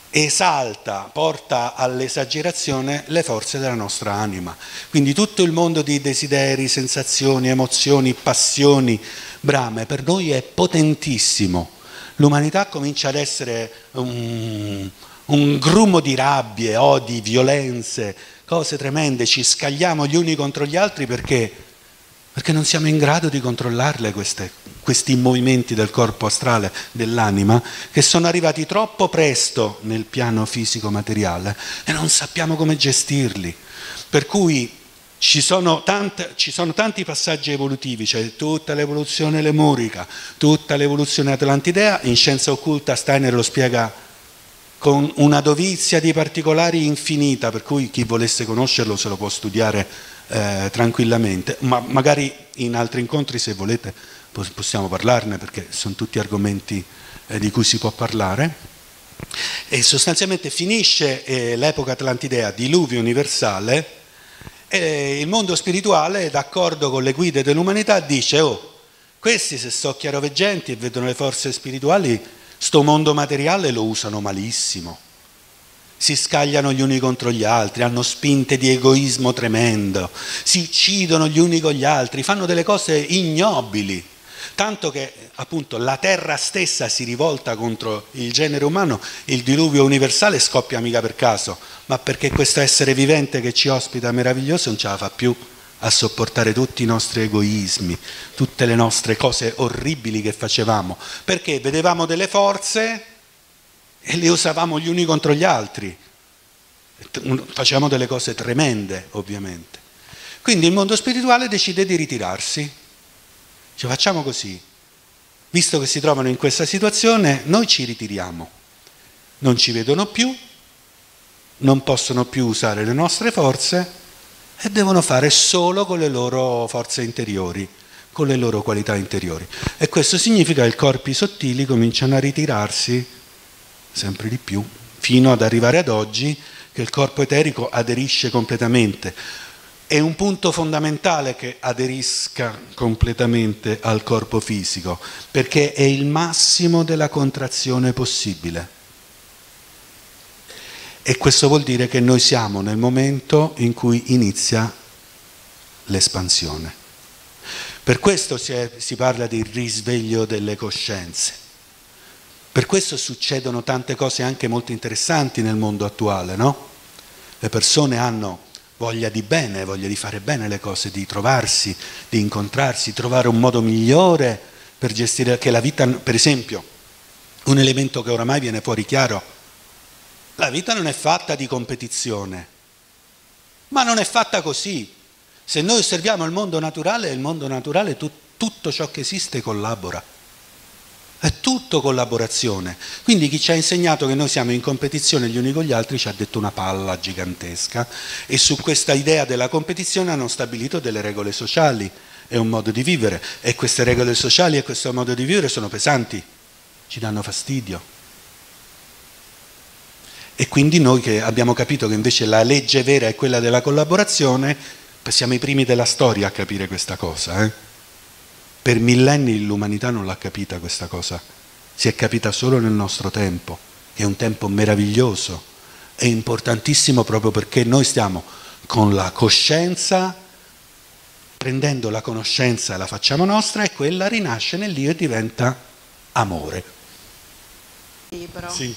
S4: Esalta, porta all'esagerazione le forze della nostra anima. Quindi tutto il mondo di desideri, sensazioni, emozioni, passioni, brame, per noi è potentissimo. L'umanità comincia ad essere un grumo di rabbie, odi, violenze, cose tremende. Ci scagliamo gli uni contro gli altri perché non siamo in grado di controllarle questi movimenti del corpo astrale, dell'anima, che sono arrivati troppo presto nel piano fisico materiale e non sappiamo come gestirli. Per cui ci sono tanti passaggi evolutivi, cioè tutta l'evoluzione lemurica, tutta l'evoluzione atlantidea. In scienza occulta Steiner lo spiega con una dovizia di particolari infinita, per cui chi volesse conoscerlo se lo può studiare tranquillamente, ma magari in altri incontri, se volete, possiamo parlarne, perché sono tutti argomenti di cui si può parlare. E sostanzialmente finisce l'epoca atlantidea, diluvio universale, e il mondo spirituale, d'accordo con le guide dell'umanità, dice: oh, questi se sono chiaroveggenti e vedono le forze spirituali, sto mondo materiale lo usano malissimo. Si scagliano gli uni contro gli altri, hanno spinte di egoismo tremendo, si uccidono gli uni con gli altri, fanno delle cose ignobili, tanto che appunto la terra stessa si rivolta contro il genere umano. Il diluvio universale scoppia mica per caso, ma perché questo essere vivente che ci ospita meraviglioso non ce la fa più a sopportare tutti i nostri egoismi, tutte le nostre cose orribili che facevamo, perché vedevamo delle forze e le usavamo gli uni contro gli altri, facevamo delle cose tremende, ovviamente. Quindi il mondo spirituale decide di ritirarsi. Cioè, facciamo così, visto che si trovano in questa situazione, noi ci ritiriamo, non ci vedono più, non possono più usare le nostre forze e devono fare solo con le loro forze interiori, con le loro qualità interiori. E questo significa che i corpi sottili cominciano a ritirarsi sempre di più, fino ad arrivare ad oggi che il corpo eterico aderisce completamente. È un punto fondamentale che aderisca completamente al corpo fisico, perché è il massimo della contrazione possibile. E questo vuol dire che noi siamo nel momento in cui inizia l'espansione. Per questo si parla di risveglio delle coscienze. Per questo succedono tante cose anche molto interessanti nel mondo attuale, no? Le persone hanno voglia di bene, voglia di fare bene le cose, di trovarsi, di incontrarsi, trovare un modo migliore per gestire che la vita, per esempio, un elemento che oramai viene fuori chiaro, la vita non è fatta di competizione, ma non è fatta così. Se noi osserviamo il mondo naturale tutto ciò che esiste collabora. È tutto collaborazione. Quindi chi ci ha insegnato che noi siamo in competizione gli uni con gli altri ci ha detto una palla gigantesca e su questa idea della competizione hanno stabilito delle regole sociali e un modo di vivere. E queste regole sociali e questo modo di vivere sono pesanti, ci danno fastidio. E quindi noi che abbiamo capito che invece la legge vera è quella della collaborazione, siamo i primi della storia a capire questa cosa. Per millenni l'umanità non l'ha capita questa cosa, si è capita solo nel nostro tempo, che è un tempo meraviglioso, è importantissimo proprio perché noi stiamo con la coscienza, prendendo la conoscenza e la facciamo nostra e quella rinasce nell'io e diventa amore.
S9: Libro.
S4: Sì.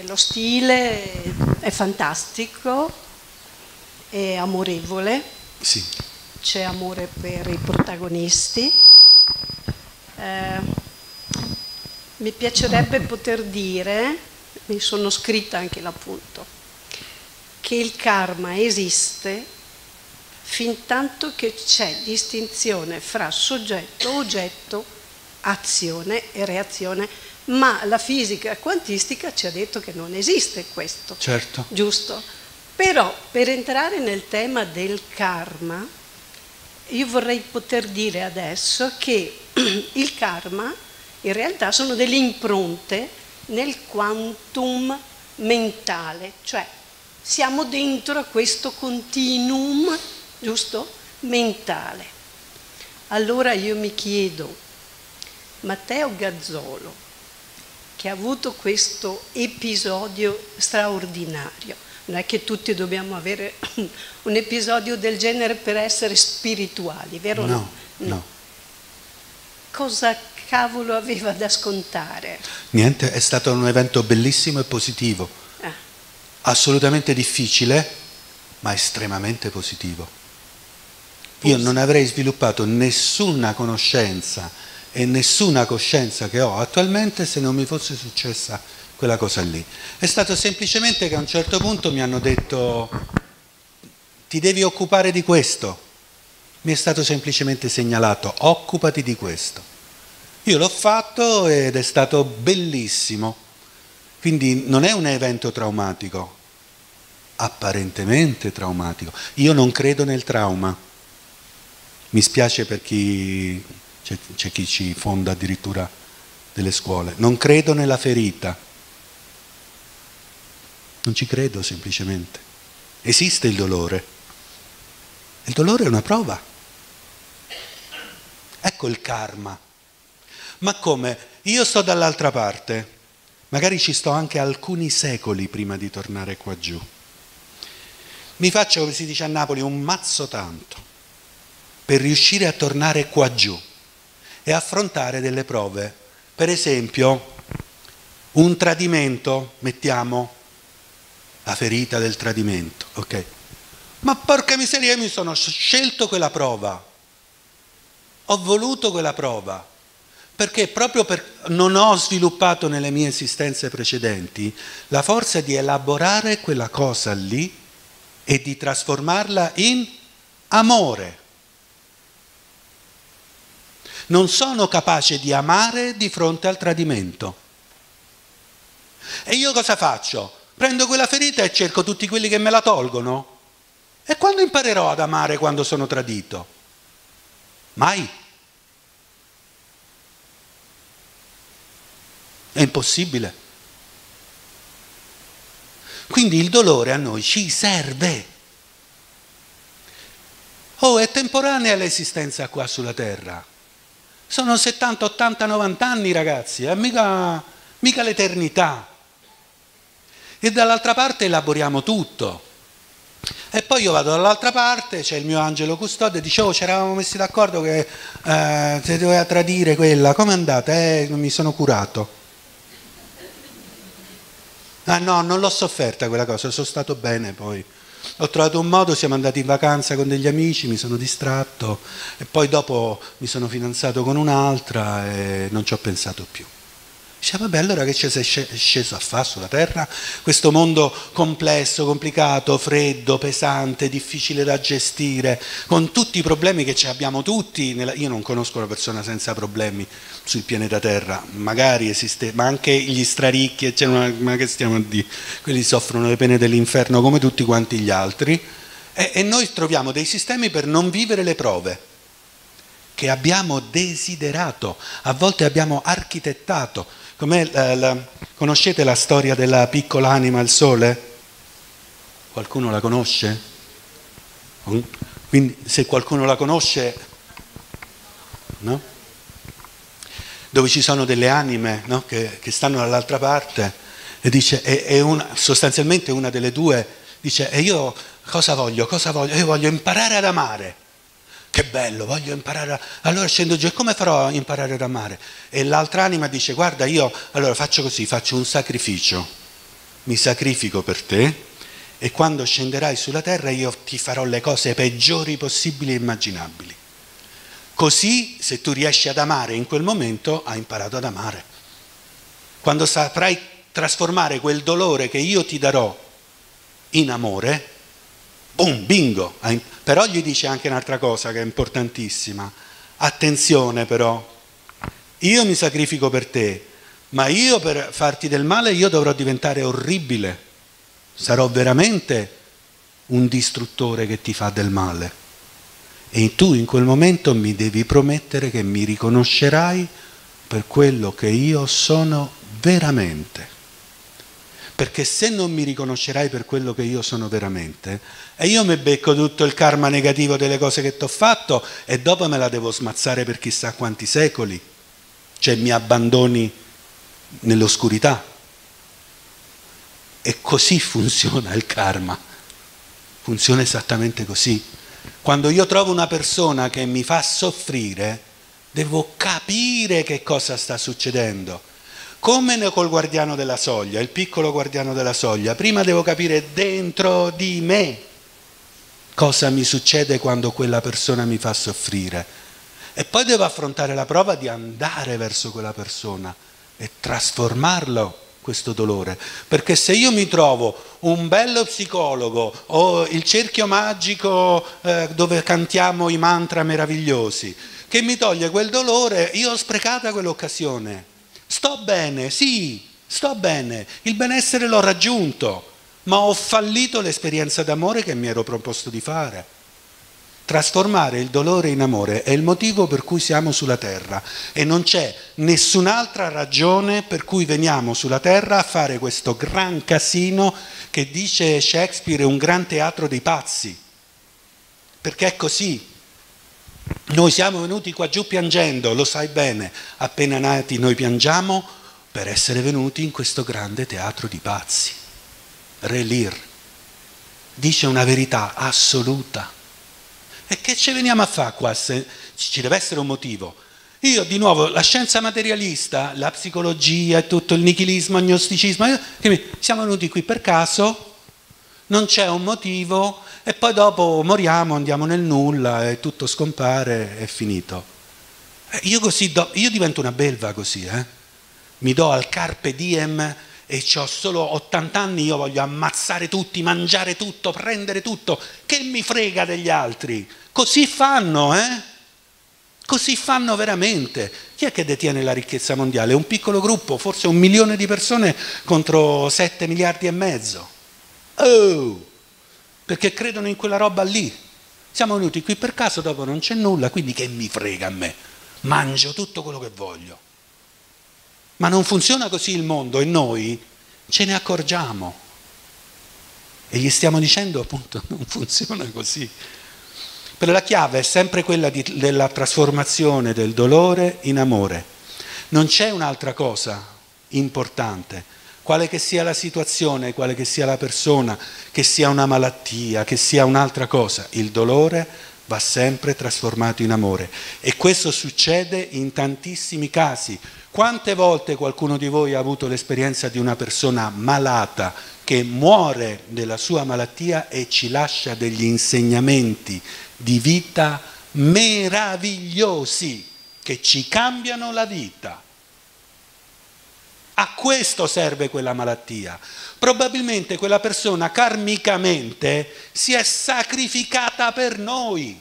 S9: Lo stile è fantastico, è amorevole,
S4: Sì.
S9: C'è amore per i protagonisti. Mi piacerebbe poter dire, mi sono scritta anche l'appunto, che il karma esiste fin tanto che c'è distinzione fra soggetto, oggetto, azione e reazione, ma la fisica quantistica ci ha detto che non esiste questo.
S4: Certo.
S9: Giusto? Però per entrare nel tema del karma, io vorrei poter dire adesso che il karma in realtà sono delle impronte nel quantum mentale, cioè siamo dentro a questo continuum, giusto? Mentale. Allora io mi chiedo, Matteo Gazzolo, che ha avuto questo episodio straordinario, non è che tutti dobbiamo avere un episodio del genere per essere spirituali, vero?
S4: No.
S9: Cosa cavolo aveva da scontare?
S4: Niente, è stato un evento bellissimo e positivo, assolutamente difficile, ma estremamente positivo. Io non avrei sviluppato nessuna conoscenza e nessuna coscienza che ho attualmente se non mi fosse successa quella cosa lì. È stato semplicemente che a un certo punto mi hanno detto ti devi occupare di questo. Mi è stato semplicemente segnalato occupati di questo. Io l'ho fatto ed è stato bellissimo. Quindi non è un evento traumatico, apparentemente traumatico. Io non credo nel trauma. Mi spiace per chi c'è chi ci fonda addirittura delle scuole. Non credo nella ferita. Non ci credo semplicemente. Esiste il dolore. Il dolore è una prova. Ecco il karma. Ma come? Io sto dall'altra parte. Magari ci sto anche alcuni secoli prima di tornare qua giù. Mi faccio, come si dice a Napoli, un mazzo tanto per riuscire a tornare qua giù e affrontare delle prove. Per esempio, un tradimento, mettiamo la ferita del tradimento, ok? Ma porca miseria, io mi sono scelto quella prova, ho voluto quella prova, perché proprio non ho sviluppato nelle mie esistenze precedenti la forza di elaborare quella cosa lì e di trasformarla in amore. Non sono capace di amare di fronte al tradimento. E io cosa faccio? Prendo quella ferita e cerco tutti quelli che me la tolgono? E quando imparerò ad amare quando sono tradito? Mai. È impossibile. Quindi il dolore a noi ci serve. Oh, è temporanea l'esistenza qua sulla terra. Sono 70, 80, 90 anni, ragazzi, è mica l'eternità. E dall'altra parte elaboriamo tutto. E poi io vado dall'altra parte, c'è il mio angelo custode, dice: oh, ci eravamo messi d'accordo che se doveva tradire quella, come è andata? Non mi sono curato. Ah no, non l'ho sofferta quella cosa, sono stato bene poi. Ho trovato un modo, siamo andati in vacanza con degli amici, mi sono distratto e poi dopo mi sono fidanzato con un'altra e non ci ho pensato più. Dice: vabbè, allora che ci sei sceso a fare sulla terra? Questo mondo complesso, complicato, freddo, pesante, difficile da gestire, con tutti i problemi che ci abbiamo tutti. Io non conosco una persona senza problemi sul pianeta Terra, magari esiste, ma anche gli straricchi, ma che stiamo a dire? Quelli soffrono le pene dell'inferno come tutti quanti gli altri, e noi troviamo dei sistemi per non vivere le prove che abbiamo desiderato, a volte abbiamo architettato. Conoscete la storia della piccola anima al sole? Qualcuno la conosce? Quindi se qualcuno la conosce, no? Dove ci sono delle anime, no? che stanno dall'altra parte, e dice, sostanzialmente una delle due dice: e io cosa voglio? Io voglio imparare ad amare. Che bello, voglio imparare allora scendo giù, e come farò a imparare ad amare? E l'altra anima dice: guarda, io allora faccio così, faccio un sacrificio, mi sacrifico per te, e quando scenderai sulla terra io ti farò le cose peggiori possibili e immaginabili. Così, se tu riesci ad amare in quel momento, hai imparato ad amare. Quando saprai trasformare quel dolore che io ti darò in amore, boom, bingo! Però gli dice anche un'altra cosa che è importantissima. Attenzione però, io mi sacrifico per te, ma io per farti del male io dovrò diventare orribile. Sarò veramente un distruttore che ti fa del male. E tu in quel momento mi devi promettere che mi riconoscerai per quello che io sono veramente. Perché se non mi riconoscerai per quello che io sono veramente, e io mi becco tutto il karma negativo delle cose che ti ho fatto e dopo me la devo smazzare per chissà quanti secoli, cioè mi abbandoni nell'oscurità. E così funziona il karma, funziona esattamente così. Quando io trovo una persona che mi fa soffrire, devo capire che cosa sta succedendo. Come col guardiano della soglia, il piccolo guardiano della soglia, prima devo capire dentro di me cosa mi succede quando quella persona mi fa soffrire, e poi devo affrontare la prova di andare verso quella persona e trasformarlo questo dolore, perché se io mi trovo un bello psicologo o il cerchio magico dove cantiamo i mantra meravigliosi che mi toglie quel dolore, io ho sprecata quell'occasione. Sto bene, sì, sto bene, il benessere l'ho raggiunto, ma ho fallito l'esperienza d'amore che mi ero proposto di fare. Trasformare il dolore in amore è il motivo per cui siamo sulla terra, e non c'è nessun'altra ragione per cui veniamo sulla terra a fare questo gran casino che dice Shakespeare è un gran teatro dei pazzi, perché è così. Noi siamo venuti qua giù piangendo, lo sai bene, appena nati noi piangiamo per essere venuti in questo grande teatro di pazzi. Re Lear dice una verità assoluta. E che ci veniamo a fare qua? Ci deve essere un motivo. Io di nuovo, la scienza materialista, la psicologia, tutto il nichilismo, il gnosticismo, siamo venuti qui per caso, non c'è un motivo, e poi dopo moriamo, andiamo nel nulla e tutto scompare, è finito. Io divento una belva così, mi do al carpe diem e ho solo 80 anni, io voglio ammazzare tutti, mangiare tutto, prendere tutto, che mi frega degli altri? Così fanno, Così fanno veramente. Chi è che detiene la ricchezza mondiale? Un piccolo gruppo, forse 1 milione di persone contro 7 miliardi e mezzo. Oh! Perché credono in quella roba lì. Siamo venuti qui per caso, dopo non c'è nulla, quindi che mi frega a me? Mangio tutto quello che voglio. Ma non funziona così il mondo, e noi ce ne accorgiamo. E gli stiamo dicendo appunto non funziona così. Per la chiave è sempre quella della trasformazione del dolore in amore. Non c'è un'altra cosa importante. quale che sia la situazione, quale che sia la persona, che sia una malattia, che sia un'altra cosa, il dolore va sempre trasformato in amore. E questo succede in tantissimi casi. Quante volte qualcuno di voi ha avuto l'esperienza di una persona malata che muore della sua malattia e ci lascia degli insegnamenti di vita meravigliosi che ci cambiano la vita? A questo serve quella malattia. Probabilmente quella persona karmicamente si è sacrificata per noi,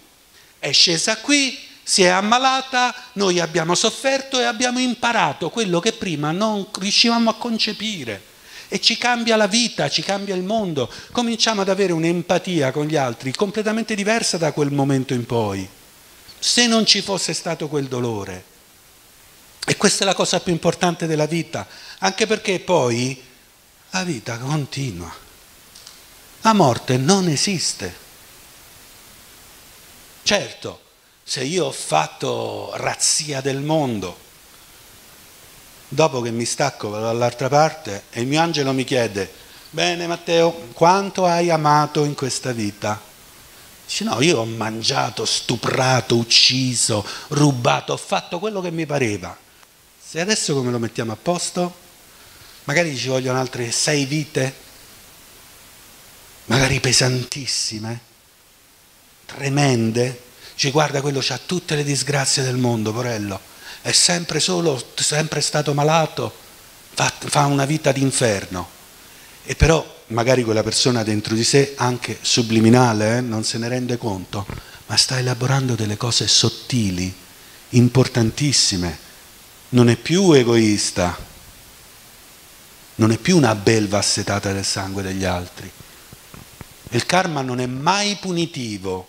S4: è scesa qui, si è ammalata, noi abbiamo sofferto e abbiamo imparato quello che prima non riuscivamo a concepire. E ci cambia la vita, ci cambia il mondo. Cominciamo ad avere un'empatia con gli altri completamente diversa da quel momento in poi. Se non ci fosse stato quel dolore. E questa è la cosa più importante della vita, anche perché poi la vita continua. La morte non esiste. Certo, se io ho fatto razzia del mondo, dopo che mi stacco dall'altra parte e il mio angelo mi chiede: bene Matteo, quanto hai amato in questa vita? Dice: no, io ho mangiato, stuprato, ucciso, rubato, ho fatto quello che mi pareva. Se adesso come lo mettiamo a posto? Magari ci vogliono altre 6 vite, magari pesantissime, tremende. Ci guarda, quello c'ha tutte le disgrazie del mondo, porello, è sempre solo, sempre stato malato, fa una vita d'inferno. E però magari quella persona dentro di sé, anche subliminale, non se ne rende conto, ma sta elaborando delle cose sottili, importantissime. Non è più egoista, non è più una belva assetata del sangue degli altri. Il karma non è mai punitivo.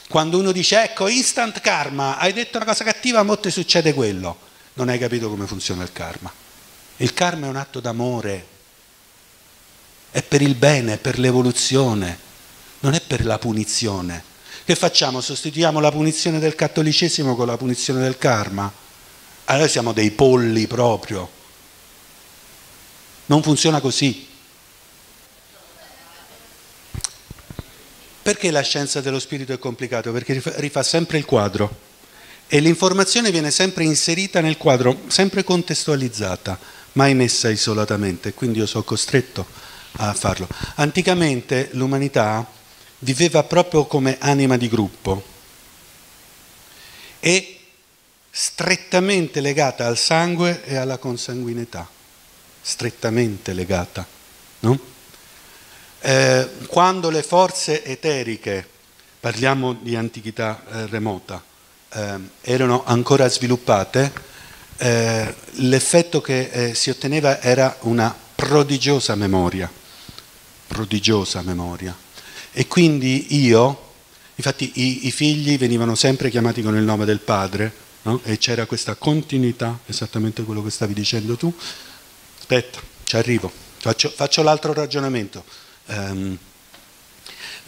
S4: Quando uno dice: ecco, instant karma, hai detto una cosa cattiva, mo te succede quello, non hai capito come funziona il karma. Il karma è un atto d'amore, è per il bene, è per l'evoluzione, non è per la punizione. Che facciamo? Sostituiamo la punizione del cattolicesimo con la punizione del karma? Allora siamo dei polli proprio. Non funziona così. Perché la scienza dello spirito è complicato? Perché rifà sempre il quadro e l'informazione viene sempre inserita nel quadro, sempre contestualizzata, mai messa isolatamente, quindi io sono costretto a farlo. Anticamente l'umanità viveva proprio come anima di gruppo e strettamente legata al sangue e alla consanguinità, strettamente legata, no? Quando le forze eteriche, parliamo di antichità remota, erano ancora sviluppate, l'effetto che si otteneva era una prodigiosa memoria, e quindi infatti i figli venivano sempre chiamati con il nome del padre, no? E c'era questa continuità, esattamente quello che stavi dicendo tu. Aspetta, ci arrivo, faccio l'altro ragionamento.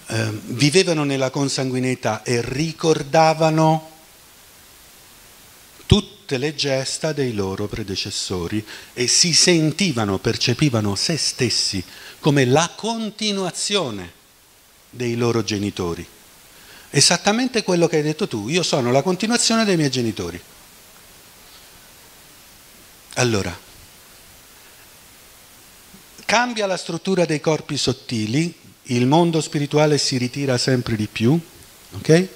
S4: Vivevano nella consanguineità e ricordavano tutte le gesta dei loro predecessori e si sentivano, percepivano se stessi come la continuazione dei loro genitori. Esattamente quello che hai detto tu: io sono la continuazione dei miei genitori. Allora, cambia la struttura dei corpi sottili, il mondo spirituale si ritira sempre di più, ok?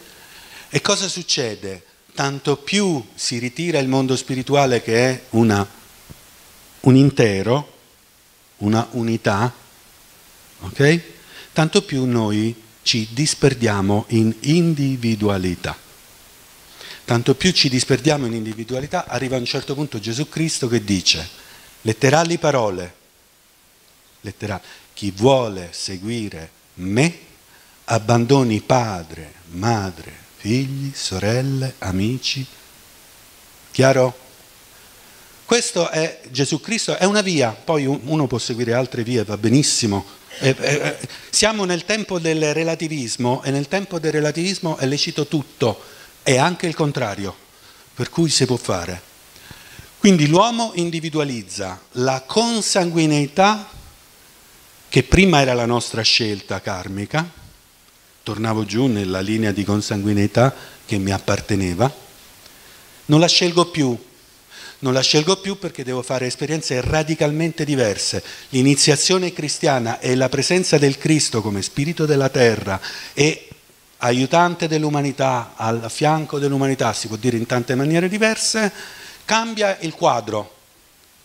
S4: E cosa succede? Tanto più si ritira il mondo spirituale, che è un intero, una unità, ok? Tanto più noi ci disperdiamo in individualità. Tanto più ci disperdiamo in individualità, arriva a un certo punto Gesù Cristo che dice, letterali parole, chi vuole seguire me abbandoni padre, madre, figli, sorelle, amici. Chiaro? Questo è Gesù Cristo, è una via, poi uno può seguire altre vie, va benissimo. Siamo nel tempo del relativismo e nel tempo del relativismo è lecito tutto e anche il contrario, per cui si può fare. Quindi l'uomo individualizza la consanguineità, che prima era la nostra scelta karmica, tornavo giù nella linea di consanguineità che mi apparteneva, non la scelgo più. Non la scelgo più perché devo fare esperienze radicalmente diverse. L'iniziazione cristiana e la presenza del Cristo come spirito della terra e aiutante dell'umanità, al fianco dell'umanità, si può dire in tante maniere diverse, cambia il quadro.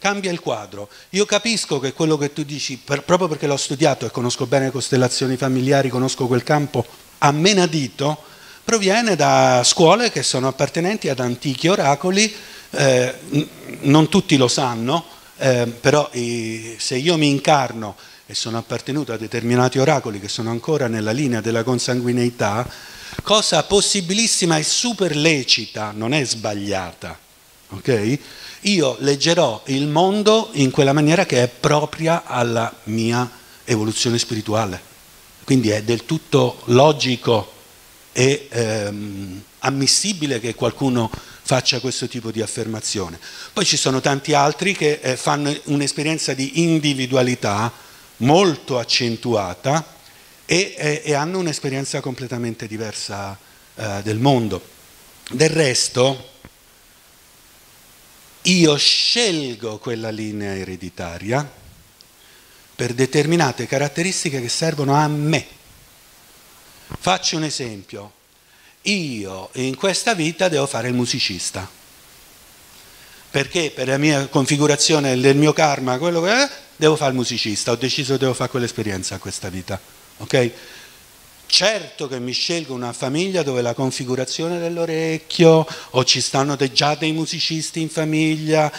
S4: Cambia il quadro. Io capisco che quello che tu dici, proprio perché l'ho studiato e conosco bene costellazioni familiari, conosco quel campo a menadito, proviene da scuole che sono appartenenti ad antichi oracoli. Non tutti lo sanno, però se io mi incarno e sono appartenuto a determinati oracoli che sono ancora nella linea della consanguineità, cosa possibilissima e super lecita, non è sbagliata, ok? Io leggerò il mondo in quella maniera che è propria alla mia evoluzione spirituale, quindi è del tutto logico e ammissibile che qualcuno faccia questo tipo di affermazione. Poi ci sono tanti altri che fanno un'esperienza di individualità molto accentuata e hanno un'esperienza completamente diversa del mondo. Del resto, io scelgo quella linea ereditaria per determinate caratteristiche che servono a me. Faccio un esempio. Io in questa vita devo fare il musicista, perché per la mia configurazione del mio karma, quello che è, devo fare il musicista, ho deciso che devo fare quell'esperienza a questa vita, ok? Certo che mi scelgo una famiglia dove la configurazione dell'orecchio, o ci stanno già dei musicisti in famiglia,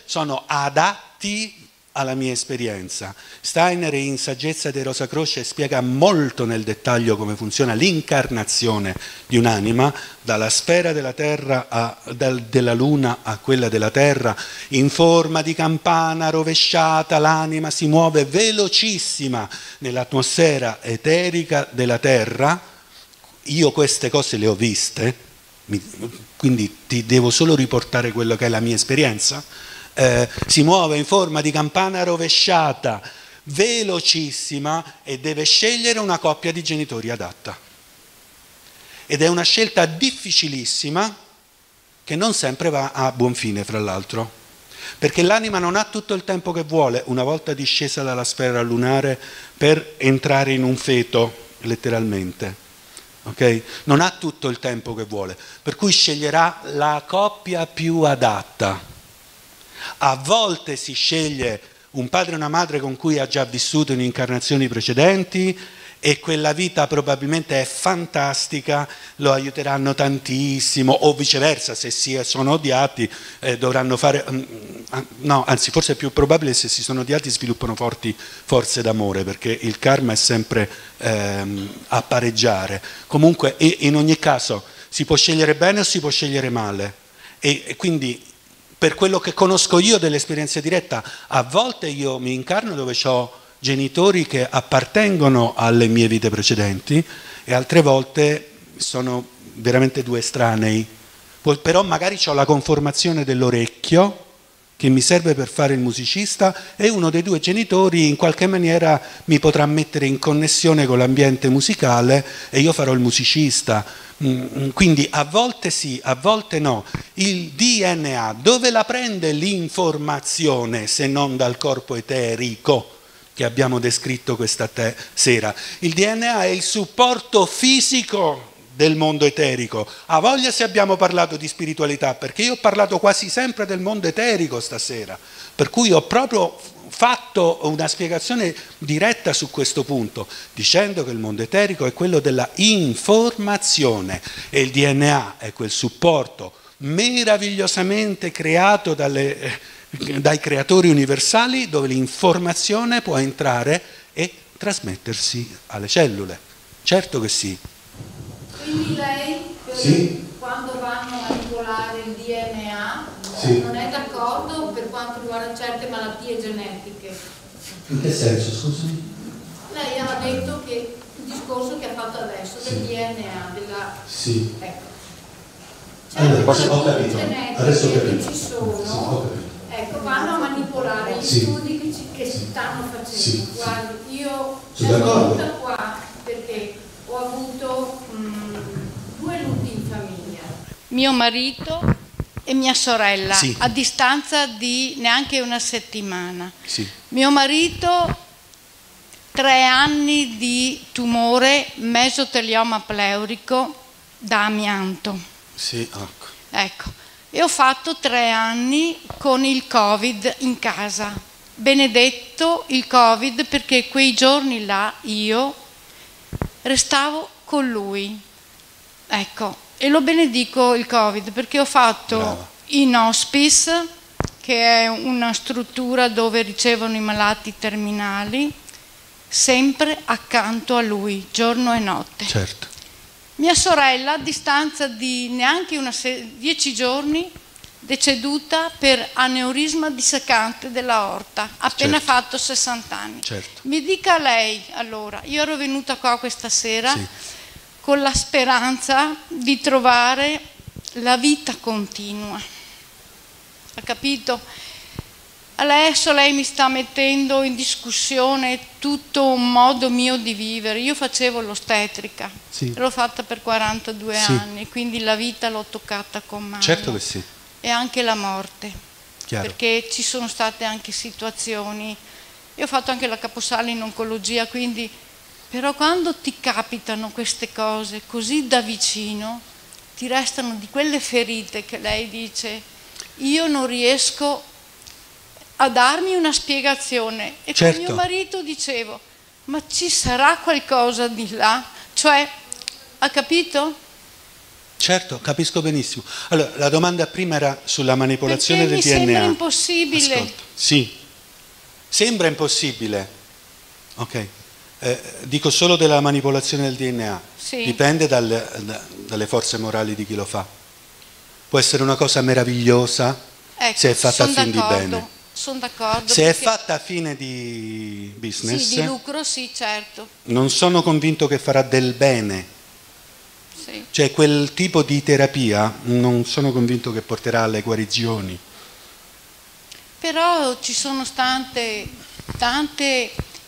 S4: sono adatti alla mia esperienza. Steiner in Saggezza dei Rosacroce spiega molto nel dettaglio come funziona l'incarnazione di un'anima, dalla sfera della terra della luna a quella della terra, in forma di campana rovesciata, l'anima si muove velocissima nell'atmosfera eterica della terra. Io queste cose le ho viste, quindi ti devo solo riportare quello che è la mia esperienza. Si muove in forma di campana rovesciata, velocissima, e deve scegliere una coppia di genitori adatta. Ed è una scelta difficilissima che non sempre va a buon fine, fra l'altro, perché l'anima non ha tutto il tempo che vuole, una volta discesa dalla sfera lunare, per entrare in un feto, letteralmente. Okay? Non ha tutto il tempo che vuole, per cui sceglierà la coppia più adatta. A volte si sceglie un padre e una madre con cui ha già vissuto in incarnazioni precedenti e quella vita probabilmente è fantastica, lo aiuteranno tantissimo, o viceversa, se sono odiati dovranno fare, no, anzi forse è più probabile se si sono odiati sviluppano forti forze d'amore, perché il karma è sempre a pareggiare. Comunque in ogni caso si può scegliere bene o si può scegliere male, e quindi per quello che conosco io dell'esperienza diretta, a volte io mi incarno dove ho genitori che appartengono alle mie vite precedenti e altre volte sono veramente due estranei. Però magari ho la conformazione dell'orecchio che mi serve per fare il musicista e uno dei due genitori in qualche maniera mi potrà mettere in connessione con l'ambiente musicale e io farò il musicista. Quindi a volte sì, a volte no. Il DNA dove la prende l'informazione se non dal corpo eterico che abbiamo descritto questa sera? Il DNA è il supporto fisico del mondo eterico. Ha voglia se abbiamo parlato di spiritualità, perché io ho parlato quasi sempre del mondo eterico stasera, per cui ho proprio fatto una spiegazione diretta su questo punto, dicendo che il mondo eterico è quello della informazione e il DNA è quel supporto meravigliosamente creato dai creatori universali, dove l'informazione può entrare e trasmettersi alle cellule. Certo che sì.
S10: Quindi lei,
S4: Sì?
S10: quando vanno a manipolare il DNA,
S4: Sì.
S10: non è d'accordo per quanto riguarda certe malattie genetiche?
S4: In che senso, scusami?
S10: Lei ha detto che il discorso che ha fatto adesso del DNA,
S4: Sì.
S10: ecco. Certo,
S3: ho capito. Adesso ho capito.
S10: che ci sono,
S3: Sì, ho capito.
S10: ecco, vanno a manipolare gli
S3: Sì.
S10: studi che si stanno facendo.
S3: Sì.
S10: Guardi, io
S3: Sono
S10: sono
S3: d'accordo.
S10: venuta qua perché ho avuto 2 lutti in famiglia. Mio marito e mia sorella,
S4: Sì.
S10: a distanza di neanche una settimana.
S4: Sì.
S10: Mio marito 3 anni di tumore mesotelioma pleurico da amianto.
S4: Sì, ecco.
S10: Ecco, e ho fatto 3 anni con il Covid in casa. Benedetto il Covid, perché quei giorni là io restavo con lui. Ecco, e lo benedico il Covid perché ho fatto
S4: Brava.
S10: in hospice, che è una struttura dove ricevono i malati terminali, sempre accanto a lui, giorno e notte.
S4: Certo.
S10: Mia sorella, a distanza di neanche 10 giorni, deceduta per aneurisma disseccante dell'aorta, appena
S4: Certo.
S10: fatto 60 anni.
S4: Certo.
S10: Mi dica lei, allora, io ero venuta qua questa sera
S4: Sì.
S10: con la speranza di trovare la vita continua. Ha capito? Adesso lei mi sta mettendo in discussione tutto un modo mio di vivere. Io facevo l'ostetrica,
S4: Sì.
S10: l'ho fatta per 42
S4: Sì.
S10: anni, quindi la vita l'ho toccata con mano.
S4: Certo che sì.
S10: E anche la morte,
S4: Chiaro.
S10: perché ci sono state anche situazioni. Io ho fatto anche la caposale in oncologia, quindi però quando ti capitano queste cose così da vicino, ti restano di quelle ferite che lei dice, io non riesco a darmi una spiegazione. E
S4: Certo.
S10: con mio marito dicevo, ma ci sarà qualcosa di là? Cioè, ha capito?
S4: Certo, capisco benissimo. Allora, la domanda prima era sulla manipolazione
S10: Perché
S4: del
S10: mi
S4: DNA.
S10: sembra impossibile.
S4: Ascolta. Sì, sembra impossibile. Ok. Dico solo della manipolazione del DNA.
S10: Sì.
S4: Dipende dalle forze morali di chi lo fa. Può essere una cosa meravigliosa
S10: Ecco,
S4: se è fatta a
S10: son
S4: fin di
S10: d'accordo,
S4: bene.
S10: Sono d'accordo.
S4: Se è
S10: perché-
S4: fatta a fine di business,
S10: Sì, di lucro, sì, certo.
S4: non sono convinto che farà del bene.
S10: Sì.
S4: Cioè quel tipo di terapia non sono convinto che porterà alle guarigioni.
S10: Però ci sono tante,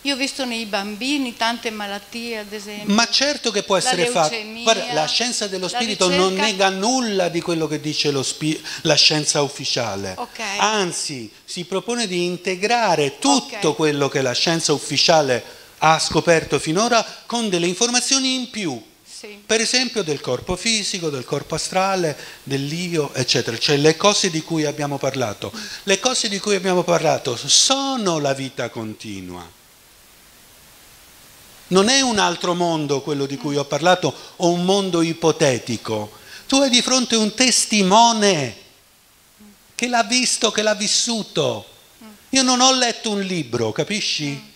S10: io ho visto nei bambini tante malattie, ad esempio.
S4: Ma certo che può
S10: La
S4: essere fatto.
S10: leucemia,
S4: Guarda, la scienza dello
S10: la
S4: spirito non
S10: ricerca-
S4: nega nulla di quello che dice la scienza ufficiale.
S10: Ok.
S4: Anzi, si propone di integrare tutto
S10: Ok.
S4: quello che la scienza ufficiale ha scoperto finora con delle informazioni in più.
S10: Sì.
S4: Per esempio del corpo fisico, del corpo astrale, dell'io, eccetera. Cioè le cose di cui abbiamo parlato. Le cose di cui abbiamo parlato sono la vita continua. Non è un altro mondo quello di cui ho parlato o un mondo ipotetico. Tu hai di fronte un testimone che l'ha visto, che l'ha vissuto. Io non ho letto un libro, capisci?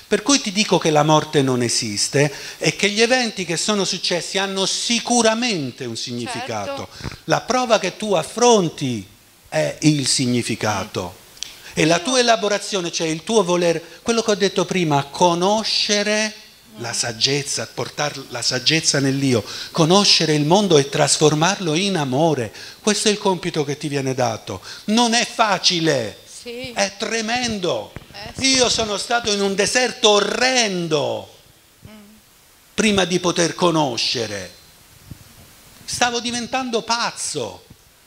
S4: Per cui ti dico che la morte non esiste e che gli eventi che sono successi hanno sicuramente un significato.
S10: Certo.
S4: La prova che tu affronti è il significato. E la tua elaborazione, cioè il tuo voler, quello che ho detto prima, conoscere la saggezza, portare la saggezza nell'io, conoscere il mondo e trasformarlo in amore. Questo è il compito che ti viene dato. Non è facile,
S10: Sì.
S4: è tremendo.
S10: Sì.
S4: Io sono stato in un deserto orrendo prima di poter conoscere. Stavo diventando pazzo.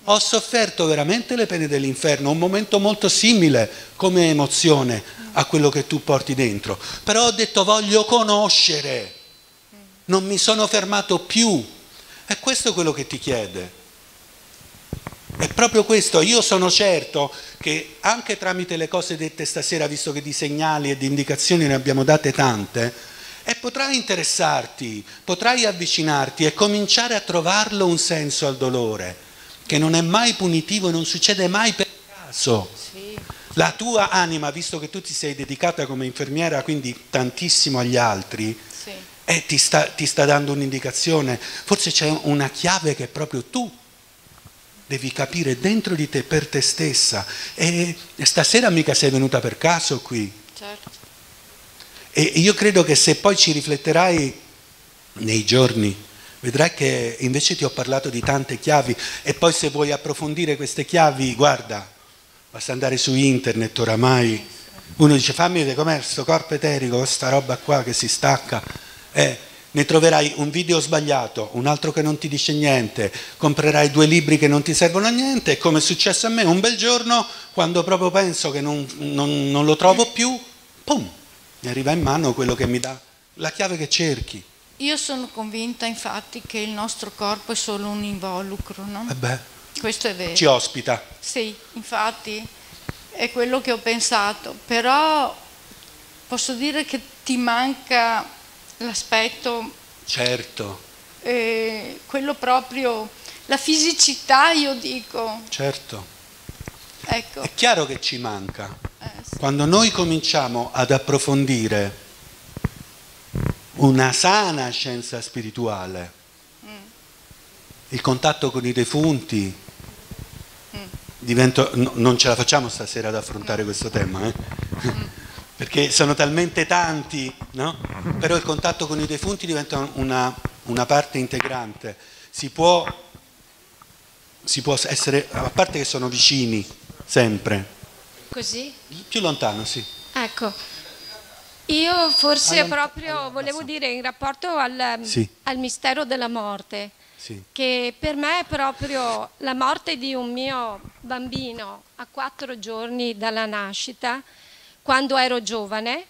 S4: Ho sofferto veramente le pene dell'inferno, un momento molto simile come emozione a quello che tu porti dentro. Però ho detto voglio conoscere. Non mi sono fermato più. E questo è quello che ti chiede. È proprio questo, io sono certo che anche tramite le cose dette stasera, visto che di segnali e di indicazioni ne abbiamo date tante, potrai interessarti, potrai avvicinarti e cominciare a trovarlo un senso al dolore, che non è mai punitivo e non succede mai per caso.
S10: Sì.
S4: La tua anima, visto che tu ti sei dedicata come infermiera, quindi tantissimo agli altri,
S10: Sì.
S4: ti sta dando un'indicazione, forse c'è una chiave che proprio tu devi capire dentro di te, per te stessa. E stasera mica sei venuta per caso qui.
S10: Certo.
S4: E io credo che se poi ci rifletterai nei giorni vedrai che invece ti ho parlato di tante chiavi, e poi se vuoi approfondire queste chiavi, guarda, basta andare su internet oramai. Uno dice fammi vedere com'è questo corpo eterico, questa roba qua che si stacca, ne troverai un video sbagliato, un altro che non ti dice niente, comprerai 2 libri che non ti servono a niente, e come è successo a me un bel giorno, quando proprio penso che non lo trovo più, pum, mi arriva in mano quello che mi dà la chiave che cerchi.
S10: Io sono convinta infatti che il nostro corpo è solo un involucro, no? Questo è vero.
S4: Ci ospita.
S10: Sì, infatti è quello che ho pensato, però posso dire che ti manca l'aspetto,
S4: certo,
S10: quello proprio, la fisicità, io dico.
S4: Certo.
S10: Ecco.
S4: È chiaro che ci manca.
S10: Sì.
S4: Quando noi cominciamo ad approfondire una sana scienza spirituale, il contatto con i defunti, non ce la facciamo stasera ad affrontare questo tema, perché sono talmente tanti, no? Però il contatto con i defunti diventa una parte integrante. Si può essere, a parte che sono vicini sempre.
S11: Così?
S4: Più lontano, sì.
S11: Ecco, io forse proprio volevo dire in rapporto al mistero della morte, che per me è proprio la morte di un mio bambino a 4 giorni dalla nascita, quando ero giovane.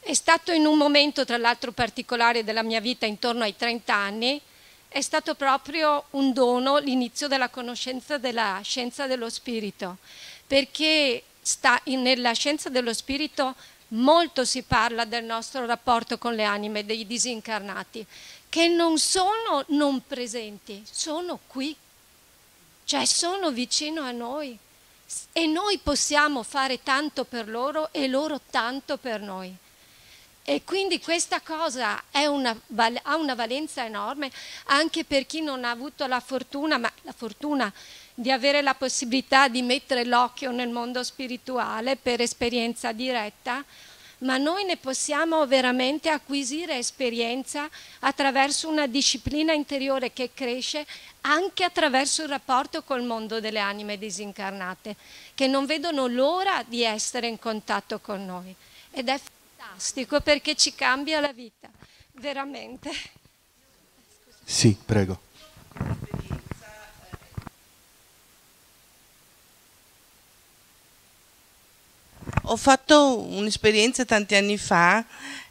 S11: È stato in un momento tra l'altro particolare della mia vita, intorno ai 30 anni, è stato proprio un dono l'inizio della conoscenza della scienza dello spirito, perché nella scienza dello spirito molto si parla del nostro rapporto con le anime dei disincarnati, che non sono non presenti, sono qui, cioè sono vicino a noi, e noi possiamo fare tanto per loro e loro tanto per noi. E quindi questa cosa ha una valenza enorme anche per chi non ha avuto la fortuna di avere la possibilità di mettere l'occhio nel mondo spirituale per esperienza diretta, ma noi ne possiamo veramente acquisire esperienza attraverso una disciplina interiore che cresce anche attraverso il rapporto col mondo delle anime disincarnate, che non vedono l'ora di essere in contatto con noi. Ed è fantastico perché ci cambia la vita, veramente.
S4: Sì, prego.
S12: Ho fatto un'esperienza tanti anni fa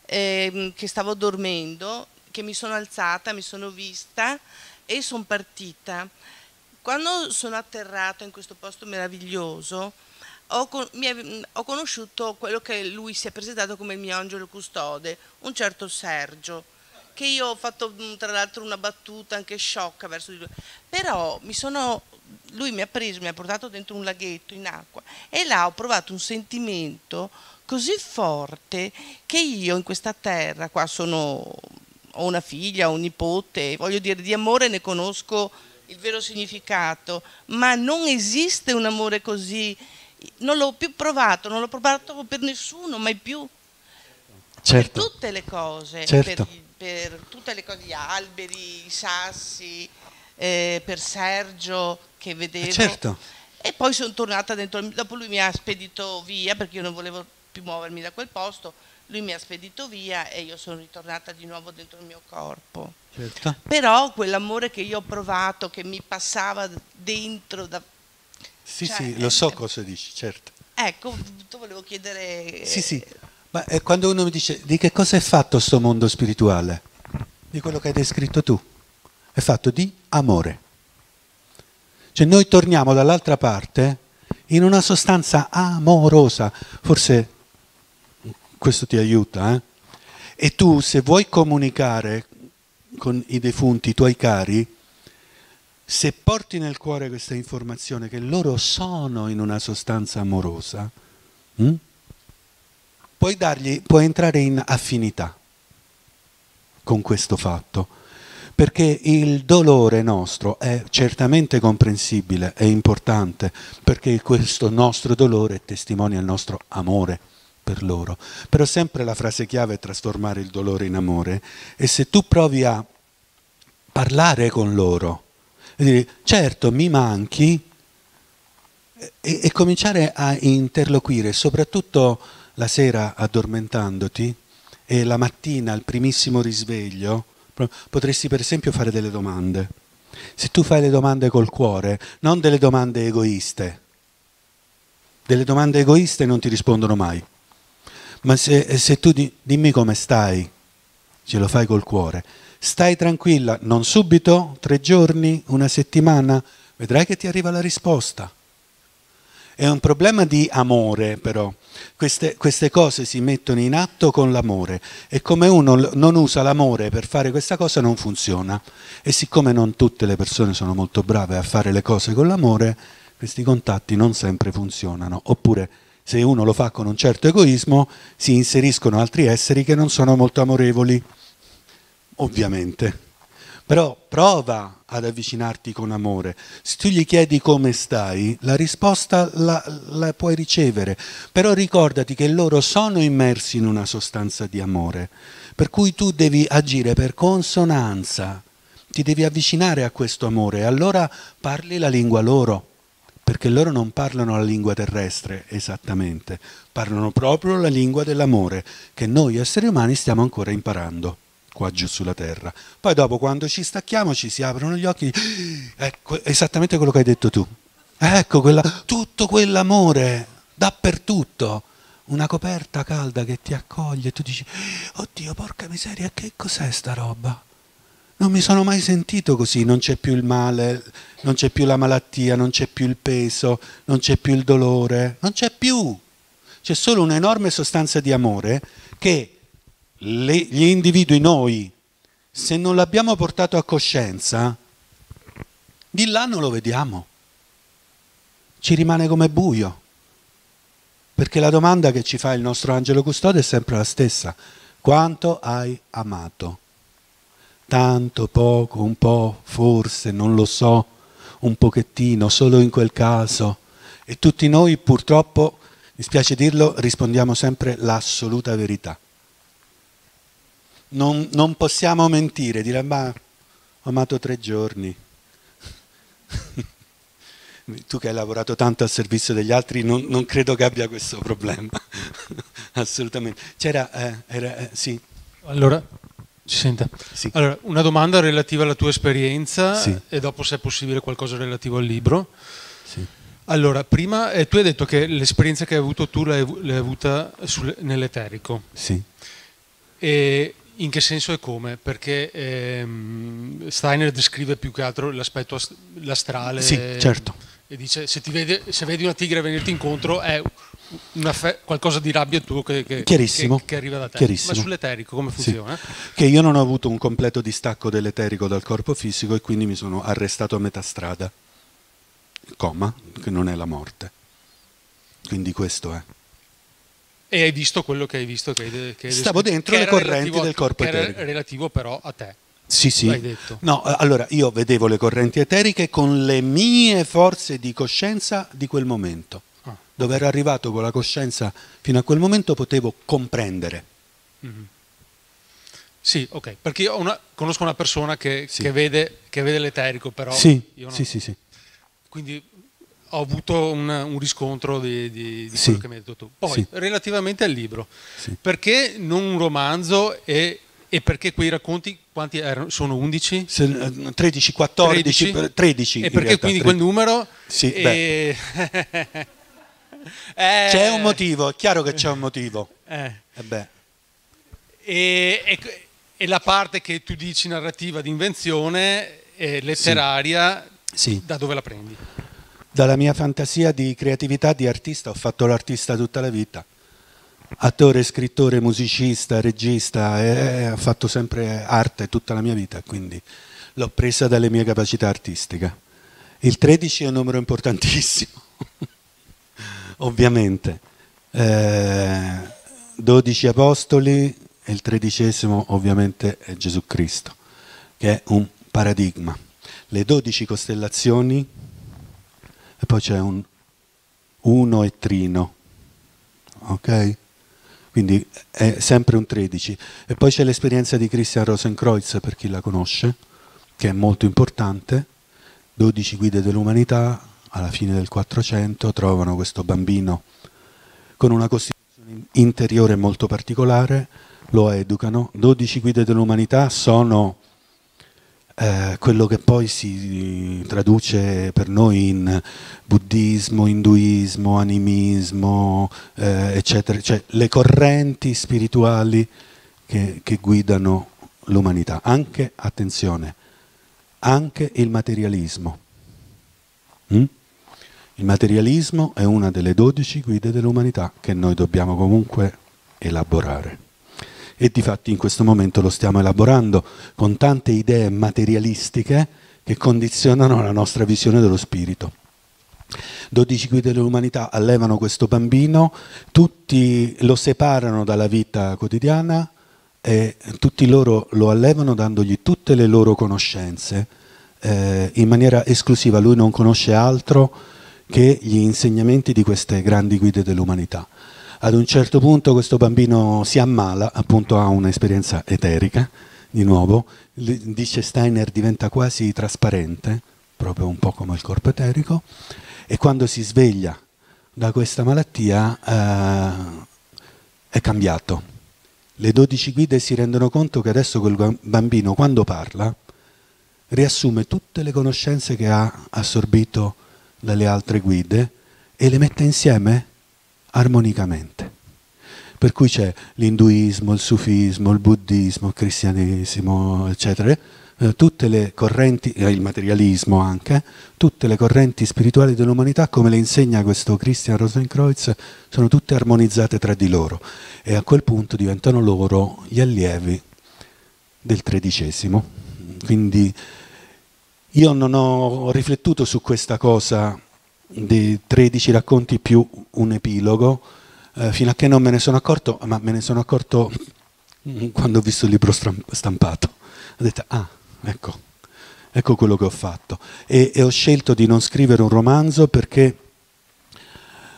S12: che stavo dormendo, che mi sono alzata, mi sono vista e sono partita. Quando sono atterrata in questo posto meraviglioso ho conosciuto quello che lui si è presentato come il mio angelo custode, un certo Sergio, che io ho fatto tra l'altro una battuta anche sciocca verso di lui, però lui mi ha preso, mi ha portato dentro un laghetto in acqua e là ho provato un sentimento così forte che io in questa terra, qua ho una figlia, un nipote, voglio dire, di amore ne conosco il vero significato, ma non esiste un amore così, non l'ho più provato, non l'ho provato per nessuno, mai più. Certo. Per tutte le cose, certo. per tutte le cose, gli alberi, i sassi, per Sergio che vedevo,
S4: certo.
S12: E poi sono tornata dentro, dopo lui mi ha spedito via perché io non volevo più muovermi da quel posto, lui mi ha spedito via e io sono ritornata di nuovo dentro il mio corpo,
S4: certo.
S12: Però quell'amore che io ho provato, che mi passava dentro
S4: sì, lo so cosa dici, certo.
S12: Ecco, tu volevo chiedere
S4: sì, ma quando uno mi dice di che cosa è fatto sto mondo spirituale, di quello che hai descritto tu, è fatto di amore. Cioè noi torniamo dall'altra parte in una sostanza amorosa, forse questo ti aiuta, E tu se vuoi comunicare con i defunti, i tuoi cari, se porti nel cuore questa informazione che loro sono in una sostanza amorosa, puoi entrare in affinità con questo fatto. Perché il dolore nostro è certamente comprensibile, è importante, perché questo nostro dolore testimonia il nostro amore per loro. Però sempre la frase chiave è trasformare il dolore in amore, e se tu provi a parlare con loro e dire certo mi manchi, e cominciare a interloquire, soprattutto la sera addormentandoti e la mattina al primissimo risveglio. Potresti per esempio fare delle domande. Se tu fai le domande col cuore, non delle domande egoiste. Delle domande egoiste non ti rispondono mai. Ma se tu dimmi come stai, ce lo fai col cuore. Stai tranquilla, non subito, 3 giorni, 1 settimana, vedrai che ti arriva la risposta. È un problema di amore, però. Queste cose si mettono in atto con l'amore, e come uno non usa l'amore per fare questa cosa non funziona. E siccome non tutte le persone sono molto brave a fare le cose con l'amore, questi contatti non sempre funzionano. Oppure, se uno lo fa con un certo egoismo, si inseriscono altri esseri che non sono molto amorevoli, ovviamente. Però prova ad avvicinarti con amore. Se tu gli chiedi come stai, la risposta la puoi ricevere. Però ricordati che loro sono immersi in una sostanza di amore, per cui tu devi agire per consonanza, ti devi avvicinare a questo amore, e allora parli la lingua loro, perché loro non parlano la lingua terrestre esattamente, parlano proprio la lingua dell'amore, che noi esseri umani stiamo ancora imparando qua giù sulla terra. Poi dopo, quando ci stacchiamo, ci si aprono gli occhi, ecco, esattamente quello che hai detto tu. Ecco, tutto quell'amore dappertutto, una coperta calda che ti accoglie, e tu dici, oddio, porca miseria, che cos'è sta roba? Non mi sono mai sentito così, non c'è più il male, non c'è più la malattia, non c'è più il peso, non c'è più il dolore, non c'è più. C'è solo un'enorme sostanza di amore che gli individui, noi, se non l'abbiamo portato a coscienza, di là non lo vediamo, ci rimane come buio, perché la domanda che ci fa il nostro angelo custode è sempre la stessa: quanto hai amato? Tanto, poco, un po', forse, non lo so, un pochettino, solo in quel caso. E tutti noi purtroppo, mi spiace dirlo, rispondiamo sempre l'assoluta verità. Non possiamo mentire, dire ma ho amato 3 giorni. Tu che hai lavorato tanto al servizio degli altri non credo che abbia questo problema. Assolutamente. Sì.
S13: Allora, ci sente?
S4: Sì.
S13: Allora, una domanda relativa alla tua esperienza,
S4: sì,
S13: e dopo, se è possibile, qualcosa relativo al libro.
S4: Sì.
S13: Allora, prima tu hai detto che l'esperienza che hai avuto tu l'hai avuta nell'eterico.
S4: Sì.
S13: E in che senso e come? Perché Steiner descrive più che altro l'aspetto l'astrale.
S4: Sì, certo.
S13: E dice, se vedi una tigre venirti incontro è qualcosa di rabbia tuo che arriva da te.
S4: Chiarissimo.
S13: Ma sull'eterico come funziona?
S4: Sì. Che io non ho avuto un completo distacco dell'eterico dal corpo fisico, e quindi mi sono arrestato a metà strada. Coma, che non è la morte. Quindi questo è.
S13: E hai visto quello che hai visto?
S4: Stavo dentro le correnti del corpo eterico.
S13: Che era relativo però a te.
S4: Sì, sì.
S13: L'hai detto.
S4: No, allora io vedevo le correnti eteriche con le mie forze di coscienza di quel momento. Dove ero arrivato con la coscienza fino a quel momento potevo comprendere.
S13: Mm-hmm. Sì, ok, perché io conosco una persona che vede l'eterico, però
S4: sì,
S13: io no.
S4: Sì.
S13: Quindi ho avuto un riscontro di quello che mi hai detto tu. Poi, relativamente al libro, perché non un romanzo e perché quei racconti, quanti erano? Sono 11?
S4: 13, 14, 13.
S13: E perché quindi quel numero?
S4: Sì,
S13: C'è
S4: un motivo, è chiaro che c'è un motivo.
S13: E la parte che tu dici narrativa di invenzione, letteraria, da dove la prendi?
S4: Dalla mia fantasia di creatività di artista. Ho fatto l'artista tutta la vita, attore, scrittore, musicista, regista, ho fatto sempre arte tutta la mia vita, quindi l'ho presa dalle mie capacità artistiche. Il 13 è un numero importantissimo, ovviamente. 12 apostoli e il 13esimo ovviamente è Gesù Cristo, che è un paradigma. Le 12 costellazioni, e poi c'è un uno e trino, ok? Quindi è sempre un 13. E poi c'è l'esperienza di Christian Rosenkreuz, per chi la conosce, che è molto importante. 12 guide dell'umanità, alla fine del 400, trovano questo bambino con una costituzione interiore molto particolare, lo educano. 12 guide dell'umanità sono quello che poi si traduce per noi in buddismo, induismo, animismo, eccetera, cioè le correnti spirituali che guidano l'umanità. Anche, attenzione, anche il materialismo. Il materialismo è una delle 12 guide dell'umanità che noi dobbiamo comunque elaborare. E difatti in questo momento lo stiamo elaborando con tante idee materialistiche che condizionano la nostra visione dello spirito. 12 guide dell'umanità allevano questo bambino, tutti lo separano dalla vita quotidiana e tutti loro lo allevano dandogli tutte le loro conoscenze in maniera esclusiva. Lui non conosce altro che gli insegnamenti di queste grandi guide dell'umanità. Ad un certo punto questo bambino si ammala, appunto ha un'esperienza eterica, di nuovo, dice Steiner, diventa quasi trasparente, proprio un po' come il corpo eterico, e quando si sveglia da questa malattia è cambiato. Le 12 guide si rendono conto che adesso quel bambino, quando parla, riassume tutte le conoscenze che ha assorbito dalle altre guide e le mette insieme armonicamente. Per cui c'è l'induismo, il sufismo, il buddismo, il cristianesimo, eccetera, tutte le correnti, il materialismo anche, tutte le correnti spirituali dell'umanità, come le insegna questo Christian Rosenkreuz, sono tutte armonizzate tra di loro e a quel punto diventano loro gli allievi del XIII. Quindi io non ho riflettuto su questa cosa dei 13 racconti più un epilogo, fino a che non me ne sono accorto, ma me ne sono accorto quando ho visto il libro stampato. Ho detto, ecco quello che ho fatto. E ho scelto di non scrivere un romanzo perché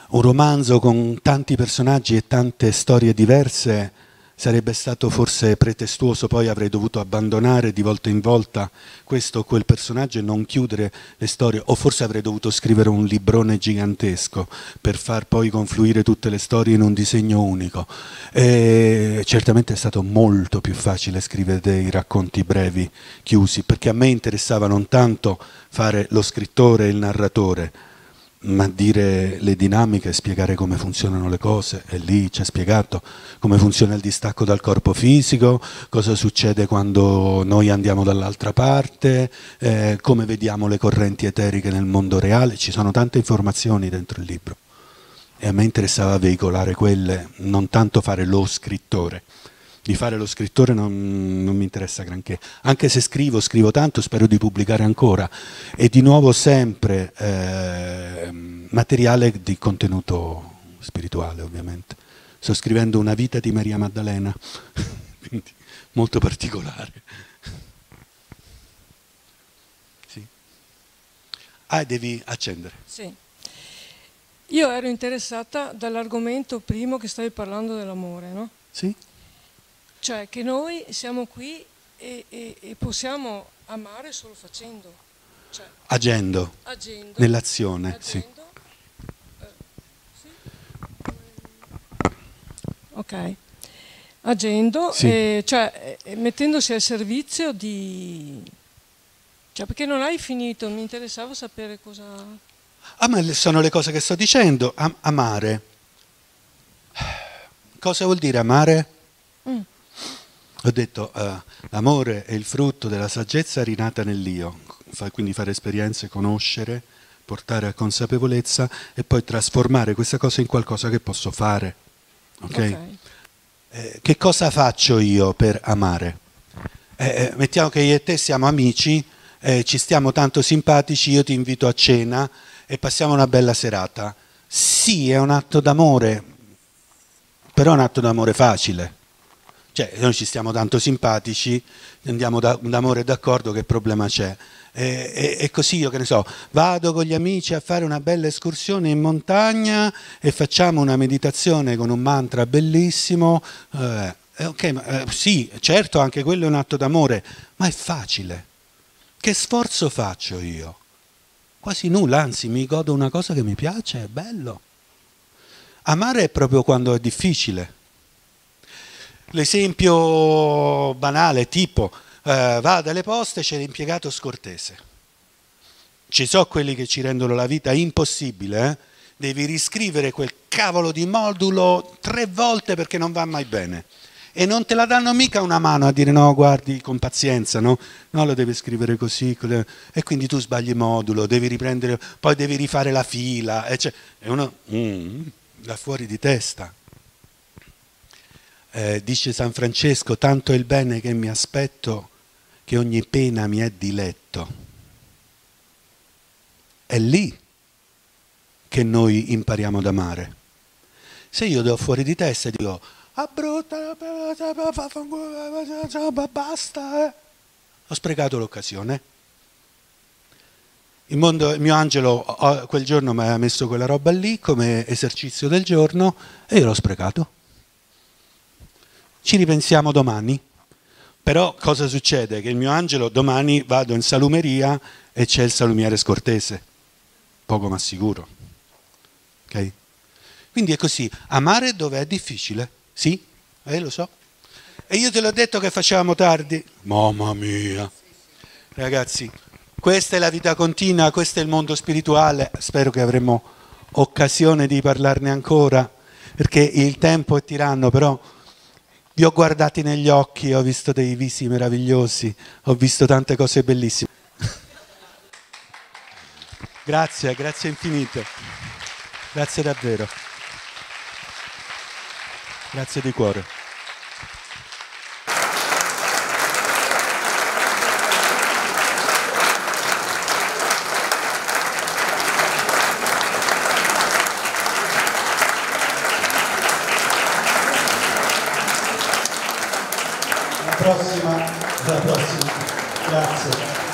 S4: un romanzo con tanti personaggi e tante storie diverse sarebbe stato forse pretestuoso, poi avrei dovuto abbandonare di volta in volta questo o quel personaggio e non chiudere le storie, o forse avrei dovuto scrivere un librone gigantesco per far poi confluire tutte le storie in un disegno unico. E certamente è stato molto più facile scrivere dei racconti brevi, chiusi, perché a me interessava non tanto fare lo scrittore e il narratore, ma dire le dinamiche, spiegare come funzionano le cose, e lì ci ha spiegato come funziona il distacco dal corpo fisico, cosa succede quando noi andiamo dall'altra parte, come vediamo le correnti eteriche nel mondo reale. Ci sono tante informazioni dentro il libro e a me interessava veicolare quelle, non tanto fare lo scrittore. Di fare lo scrittore non mi interessa granché, anche se scrivo tanto, spero di pubblicare ancora, e di nuovo sempre materiale di contenuto spirituale, ovviamente. Sto scrivendo una vita di Maria Maddalena, quindi molto particolare. Sì. Devi accendere.
S14: Sì. Io ero interessata dall'argomento primo che stavi parlando dell'amore, no?
S4: Sì.
S14: Cioè che noi siamo qui e possiamo amare solo facendo. Cioè,
S4: agendo. Nell'azione, sì.
S14: Ok. Agendo,
S4: sì.
S14: Cioè mettendosi al servizio di... Cioè perché non hai finito, mi interessava sapere cosa...
S4: Ma sono le cose che sto dicendo. Amare. Cosa vuol dire amare? Ho detto, l'amore è il frutto della saggezza rinata nell'io, quindi fare esperienze, conoscere, portare a consapevolezza e poi trasformare questa cosa in qualcosa che posso fare. Okay? Che cosa faccio io per amare? Mettiamo che io e te siamo amici, ci stiamo tanto simpatici, io ti invito a cena e passiamo una bella serata. Sì, è un atto d'amore, però è un atto d'amore facile. Cioè, noi ci stiamo tanto simpatici, andiamo d'amore d'accordo, che problema c'è? E così io, che ne so, vado con gli amici a fare una bella escursione in montagna e facciamo una meditazione con un mantra bellissimo. Sì, certo, anche quello è un atto d'amore, ma è facile. Che sforzo faccio io? Quasi nulla, anzi mi godo una cosa che mi piace, è bello. Amare è proprio quando è difficile. L'esempio banale, tipo, va dalle poste, c'è l'impiegato scortese. Ci sono quelli che ci rendono la vita impossibile, Devi riscrivere quel cavolo di modulo 3 volte perché non va mai bene. E non te la danno mica una mano a dire no, guardi, con pazienza, no? No, lo devi scrivere così, e quindi tu sbagli modulo, devi riprendere, poi devi rifare la fila, e uno da fuori di testa. Dice San Francesco, tanto è il bene che mi aspetto che ogni pena mi è diletto. È lì che noi impariamo ad amare. Se io do fuori di testa e dico basta, ho sprecato l'occasione. Il mio angelo quel giorno mi aveva messo quella roba lì come esercizio del giorno e io l'ho sprecato. Ci ripensiamo domani. Però cosa succede? Che il mio angelo domani vado in salumeria e c'è il salumiere scortese, poco ma sicuro. Ok? Quindi è così, amare dove è difficile, sì, lo so. E io te l'ho detto che facevamo tardi. Mamma mia. Ragazzi, questa è la vita continua, questo è il mondo spirituale. Spero che avremo occasione di parlarne ancora, perché il tempo è tiranno, però vi ho guardati negli occhi, ho visto dei visi meravigliosi, ho visto tante cose bellissime. Grazie, grazie infinite. Grazie davvero. Grazie di cuore. Alla prossima. Grazie.